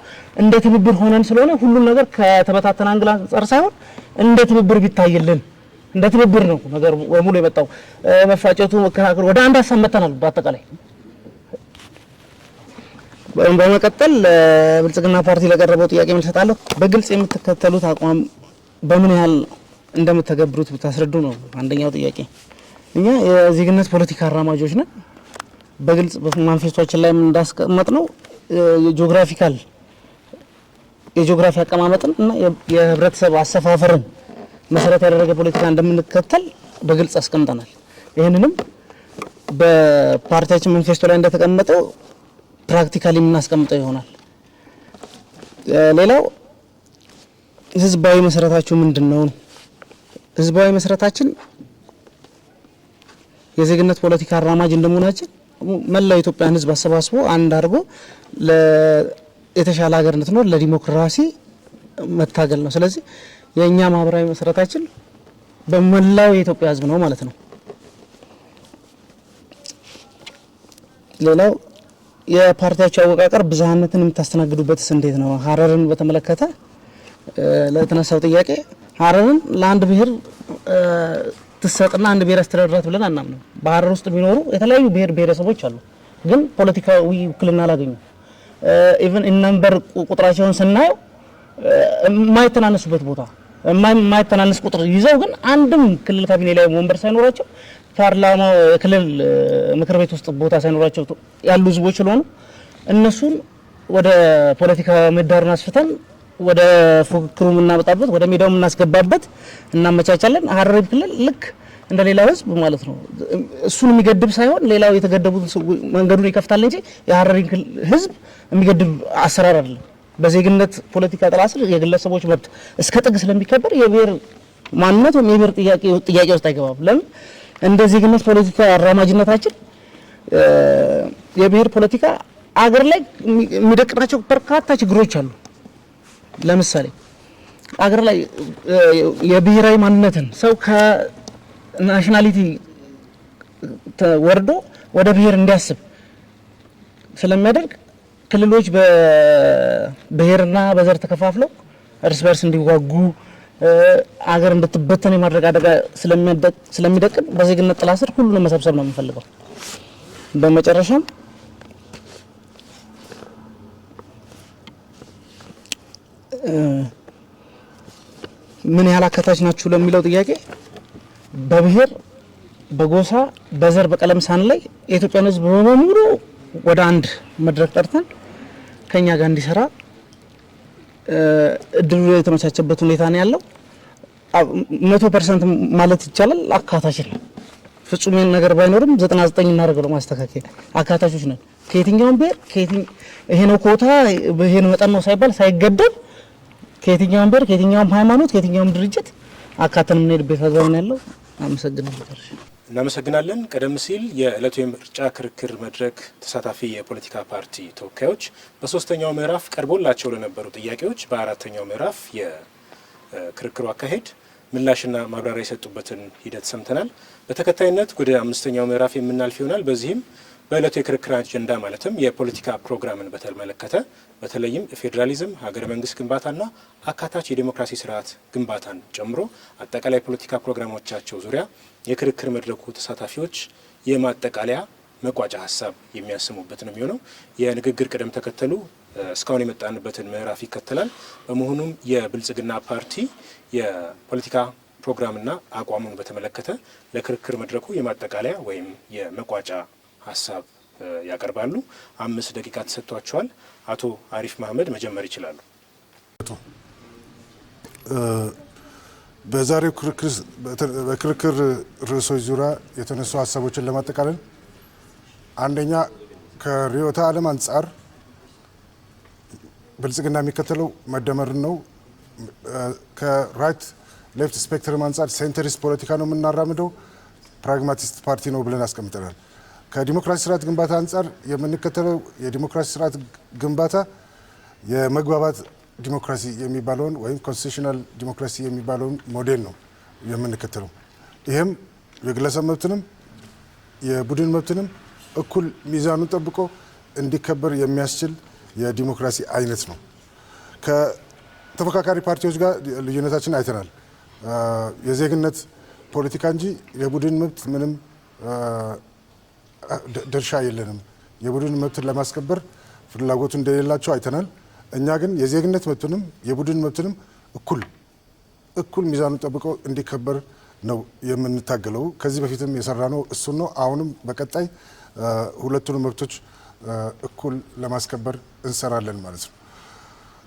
እንደ ትብብር ሆነን ስለሆነ ሁሉም ነገር ከተበታተነ አንግል አንፃር ሳይሆን እንደ ትብብር ቢታይልን እንደ ትብብር ነው ነገር ሙሉ የመጣው። መፋጨቱ መከራከሩ ወደ አንድ ሀሳብ መተናል። በአጠቃላይ በመቀጠል ብልጽግና ፓርቲ ለቀረበው ጥያቄ ምን ሰጣለሁ። በግልጽ የምትከተሉት አቋም በምን ያህል እንደምትተገብሩት ብታስረዱ ነው አንደኛው ጥያቄ። እኛ የዜግነት ፖለቲካ አራማጆች ነን። በግልጽ በማንፌስቶችን ላይ እንዳስቀመጥ ነው የጂኦግራፊ አቀማመጥን እና የህብረተሰብ አሰፋፈርን መሰረት ያደረገ ፖለቲካ እንደምንከተል በግልጽ አስቀምጠናል። ይህንንም በፓርቲያችን ማንፌስቶ ላይ እንደተቀመጠው ፕራክቲካሊ የምናስቀምጠው ይሆናል። ሌላው ህዝባዊ መሰረታችሁ ምንድነው? ህዝባዊ መሰረታችን የዜግነት ፖለቲካ አራማጅ እንደመሆናችን መላው ኢትዮጵያን ህዝብ አሰባስቦ አንድ አድርጎ የተሻለ ሀገር እንድትኖር ለዲሞክራሲ መታገል ነው። ስለዚህ የኛ ማህበራዊ መሰረታችን በመላው የኢትዮጵያ ህዝብ ነው ማለት ነው። ሌላው የፓርቲያቸው አወቃቀር ብዝሃነትን የምታስተናግዱበትስ እንዴት ነው? ሀረርን በተመለከተ ለተነሳው ጥያቄ ሀረርን ለአንድ ብሔር ትሰጥና አንድ ብሔር አስተዳድራት ብለን አናምንም። በሀረር ውስጥ ቢኖሩ የተለያዩ ብሔረሰቦች አሉ፣ ግን ፖለቲካዊ ውክልና አላገኙ። ኢቭን ነምበር ቁጥራቸውን ስናየው የማይተናነሱበት ቦታ የማይተናነስ ቁጥር ይዘው ግን አንድም ክልል ካቢኔ ላይ ወንበር ሳይኖራቸው ፓርላማ ክልል ምክር ቤት ውስጥ ቦታ ሳይኖራቸው ያሉ ህዝቦች ስለሆኑ እነሱን ወደ ፖለቲካ ምህዳሩን አስፍተን ወደ ፉክክሩ የምናመጣበት ወደ ሜዳው የምናስገባበት እናመቻቻለን። ሀረሪ ክልል ልክ እንደሌላው ህዝብ ማለት ነው እሱን የሚገድብ ሳይሆን ሌላው የተገደቡት መንገዱን ይከፍታል እንጂ የሀረሪ ህዝብ የሚገድብ አሰራር አይደለም። በዜግነት ፖለቲካ ጥላ ስር የግለሰቦች መብት እስከ ጥግ ስለሚከበር የብሔር ማንነት ወይም የብሔር ጥያቄ ውስጥ አይገባም። ለምን እንደ ዜግነት ፖለቲካ አራማጅነታችን የብሔር ፖለቲካ አገር ላይ የሚደቅናቸው በርካታ ችግሮች አሉ። ለምሳሌ አገር ላይ የብሔራዊ ማንነትን ሰው ከናሽናሊቲ ወርዶ ወደ ብሔር እንዲያስብ ስለሚያደርግ ክልሎች በብሔርና በዘር ተከፋፍለው እርስ በርስ እንዲዋጉ አገር እንድትበተን የማድረግ አደጋ ስለሚደቅን በዜግነት ጥላ ስር ሁሉንም መሰብሰብ ነው የምንፈልገው። በመጨረሻም ምን ያህል አካታች ናችሁ ለሚለው ጥያቄ በብሔር፣ በጎሳ፣ በዘር፣ በቀለም ሳንለይ የኢትዮጵያን ሕዝብ በሙሉ ወደ አንድ መድረክ ጠርተን ከኛ ጋር እንዲሰራ እድሉ የተመቻቸበት ሁኔታ ነው ያለው። 100% ማለት ይቻላል አካታች ነው። ፍጹም ነገር ባይኖርም 99 እናደርገው ማስተካከል አካታቾች ነን። ከየትኛውም ብሔር ይሄ ነው ኮታ ይሄ ነው መጠን ነው ሳይባል ሳይገደብ ከየትኛውም ብሔር ከየትኛውም ሃይማኖት ከየትኛውም ድርጅት አካተን የምንሄድበት አግባብ ነው ያለው። አመሰግናለሁ። እናመሰግናለን። ቀደም ሲል የዕለቱ የምርጫ ክርክር መድረክ ተሳታፊ የፖለቲካ ፓርቲ ተወካዮች በሶስተኛው ምዕራፍ ቀርቦላቸው ለነበሩ ጥያቄዎች በአራተኛው ምዕራፍ የክርክሩ አካሄድ ምላሽና ማብራሪያ የሰጡበትን ሂደት ሰምተናል። በተከታይነት ወደ አምስተኛው ምዕራፍ የምናልፍ ይሆናል። በዚህም በዕለቱ የክርክር አጀንዳ ማለትም የፖለቲካ ፕሮግራምን በተመለከተ በተለይም ፌዴራሊዝም፣ ሀገረ መንግስት ግንባታና አካታች የዲሞክራሲ ስርዓት ግንባታን ጨምሮ አጠቃላይ ፖለቲካ ፕሮግራሞቻቸው ዙሪያ የክርክር መድረኩ ተሳታፊዎች የማጠቃለያ መቋጫ ሀሳብ የሚያሰሙበት ነው የሚሆነው። የንግግር ቅደም ተከተሉ እስካሁን የመጣንበትን ምዕራፍ ይከተላል። በመሆኑም የብልጽግና ፓርቲ የፖለቲካ ፕሮግራምና አቋሙን በተመለከተ ለክርክር መድረኩ የማጠቃለያ ወይም የመቋጫ ሀሳብ ያቀርባሉ። 5 ደቂቃ ተሰጥቷቸዋል። አቶ አሪፍ መሀመድ መጀመር ይችላሉ። በዛሬው በክርክር ርዕሶች ዙሪያ የተነሱ ሀሳቦችን ለማጠቃለል አንደኛ ከርዕዮተ ዓለም አንጻር ብልጽግና የሚከተለው መደመርን ነው። ከራይት ሌፍት ስፔክትረም አንጻር ሴንተሪስት ፖለቲካ ነው የምናራምደው፣ ፕራግማቲስት ፓርቲ ነው ብለን አስቀምጠናል። ከዲሞክራሲ ስርዓት ግንባታ አንጻር የምንከተለው የዲሞክራሲ ስርዓት ግንባታ የመግባባት ዲሞክራሲ የሚባለውን ወይም ኮንስቲቱሽናል ዲሞክራሲ የሚባለውን ሞዴል ነው የምንከተለው። ይህም የግለሰብ መብትንም የቡድን መብትንም እኩል ሚዛኑን ጠብቆ እንዲከበር የሚያስችል የዲሞክራሲ አይነት ነው። ከተፎካካሪ ፓርቲዎች ጋር ልዩነታችን አይተናል። የዜግነት ፖለቲካ እንጂ የቡድን መብት ምንም ድርሻ የለንም። የቡድን መብትን ለማስከበር ፍላጎቱ እንደሌላቸው አይተናል። እኛ ግን የዜግነት መብትንም የቡድን መብትንም እኩል ሚዛኑን ጠብቆ እንዲከበር ነው የምንታገለው። ከዚህ በፊትም የሰራ ነው እሱን ነው። አሁንም በቀጣይ ሁለቱንም መብቶች እኩል ለማስከበር እንሰራለን ማለት ነው።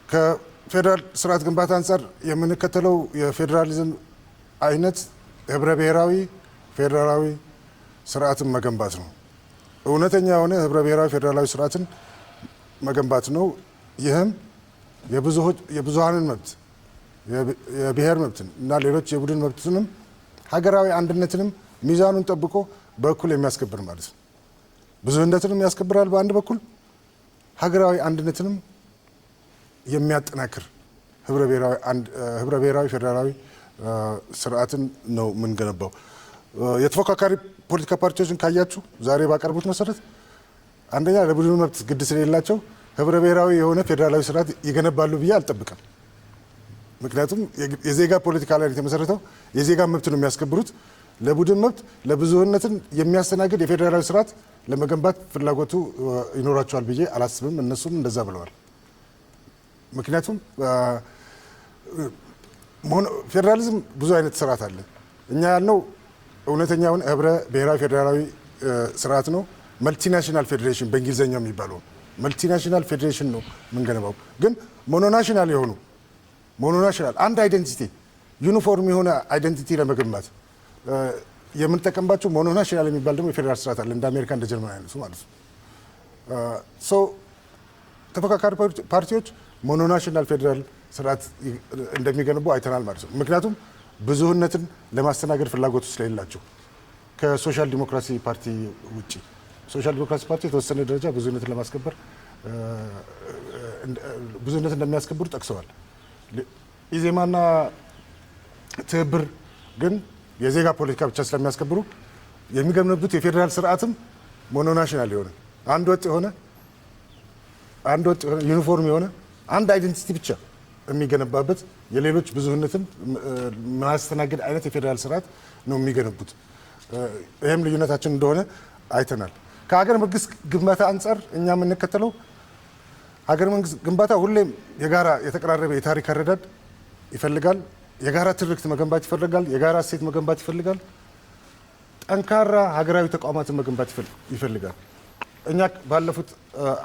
ከፌዴራል ስርዓት ግንባታ አንጻር የምንከተለው የፌዴራሊዝም አይነት ህብረ ብሔራዊ ፌዴራላዊ ስርዓትን መገንባት ነው። እውነተኛ የሆነ ህብረ ብሔራዊ ፌዴራላዊ ስርዓትን መገንባት ነው። ይህም የብዙሃንን መብት የብሔር መብትን እና ሌሎች የቡድን መብትንም ሀገራዊ አንድነትንም ሚዛኑን ጠብቆ በእኩል የሚያስከብር ማለት ነው። ብዙህነትንም ያስከብራል በአንድ በኩል፣ ሀገራዊ አንድነትንም የሚያጠናክር ህብረ ብሔራዊ ፌዴራላዊ ስርዓትን ነው የምንገነባው። የተፎካካሪ ፖለቲካ ፓርቲዎችን ካያችሁ ዛሬ ባቀርቡት መሰረት አንደኛ ለቡድን መብት ግድ ስለሌላቸው ህብረ ብሔራዊ የሆነ ፌዴራላዊ ስርዓት ይገነባሉ ብዬ አልጠብቅም። ምክንያቱም የዜጋ ፖለቲካ ላይ የተመሰረተው የዜጋ መብት ነው የሚያስከብሩት። ለቡድን መብት ለብዙህነትን የሚያስተናግድ የፌዴራላዊ ስርዓት ለመገንባት ፍላጎቱ ይኖራቸዋል ብዬ አላስብም። እነሱም እንደዛ ብለዋል። ምክንያቱም ፌዴራሊዝም ብዙ አይነት ስርዓት አለ። እኛ ያልነው እውነተኛውን ህብረ ብሔራዊ ፌዴራላዊ ስርዓት ነው። መልቲናሽናል ፌዴሬሽን በእንግሊዝኛው የሚባለው መልቲናሽናል ፌዴሬሽን ነው የምንገነባው። ግን ሞኖናሽናል የሆኑ አንድ አይደንቲቲ ዩኒፎርም የሆነ አይደንቲቲ ለመገንባት የምንጠቀምባቸው ሞኖናሽናል የሚባል ደግሞ የፌዴራል ስርዓት አለ፣ እንደ አሜሪካ እንደ ጀርመን አይነቱ ማለት ነው። ተፎካካሪ ፓርቲዎች ሞኖናሽናል ፌዴራል ስርዓት እንደሚገነቡ አይተናል ማለት ነው። ምክንያቱም ብዙህነትን ለማስተናገድ ፍላጎቱ ስለሌላቸው ከሶሻል ዲሞክራሲ ፓርቲ ውጭ ሶሻል ዲሞክራሲ ፓርቲ የተወሰነ ደረጃ ብዙህነትን ለማስከበር ብዙህነትን እንደሚያስከብሩ ጠቅሰዋል። ኢዜማና ትብብር ግን የዜጋ ፖለቲካ ብቻ ስለሚያስከብሩ የሚገነቡት የፌዴራል ስርዓትም ሞኖናሽናል የሆነ አንድ ወጥ የሆነ ዩኒፎርም የሆነ አንድ አይደንቲቲ ብቻ የሚገነባበት የሌሎች ብዙህነትን ማስተናገድ አይነት የፌዴራል ስርዓት ነው የሚገነቡት። ይህም ልዩነታችን እንደሆነ አይተናል። ከሀገር መንግስት ግንባታ አንጻር እኛ የምንከተለው ሀገር መንግስት ግንባታ ሁሌም የጋራ የተቀራረበ የታሪክ አረዳድ ይፈልጋል። የጋራ ትርክት መገንባት ይፈልጋል። የጋራ እሴት መገንባት ይፈልጋል። ጠንካራ ሀገራዊ ተቋማትን መገንባት ይፈልጋል። እኛ ባለፉት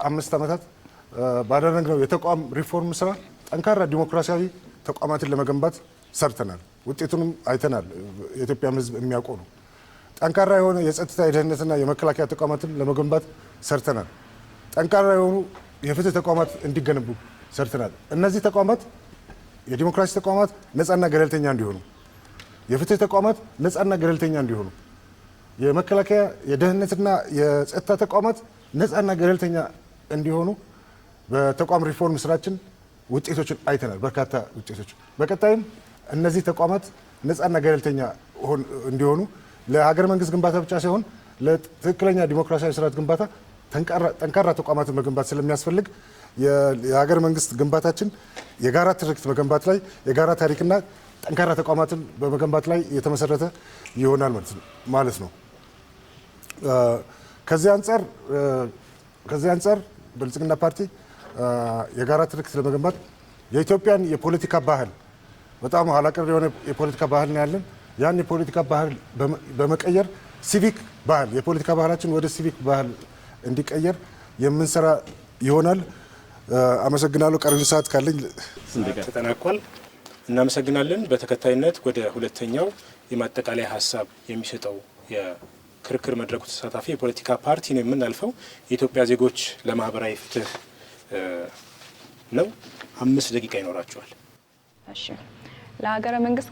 5 ዓመታት ባደረግነው የተቋም ሪፎርም ስራ ጠንካራ ዲሞክራሲያዊ ተቋማትን ለመገንባት ሰርተናል። ውጤቱንም አይተናል። የኢትዮጵያም ሕዝብ የሚያውቀው ነው። ጠንካራ የሆነ የጸጥታ የደህንነትና የመከላከያ ተቋማትን ለመገንባት ሰርተናል። ጠንካራ የሆኑ የፍትህ ተቋማት እንዲገነቡ ሰርተናል። እነዚህ ተቋማት የዲሞክራሲ ተቋማት ነፃና ገለልተኛ እንዲሆኑ፣ የፍትህ ተቋማት ነፃና ገለልተኛ እንዲሆኑ፣ የመከላከያ የደህንነትና የጸጥታ ተቋማት ነፃና ገለልተኛ እንዲሆኑ በተቋም ሪፎርም ስራችን ውጤቶችን አይተናል። በርካታ ውጤቶች። በቀጣይም እነዚህ ተቋማት ነፃና ገለልተኛ እንዲሆኑ ለሀገር መንግስት ግንባታ ብቻ ሳይሆን ለትክክለኛ ዲሞክራሲያዊ ስርዓት ግንባታ ጠንካራ ተቋማትን መገንባት ስለሚያስፈልግ የሀገር መንግስት ግንባታችን የጋራ ትርክት መገንባት ላይ የጋራ ታሪክና ጠንካራ ተቋማትን በመገንባት ላይ የተመሰረተ ይሆናል ማለት ነው። ከዚህ አንጻር ብልጽግና ፓርቲ የጋራ ትርክት ለመገንባት የኢትዮጵያን የፖለቲካ ባህል በጣም ኋላ ቀር የሆነ የፖለቲካ ባህል ነው ያለን። ያን የፖለቲካ ባህል በመቀየር ሲቪክ ባህል የፖለቲካ ባህላችን ወደ ሲቪክ ባህል እንዲቀየር የምንሰራ ይሆናል። አመሰግናለሁ። ቀሪ ሰዓት ካለኝ ተጠናቋል። እናመሰግናለን። በተከታይነት ወደ ሁለተኛው የማጠቃለያ ሀሳብ የሚሰጠው የክርክር መድረኩ ተሳታፊ የፖለቲካ ፓርቲ ነው የምናልፈው። የኢትዮጵያ ዜጎች ለማህበራዊ ፍትህ ነው። 5 ደቂቃ ይኖራቸዋል። እሺ፣ ለሀገረ መንግስት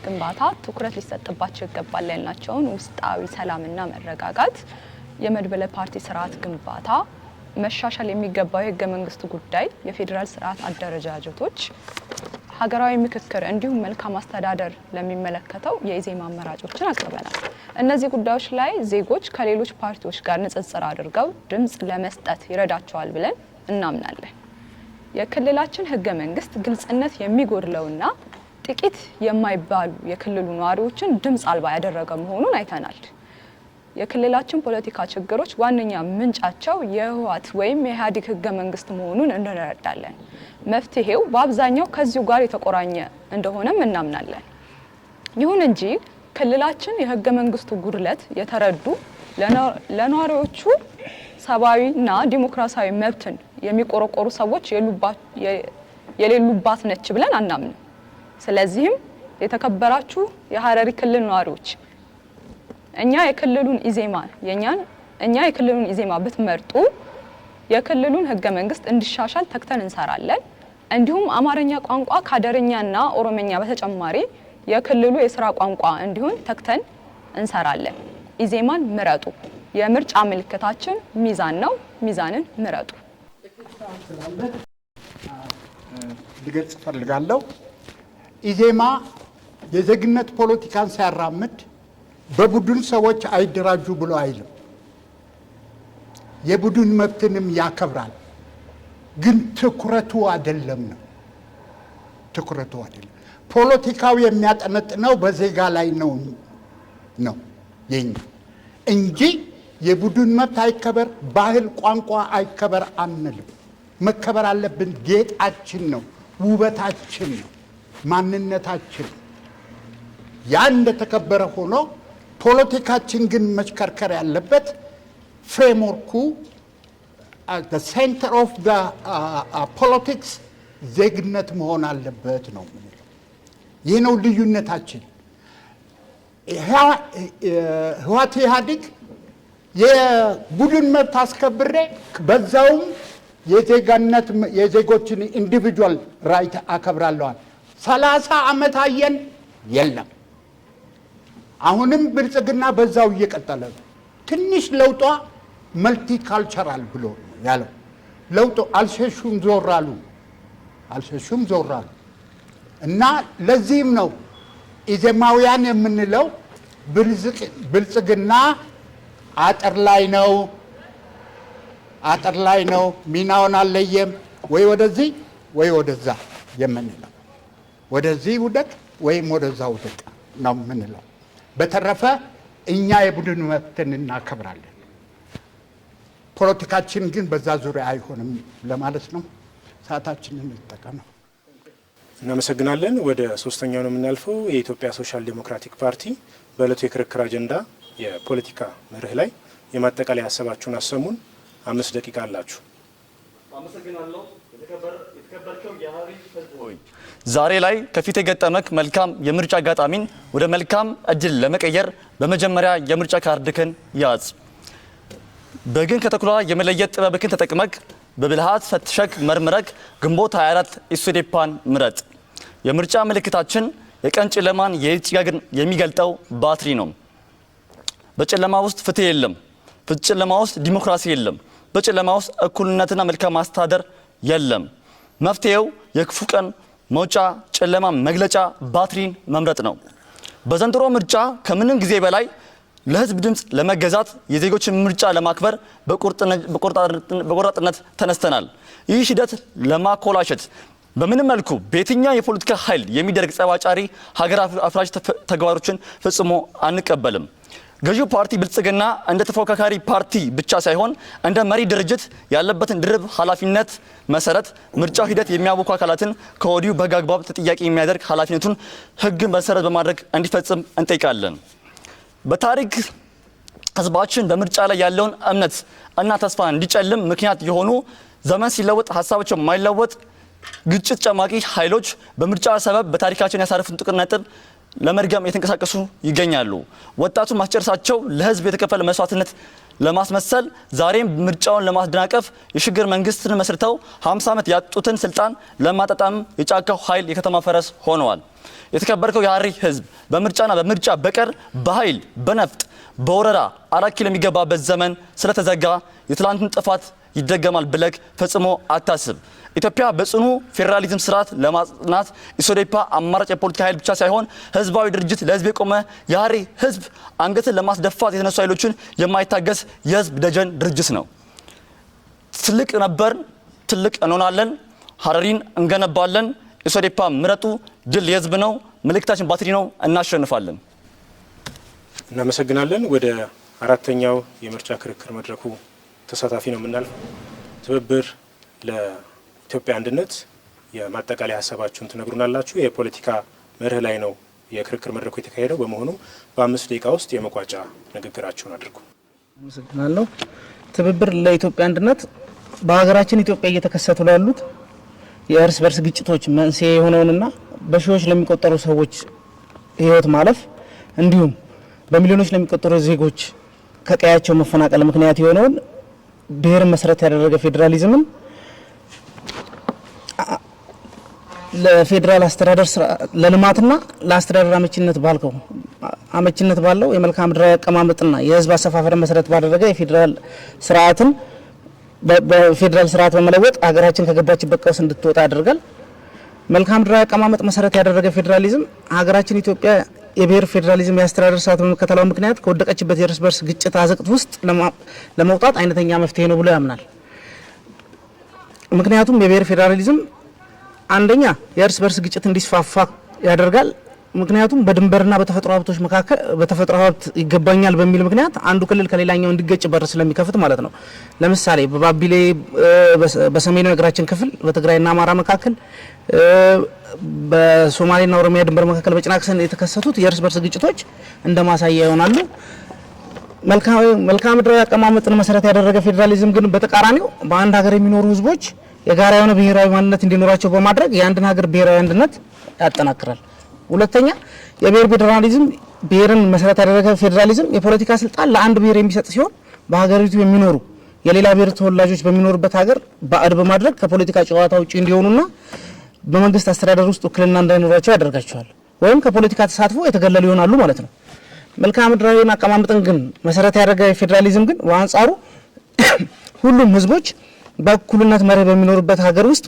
ግንባታ ትኩረት ሊሰጥባቸው ይገባል ያልናቸውን ውስጣዊ ሰላምና መረጋጋት፣ የመድበለ ፓርቲ ስርዓት ግንባታ፣ መሻሻል የሚገባው የህገ መንግስቱ ጉዳይ፣ የፌዴራል ስርዓት አደረጃጀቶች፣ ሀገራዊ ምክክር እንዲሁም መልካም አስተዳደር ለሚመለከተው የኢዜማ አማራጮችን አቅርበናል። እነዚህ ጉዳዮች ላይ ዜጎች ከሌሎች ፓርቲዎች ጋር ንጽጽር አድርገው ድምጽ ለመስጠት ይረዳቸዋል ብለን እናምናለን። የክልላችን ህገ መንግስት ግልጽነት የሚጎድለውና ጥቂት የማይባሉ የክልሉ ነዋሪዎችን ድምጽ አልባ ያደረገ መሆኑን አይተናል። የክልላችን ፖለቲካ ችግሮች ዋነኛ ምንጫቸው የህወሓት ወይም የኢህአዴግ ህገ መንግስት መሆኑን እንረዳለን። መፍትሄው በአብዛኛው ከዚሁ ጋር የተቆራኘ እንደሆነም እናምናለን። ይሁን እንጂ ክልላችን የህገ መንግስቱ ጉድለት የተረዱ ለነዋሪዎቹ ሰብአዊና ዲሞክራሲያዊ መብትን የሚቆረቆሩ ሰዎች የሌሉባት ነች ብለን አናምንም። ስለዚህም የተከበራችሁ የሀረሪ ክልል ነዋሪዎች እኛ የክልሉን ኢዜማ ብትመርጡ የክልሉን ህገ መንግስት እንዲሻሻል ተግተን እንሰራለን። እንዲሁም አማርኛ ቋንቋ ከአደረኛና ኦሮሞኛ በተጨማሪ የክልሉ የስራ ቋንቋ እንዲሆን ተግተን እንሰራለን። ኢዜማን ምረጡ። የምርጫ ምልክታችን ሚዛን ነው። ሚዛንን ምረጡ። ልገልጽ ፈልጋለሁ። ኢዜማ የዜግነት ፖለቲካን ሲያራምድ በቡድን ሰዎች አይደራጁ ብሎ አይልም። የቡድን መብትንም ያከብራል። ግን ትኩረቱ አይደለም ነው። ትኩረቱ አይደለም። ፖለቲካው የሚያጠነጥነው በዜጋ ላይ ነው የኛ እንጂ የቡድን መብት አይከበር፣ ባህል፣ ቋንቋ አይከበር አንልም። መከበር አለብን። ጌጣችን ነው፣ ውበታችን ነው፣ ማንነታችን። ያ እንደተከበረ ሆኖ ፖለቲካችን ግን መሽከርከር ያለበት ፍሬምወርኩ the center of the politics ዜግነት መሆን አለበት ነው የምንለው። ይህ ነው ልዩነታችን። ህወሓት ኢህአዴግ የቡድን መብት አስከብሬ በዛውም የዜጎችን ኢንዲቪጁዋል ራይት አከብራለዋል። 30 ዓመት አየን፣ የለም። አሁንም ብልጽግና በዛው እየቀጠለ ነው። ትንሽ ለውጧ መልቲካልቸራል ብሎ ያለው ለውጡ አልሸሹም ዞር አሉ እና ለዚህም ነው ኢዜማውያን የምንለው ብልጽግና አጥር ላይ ነው፣ ሚናውን አልለየም፣ ወይ ወደዚህ ወይ ወደዛ የምንለው፣ ወደዚህ ውደቅ ወይም ወደዛ ውደቅ ነው የምንለው። በተረፈ እኛ የቡድን መብትን እናከብራለን። ፖለቲካችን ግን በዛ ዙሪያ አይሆንም ለማለት ነው። ሰዓታችንን እንጠቀም። እናመሰግናለን። ወደ ሶስተኛው ነው የምናልፈው። የኢትዮጵያ ሶሻል ዴሞክራቲክ ፓርቲ በዕለቱ የክርክር አጀንዳ የፖለቲካ መርህ ላይ የማጠቃለያ ሀሳባችሁን አሰሙን። 5 ደቂቃ አላችሁ። አመሰግናለሁ። ዛሬ ላይ ከፊት የገጠመክ መልካም የምርጫ አጋጣሚን ወደ መልካም እድል ለመቀየር በመጀመሪያ የምርጫ ካርድክን ያዝ። በግን ከተኩላ የመለየት ጥበብክን ተጠቅመክ በብልሃት ፈትሸክ መርምረክ ግንቦት 24 ኢሶዴፓን ምረጥ። የምርጫ ምልክታችን የቀን ጨለማን የሌሊት ጭጋግን የሚገልጠው ባትሪ ነው። በጨለማ ውስጥ ፍትህ የለም። በጨለማ ውስጥ ዲሞክራሲ የለም። በጨለማ ውስጥ እኩልነትና መልካም አስተዳደር የለም። መፍትሄው የክፉ ቀን መውጫ ጨለማ መግለጫ ባትሪን መምረጥ ነው። በዘንድሮ ምርጫ ከምንም ጊዜ በላይ ለህዝብ ድምጽ ለመገዛት የዜጎችን ምርጫ ለማክበር በቆራጥነት ተነስተናል። ይህ ሂደት ለማኮላሸት በምንም መልኩ በየትኛው የፖለቲካ ኃይል የሚደረግ ጸባጫሪ ሀገር አፍራሽ ተግባሮችን ፈጽሞ አንቀበልም። ገዢው ፓርቲ ብልጽግና እንደ ተፎካካሪ ፓርቲ ብቻ ሳይሆን እንደ መሪ ድርጅት ያለበትን ድርብ ኃላፊነት መሰረት ምርጫው ሂደት የሚያውኩ አካላትን ከወዲሁ በህግ አግባብ ተጠያቂ የሚያደርግ ኃላፊነቱን ህግን መሰረት በማድረግ እንዲፈጽም እንጠይቃለን። በታሪክ ህዝባችን በምርጫ ላይ ያለውን እምነት እና ተስፋ እንዲጨልም ምክንያት የሆኑ ዘመን ሲለወጥ ሀሳባቸው የማይለወጥ ግጭት ጨማቂ ኃይሎች በምርጫ ሰበብ በታሪካችን ያሳረፉን ጥቁር ነጥብ ለመድገም የተንቀሳቀሱ ይገኛሉ። ወጣቱን ማስጨረሳቸው ለህዝብ የተከፈለ መስዋዕትነት ለማስመሰል ዛሬም ምርጫውን ለማስደናቀፍ የሽግግር መንግስትን መስርተው 50 ዓመት ያጡትን ስልጣን ለማጣጣም የጫካው ኃይል የከተማ ፈረስ ሆነዋል። የተከበርከው የሐረሪ ህዝብ በምርጫና በምርጫ በቀር በኃይል በነፍጥ በወረራ 4 ኪሎ የሚገባበት ዘመን ስለተዘጋ የትላንቱን ጥፋት ይደገማል ብለክ ፈጽሞ አታስብ። ኢትዮጵያ በጽኑ ፌዴራሊዝም ስርዓት ለማጽናት ኢሶዴፓ አማራጭ የፖለቲካ ኃይል ብቻ ሳይሆን ህዝባዊ ድርጅት ለህዝብ የቆመ የሐረሪ ህዝብ አንገትን ለማስደፋት የተነሱ ኃይሎችን የማይታገስ የህዝብ ደጀን ድርጅት ነው። ትልቅ ነበር፣ ትልቅ እንሆናለን፣ ሐረሪን እንገነባለን። ኢሶዴፓ ምረጡ፣ ድል የህዝብ ነው። መልእክታችን ባትሪ ነው፣ እናሸንፋለን። እናመሰግናለን። ወደ አራተኛው የምርጫ ክርክር መድረኩ ተሳታፊ ነው የምናልፈው። ትብብር ለኢትዮጵያ አንድነት የማጠቃለያ ሀሳባችሁን ትነግሩናላችሁ። የፖለቲካ መርህ ላይ ነው የክርክር መድረኩ የተካሄደው። በመሆኑም በ5 ደቂቃ ውስጥ የመቋጫ ንግግራችሁን አድርጉ። አመሰግናለሁ። ትብብር ለኢትዮጵያ አንድነት በሀገራችን ኢትዮጵያ እየተከሰቱ ላሉት የእርስ በርስ ግጭቶች መንስኤ የሆነውንና በሺዎች ለሚቆጠሩ ሰዎች ህይወት ማለፍ እንዲሁም በሚሊዮኖች ለሚቆጠሩ ዜጎች ከቀያቸው መፈናቀል ምክንያት የሆነውን ብሔርን መሰረት ያደረገ ፌዴራሊዝምን ለፌዴራል አስተዳደር ለልማትና ለአስተዳደር አመቺነት ባለው የመልክዓ ምድራዊ አቀማመጥና የህዝብ አሰፋፈር መሰረት ባደረገ የፌዴራል ስርዓትን በፌዴራል ስርዓት በመለወጥ ሀገራችን ከገባችበት ቀውስ እንድትወጣ ያደርጋል። መልክዓ ምድራዊ አቀማመጥ መሰረት ያደረገ ፌዴራሊዝም ሀገራችን ኢትዮጵያ የብሔር ፌዴራሊዝም የአስተዳደር ስርዓት በመከተለው ምክንያት ከወደቀችበት የእርስ በርስ ግጭት አዘቅት ውስጥ ለመውጣት አይነተኛ መፍትሄ ነው ብሎ ያምናል። ምክንያቱም የብሔር ፌዴራሊዝም አንደኛ የእርስ በርስ ግጭት እንዲስፋፋ ያደርጋል። ምክንያቱም በድንበርና በተፈጥሮ ሀብቶች መካከል በተፈጥሮ ሀብት ይገባኛል በሚል ምክንያት አንዱ ክልል ከሌላኛው እንዲገጭ በር ስለሚከፍት ማለት ነው። ለምሳሌ በባቢሌ በሰሜኑ የሀገራችን ክፍል በትግራይና አማራ መካከል፣ በሶማሌና ኦሮሚያ ድንበር መካከል በጭናክሰን የተከሰቱት የእርስ በርስ ግጭቶች እንደማሳያ ይሆናሉ። መልክዓ ምድራዊ አቀማመጥን መሰረት ያደረገ ፌዴራሊዝም ግን በተቃራኒው በአንድ ሀገር የሚኖሩ ህዝቦች የጋራ የሆነ ብሔራዊ ማንነት እንዲኖራቸው በማድረግ የአንድን ሀገር ብሔራዊ አንድነት ያጠናክራል። ሁለተኛ የብሔር ፌዴራሊዝም ብሔርን መሰረት ያደረገ ፌዴራሊዝም የፖለቲካ ስልጣን ለአንድ ብሔር የሚሰጥ ሲሆን በሀገሪቱ የሚኖሩ የሌላ ብሔር ተወላጆች በሚኖሩበት ሀገር ባዕድ በማድረግ ከፖለቲካ ጨዋታ ውጪ እንዲሆኑና በመንግስት አስተዳደር ውስጥ ውክልና እንዳይኖራቸው ያደርጋቸዋል ወይም ከፖለቲካ ተሳትፎ የተገለሉ ይሆናሉ ማለት ነው። መልክዓ ምድራዊና አቀማመጥን ግን መሰረት ያደረገ ፌዴራሊዝም ግን በአንጻሩ ሁሉም ህዝቦች በእኩልነት መርህ በሚኖሩበት ሀገር ውስጥ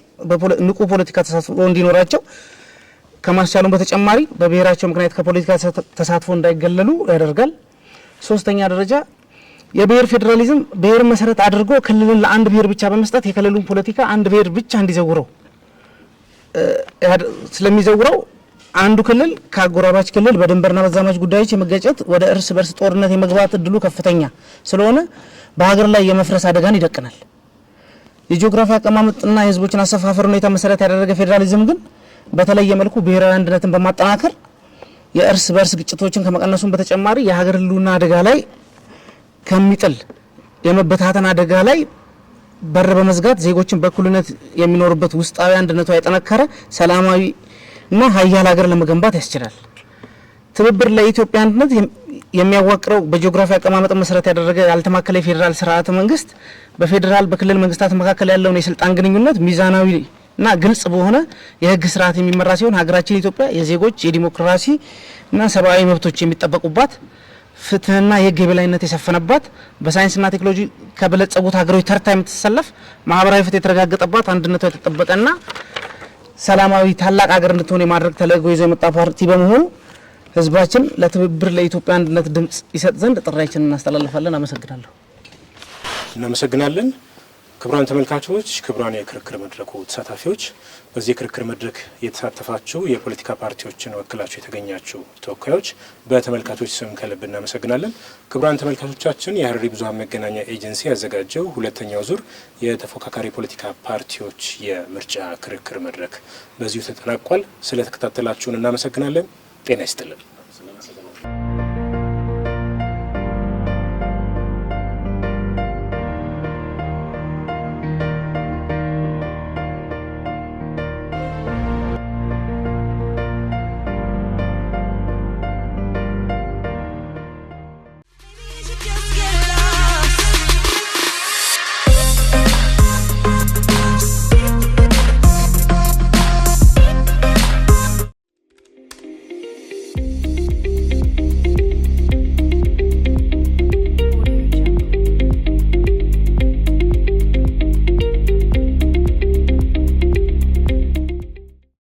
ንቁ ፖለቲካ ተሳትፎ እንዲኖራቸው ከማስቻሉም በተጨማሪ በብሔራቸው ምክንያት ከፖለቲካ ተሳትፎ እንዳይገለሉ ያደርጋል። ሶስተኛ ደረጃ የብሔር ፌዴራሊዝም ብሔርን መሰረት አድርጎ ክልልን ለአንድ ብሔር ብቻ በመስጠት የክልሉን ፖለቲካ አንድ ብሔር ብቻ እንዲዘውረው ስለሚዘውረው አንዱ ክልል ከአጎራባች ክልል በድንበርና በዛማች ጉዳዮች የመጋጨት ወደ እርስ በርስ ጦርነት የመግባት እድሉ ከፍተኛ ስለሆነ በሀገር ላይ የመፍረስ አደጋን ይደቅናል። የጂኦግራፊ አቀማመጥና የህዝቦችን አሰፋፈር ሁኔታ መሰረት ያደረገ ፌዴራሊዝም ግን በተለየ መልኩ ብሔራዊ አንድነትን በማጠናከር የእርስ በርስ ግጭቶችን ከመቀነሱም በተጨማሪ የሀገር ህልውና አደጋ ላይ ከሚጥል የመበታተን አደጋ ላይ በር በመዝጋት ዜጎችን በእኩልነት የሚኖሩበት ውስጣዊ አንድነቷ የጠነከረ ሰላማዊ እና ሀያል ሀገር ለመገንባት ያስችላል። ትብብር ለኢትዮጵያ አንድነት የሚያዋቅረው በጂኦግራፊ አቀማመጥ መሰረት ያደረገ ያልተማከለ የፌዴራል ስርዓተ መንግስት በፌዴራል በክልል መንግስታት መካከል ያለውን የስልጣን ግንኙነት ሚዛናዊ እና ግልጽ በሆነ የህግ ስርዓት የሚመራ ሲሆን ሀገራችን ኢትዮጵያ የዜጎች የዲሞክራሲ እና ሰብአዊ መብቶች የሚጠበቁባት ፍትህና የህግ የበላይነት የሰፈነባት በሳይንስና ቴክኖሎጂ ከበለጸጉት ሀገሮች ተርታ የምትሰለፍ ማህበራዊ ፍትህ የተረጋገጠባት አንድነቷ የተጠበቀና ሰላማዊ ታላቅ ሀገር እንድትሆን የማድረግ ተልዕኮ ይዞ የመጣ ፓርቲ በመሆኑ ህዝባችን ለትብብር ለኢትዮጵያ አንድነት ድምጽ ይሰጥ ዘንድ ጥሪያችንን እናስተላልፋለን። አመሰግናለሁ። እናመሰግናለን። ክቡራን ተመልካቾች፣ ክቡራን የክርክር መድረኩ ተሳታፊዎች፣ በዚህ የክርክር መድረክ የተሳተፋችሁ የፖለቲካ ፓርቲዎችን ወክላችሁ የተገኛችሁ ተወካዮች በተመልካቾች ስም ከልብ እናመሰግናለን። ክቡራን ተመልካቾቻችን የሀረሪ ብዙኃን መገናኛ ኤጀንሲ ያዘጋጀው ሁለተኛው ዙር የተፎካካሪ ፖለቲካ ፓርቲዎች የምርጫ ክርክር መድረክ በዚሁ ተጠናቋል። ስለተከታተላችሁን እናመሰግናለን። ጤና ይስጥልን።